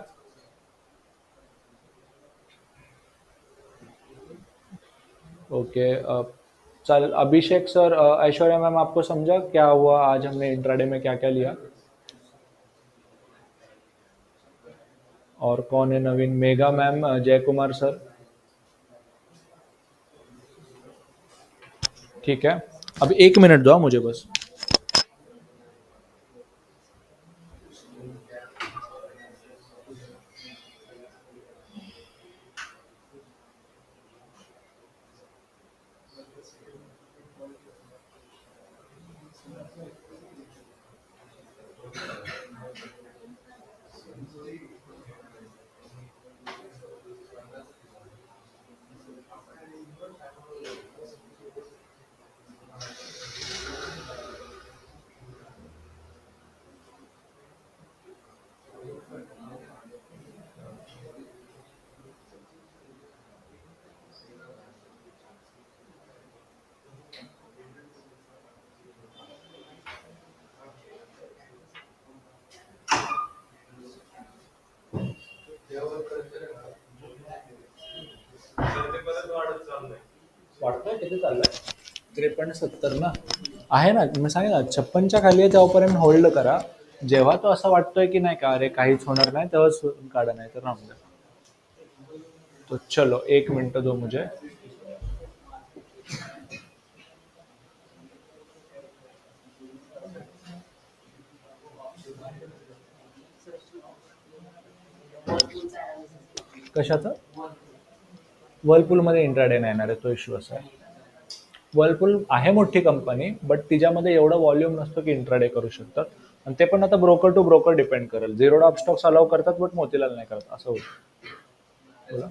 Okay. चल अभिषेक सर, ऐश्वर्या मैम, आपको समझा क्या हुआ आज हमने इंट्राडे में क्या क्या लिया? और कौन है नवीन? मेगा मैम, जय कुमार सर. ठीक है. अब 1 मिनट दो मुझे बस. वाटतंय किती चाललंय? 53-70 ना. आहे ना, मी सांगेन ना, 56च्या खाली आहे तेव्हापर्यंत होल्ड करा. जेव्हा तो असं वाटतोय की नाही का, अरे काहीच होणार नाही, तेव्हाच काढा, नाही तर राहून द्या. तो चलो 1 मिनट दो मुझे. कशाचं? वर्लपूलमध्ये इंट्राडे नाही येणार आहे, तो इश्यू असा आहे. वर्लपूल आहे मोठी कंपनी, बट तिच्यामध्ये एवढा व्हॉल्यूम नसतो की इंट्राडे करू शकतात. आणि ते पण आता ब्रोकर टू ब्रोकर डिपेंड करेल. झिरो डॉप स्टॉक्स अलाव करतात, बट मोतीलाल नाही करत, असं होतं. बोला.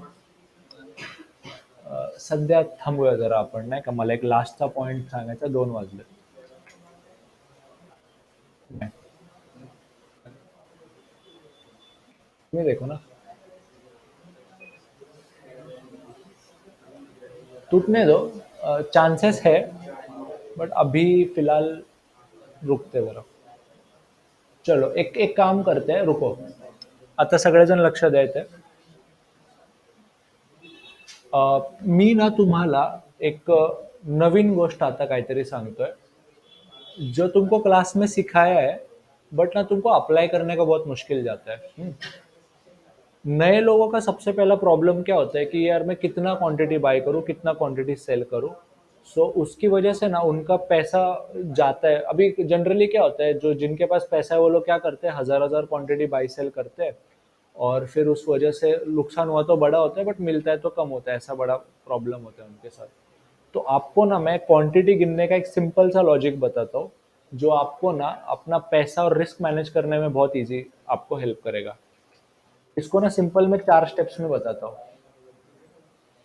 सध्या थांबूया जरा आपण, नाही का, मला एक लास्टचा पॉईंट सांगायचा, 2 वाजले. नाही, तुम्ही देखो ना. टूटने दो, चांसेस है, बट अभी फिलहाल रुकते जरा. चलो एक एक काम करते हैं, रुको. आता सगळेजण लक्ष द्यायचंय. मी ना तुम्हाला एक नवीन गोष्ट आता काहीतरी सांगतोय, जो तुमको क्लास में सिखाया है, बट ना तुमको अप्लाई करने का बहुत मुश्किल जाता है. नए लोगों का सबसे पहला प्रॉब्लम क्या होता है कि यार मैं कितना क्वांटिटी बाय करूं, कितना क्वांटिटी सेल करूं. सो उसकी वजह से ना उनका पैसा जाता है. अभी जनरली क्या होता है, जो जिनके पास पैसा है वो लोग क्या करते हैं, हजार हजार क्वांटिटी बाई सेल करते हैं, और फिर उस वजह से नुकसान हुआ तो बड़ा होता है, बट मिलता है तो कम होता है. ऐसा बड़ा प्रॉब्लम होता है उनके साथ. तो आपको ना मैं क्वांटिटी गिनने का एक सिंपल सा लॉजिक बताता हूँ, जो आपको ना अपना पैसा और रिस्क मैनेज करने में बहुत इजी आपको हेल्प करेगा. इसको ना सिंपल में 4 स्टेप्स में बताता हूँ.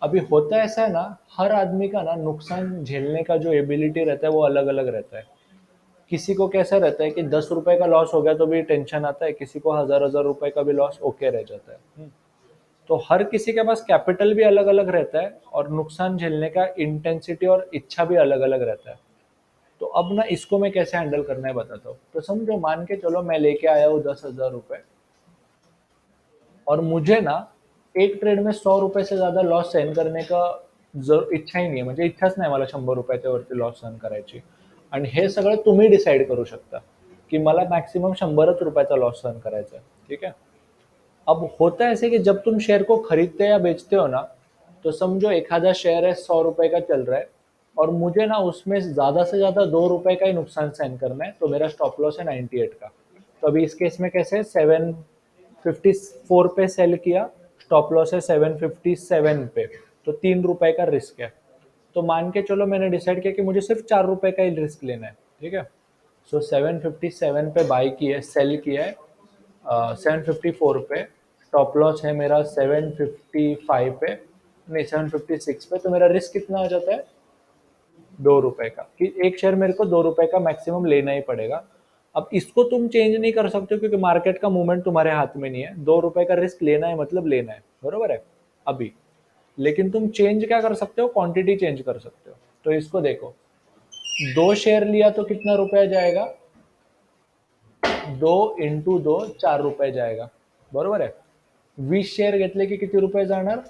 अभी होता है ऐसा है ना, हर आदमी का ना नुकसान झेलने का जो एबिलिटी रहता है वो अलग अलग रहता है। किसी को कैसा रहता है कि 10 रुपए का लॉस हो गया तो भी टेंशन आता है, किसी को हजार हजार रुपए का भी लॉस ओके रह जाता है। तो हर किसी के पास कैपिटल भी अलग अलग रहता है और नुकसान झेलने का इंटेंसिटी और इच्छा भी अलग अलग रहता है। तो अब ना इसको मैं कैसे हैंडल करना है बताता हूँ। तो समझो, मान के चलो मैं लेके आया हूँ 10,000 रुपए, और मुझे ना एक ट्रेड में 100 रुपए से ज्यादा लॉस सहन करने का इच्छा ही नाही आहे, म्हणजे इच्छाच नाही मला 100 रुपयाच्या वरती लॉस सहन करायची। आणि हे सगळं तुम्ही डिसाईड करू शकता की मला मॅक्सिमम 100च रुपयाचा लॉस सहन करायचा है। ठीक है। अब होता है ऐसे कि जब तुम शेयर को खरीदते या बेचते हो ना, तो समझो एक आधा शेयर है 100 रुपए का चल रहा है, और मुझे ना उसमें ज्यादा से ज्यादा 2 रुपए का ही नुकसान सहन करना है, तो मेरा स्टॉप लॉस है 98 का। तो अभी इस केस में कैसे, 754 पे सेल किया, स्टॉप लॉस है 757 पे, तो 3 रुपए का रिस्क है। तो मान के चलो मैंने डिसाइड किया कि मुझे सिर्फ 4 रुपए का ही रिस्क लेना है। ठीक है। सो 757 पे बाई किया है, सेल किया है 754 पे, स्टॉप लॉस है मेरा 755 पे, नहीं 756 पे, तो मेरा रिस्क कितना आ जाता है, 2 रुपए का, कि एक शेयर मेरे को 2 रुपए का मैक्सिमम लेना ही पड़ेगा। अब इसको तुम चेंज नहीं कर सकते हो क्योंकि मार्केट का मूवमेंट तुम्हारे हाथ में नहीं है। 2 रुपए का रिस्क लेना है मतलब लेना है, बरोबर है अभी। लेकिन तुम चेंज क्या कर सकते हो, क्वांटिटी चेंज कर सकते हो। तो इसको देखो, 2 शेयर लिया तो कितना रुपया जाएगा, 2 × 2 4 रुपये जाएगा, बरोबर आहे। 20 शेअर घेतले की किती रुपये जाणार,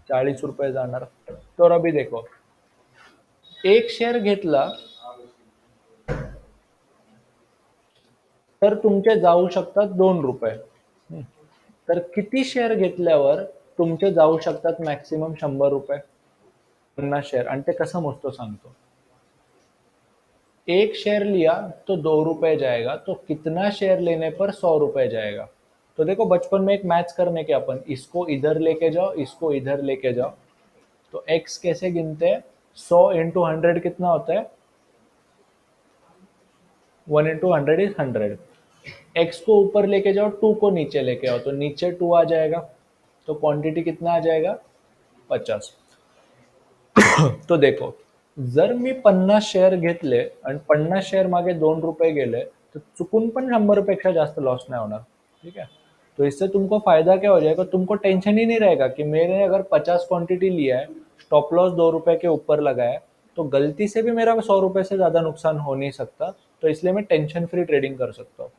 40 रुपये जाणार। तर अभी देखो, एक शेअर घेतला तर तुमचे जाऊ शकतात 2 रुपये। तर किती शेअर घेतल्यावर तुमचे जाऊ शकतात मॅक्सिमम 100 रुपये, 50 शेअर, आणि ते कसं मोजतो सांगतो। एक शेयर लिया तो 2 रुपए जाएगा, तो कितना शेयर लेने पर 100 रुपए जाएगा। तो देखो, बचपन में एक मैथ्स करने के अपन, इसको इधर लेके जाओ, इसको इधर लेके जाओ। तो एक्स कैसे गिनते हैं, 100 × 100 कितना होता है, 1 × 100 इज 100। एक्स को ऊपर लेके जाओ, 2 को नीचे लेके आओ, तो नीचे 2 आ जाएगा, तो क्वांटिटी कितना आ जाएगा, 50। तो देखो, जर मी 50 शेअर घेतले आणि 50 शेअर मागे 2 रुपये गेले, तो चुकून पण 100 पेक्षा जास्त लॉस नहीं होना। ठीक है। तो इससे तुमको फायदा क्या हो जाएगा, तुमको टेंशन ही नहीं रहेगा कि मैंने अगर 50 क्वांटिटी लिया है, स्टॉप लॉस 2 रुपए के ऊपर लगा है, तो गलती से भी मेरा 100 रुपए से ज्यादा नुकसान हो नहीं सकता। तो इसलिए मैं टेंशन फ्री ट्रेडिंग कर सकता हूँ।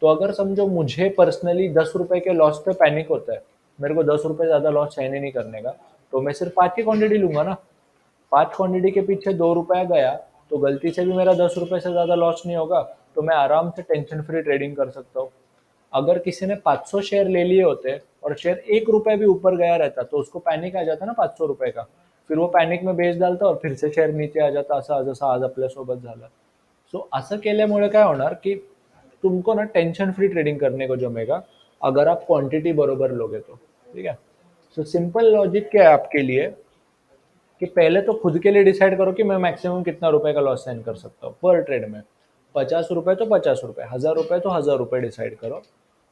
तो अगर समझो मुझे पर्सनली 10 रुपए के लॉस पे पैनिक होता है, मेरे को 10 रुपए ज्यादा लॉस सहन ही नहीं करने का, तो मैं सिर्फ 5 की क्वांटिटी लूंगा ना। 5 क्वांटिटी के पीछे 2 रुपया गया, तो गलती से भी मेरा 10 रुपए से ज्यादा लॉस नहीं होगा, तो मैं आराम से टेंशन फ्री ट्रेडिंग कर सकता हूँ। अगर किसी ने 500 शेयर ले लिए होते और शेयर 1 रुपए भी ऊपर गया रहता, तो उसको पैनिक आ जाता ना 500 रुपए का, फिर वो पैनिक में बेच डालता और फिर से शेयर नीचे आ जाता, असं जसं आज आपल्यासोबत झालं। सो असं केल्यामुळे काय होणार की तुमको ना टेंशन फ्री ट्रेडिंग करने को जमेगा, अगर आप क्वांटिटी बरोबर लोगे तो। ठीक है। सो सिंपल लॉजिक क्या है आपके लिए, कि पहले तो खुद के लिए डिसाइड करो कि मैं मैक्सिमम कितना रुपए का लॉस सहन कर सकता हूँ पर ट्रेड में। 50 रुपए तो 50 रुपए, 1000 रुपए तो 1000 रुपए डिसाइड करो,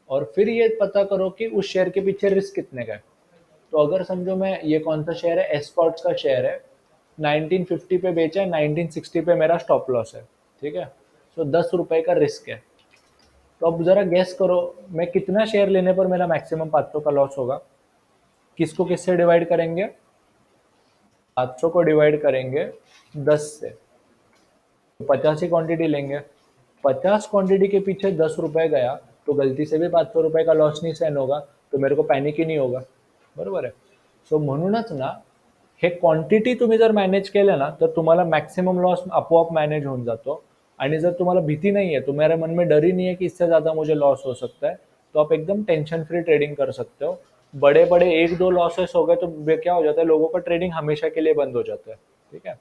और फिर ये पता करो कि उस शेयर के पीछे रिस्क कितने का है। तो अगर समझो मैं, ये कौन सा शेयर है, एस्कॉर्ट्स का शेयर है, 1950 पे बेचा है, 1960 पे मेरा स्टॉप लॉस है। ठीक है। तो 10 रुपए का रिस्क है। तो अब जरा गैस करो, मैं कितना शेयर लेने पर मेरा मैक्सिमम 500 का लॉस होगा। किसको किससे डिवाइड करेंगे, 500 को डिवाइड करेंगे 10 से, तो 50 ही क्वांटिटी लेंगे। 50 क्वांटिटी के पीछे 10 रुपए गया, तो गलती से भी 500 रुपए का लॉस नहीं सहन होगा, तो मेरे को पॅनिक ही नहीं होगा, बरोबर आहे। सो म्हणूनच ना, हे क्वांटिटी तुम्ही जर मॅनेज केलं ना, तर तुम्हाला मॅक्सिमम लॉस आपोआप मॅनेज होऊन जातो। आणि जर तुम्हाला भीती नहीं है, तुम्हारे मन में डर ही नहीं है कि इससे ज़्यादा मुझे लॉस हो सकता है, तो आप एकदम टेंशन फ्री ट्रेडिंग कर सकते हो। बड़े बड़े एक दो लॉसेस हो गए तो क्या हो जाता है, लोगों का ट्रेडिंग हमेशा के लिए बंद हो जाता है। ठीक है।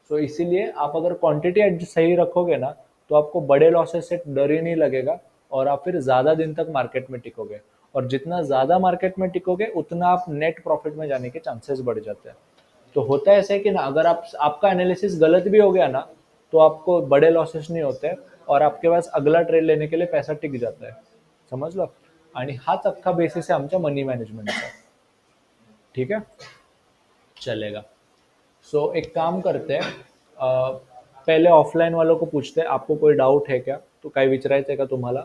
तो इसीलिए आप अगर क्वांटिटी सही रखोगे ना, तो आपको बड़े लॉसेस से डर ही नहीं लगेगा, और आप फिर ज़्यादा दिन तक मार्केट में टिकोगे। और जितना ज़्यादा मार्केट में टिकोगे, उतना आप नेट प्रॉफिट में जाने के चांसेस बढ़ जाते हैं। तो होता है ऐसा है कि ना, अगर आपका एनालिसिस गलत भी हो गया ना, तो आपको बड़े लॉसेस नहीं होते, और आपके पास अगला ट्रेड लेने के लिए पैसा टिक जाता है। समजलं। आणि हाच अख्खा बेसिस आहे आमच्या मनी मॅनेजमेंटचा। ठीक आहे। चलेगा। सो एक काम करते हैं, पहले ऑफलाईन वालों को पूछते हैं, आपको कोई डाऊट है क्या? तो काही विचारायचं आहे का तुम्हाला?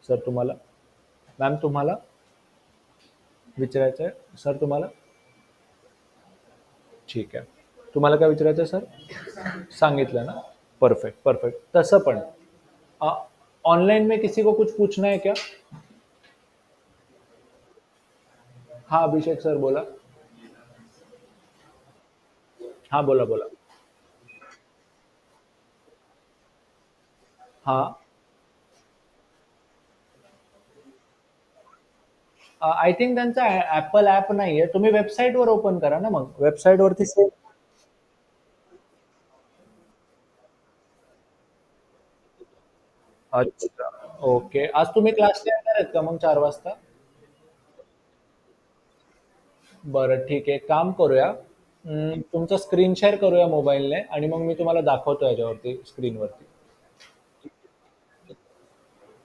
सर तुम्हाला? मॅम तुम्हाला? विचारायचं आहे? सर तुम्हाला? ठीक आहे. तुम्हाला काय विचारायचं आहे सर? सांगितलं ना? Perfect, perfect. तसं पण ऑनलाइन में किसी को कुछ पूछना है क्या? हाँ, अभिषेक सर बोला. हाँ, बोला, बोला. हाँ. आय थिंक त्यांचा ॲपल ॲप नाहीये. तुम्ही वेबसाईटवर ओपन करा ना मग. वेबसाईटवरती सेव्ह. अच्छा. ओके. आज तुम्ही क्लासला येणार आहेत का मग 4 वाजता? बरं ठीक आहे. एक काम करूया. तुमचा स्क्रीन शेअर करूया मोबाईलने आणि मग मी तुम्हाला दाखवतो याच्यावरती स्क्रीनवरती.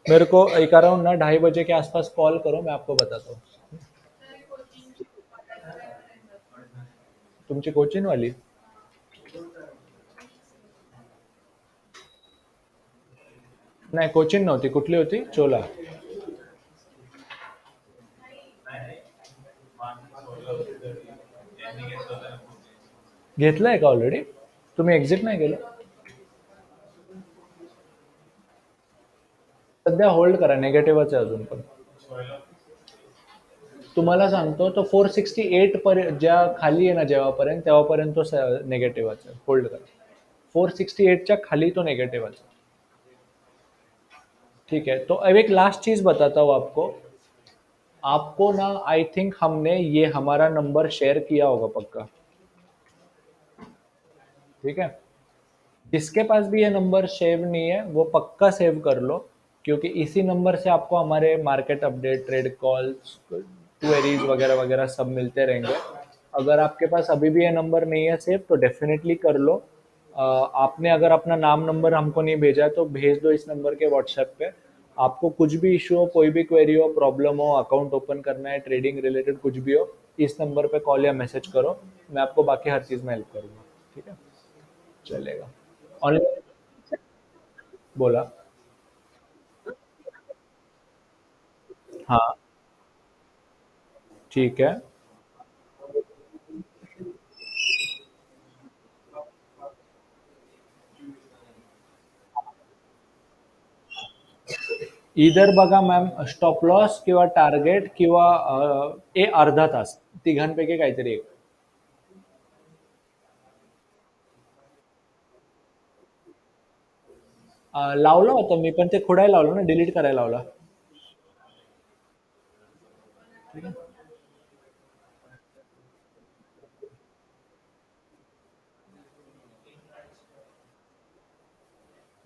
मेरे को एक अराउंड ना 2:30 के आसपास कॉल करो, मैं आपको बताता हूँ. तुमची कोचिन वाली? नाही, कोचिन नव्हती. कुठली होती? चोला. घेतलंय का ऑलरेडी? तुम्ही एक्झिट नाही केलं? सध्या होल्ड करा, निगेटिव्हच आहे अजून पण. तुम्हाला सांगतो तो 468 पर्यंत ज्या खाली आहे ना, जेव्हापर्यंत तेव्हापर्यंत तो निगेटिव्हच आहे. होल्ड करा. 468च्या खाली तो निगेटिव्हच आहे. ठीक है, तो अब एक लास्ट चीज बताता हूँ आपको. आपको ना आई थिंक हमने ये हमारा नंबर शेयर किया होगा पक्का. ठीक है. जिसके पास भी ये नंबर सेव नहीं है वो पक्का सेव कर लो, क्योंकि इसी नंबर से आपको हमारे market update, trade calls, queries वगैरह वगैरह सब मिलते रहेंगे. अगर आपके पास अभी भी ये नंबर नहीं है सेव तो डेफिनेटली कर लो. आपने अगर अपना नाम नंबर हमको नहीं भेजा है तो भेज दो इस नंबर के व्हाट्सएप पे. आपको कुछ भी इशू हो, कोई भी क्वेरी हो, प्रॉब्लम हो, अकाउंट ओपन करना है, ट्रेडिंग रिलेटेड कुछ भी हो, इस नंबर पे कॉल या मैसेज करो. मैं आपको बाकी हर चीज़ में हेल्प करूँगा. ठीक है. चलेगा. ऑनलाइन. बोला. हाँ. ठीक है. इधर बघा मॅम, स्टॉप लॉस किंवा टार्गेट किंवा अर्धा तास, तिघांपैकी काहीतरी एक. लावलं होतं मी, पण ते खोडायला लावलं ना, डिलीट करायला लावला.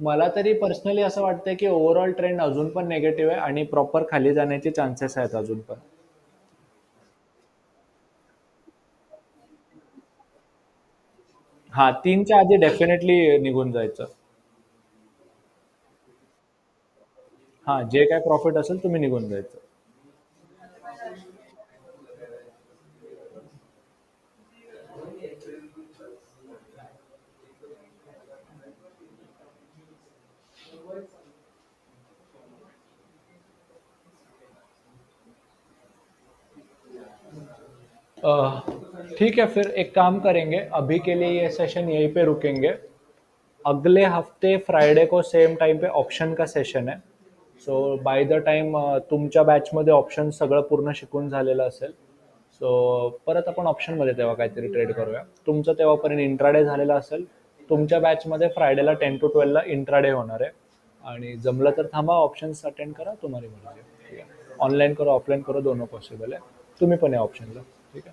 मला तरी पर्सनली असं वाटतंय की ओव्हरऑल ट्रेंड अजून पण निगेटिव्ह आहे आणि प्रॉपर खाली जाण्याचे चान्सेस आहेत अजून पण. हा, 3च्या आधी डेफिनेटली निघून जायचं. हा, जे काय प्रॉफिट असेल तुम्ही निघून जायचं. ठीक है, फिर एक काम करेंगे, अभी के लिए ये सेशन यहीं पे रुकेंगे. अगले हफ्ते फ्रायडे को सेम टाइम पे ऑप्शन का सेशन आहे. सो बाय द टाइम तुमच्या बॅचमध्ये ऑप्शन सगळं पूर्ण शिकून झालेलं असेल. सो परत आपण ऑप्शनमध्ये तेव्हा काहीतरी ट्रेड करूया. तुमचं तेव्हापर्यंत इंट्राडे झालेला असेल. तुमच्या बॅचमध्ये फ्रायडेला 10 to 12 ला इंट्राडे होणार आहे. आणि जमलं तर थांबा, ऑप्शन्स अटेंड करा, तुम्हारी मर्जी. ठीक आहे. ऑनलाइन करो, ऑफलाइन करो, दोनों पॉसिबल है. तुम्ही पण या ऑप्शनला. ठीक है.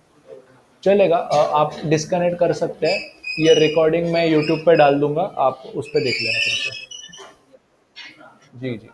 चलेगा. आप डिस्कनेक्ट कर सकते हैं. ये रिकॉर्डिंग मैं यूट्यूब पे डाल दूंगा, आप उस पर देख लेना फिर से. जी जी.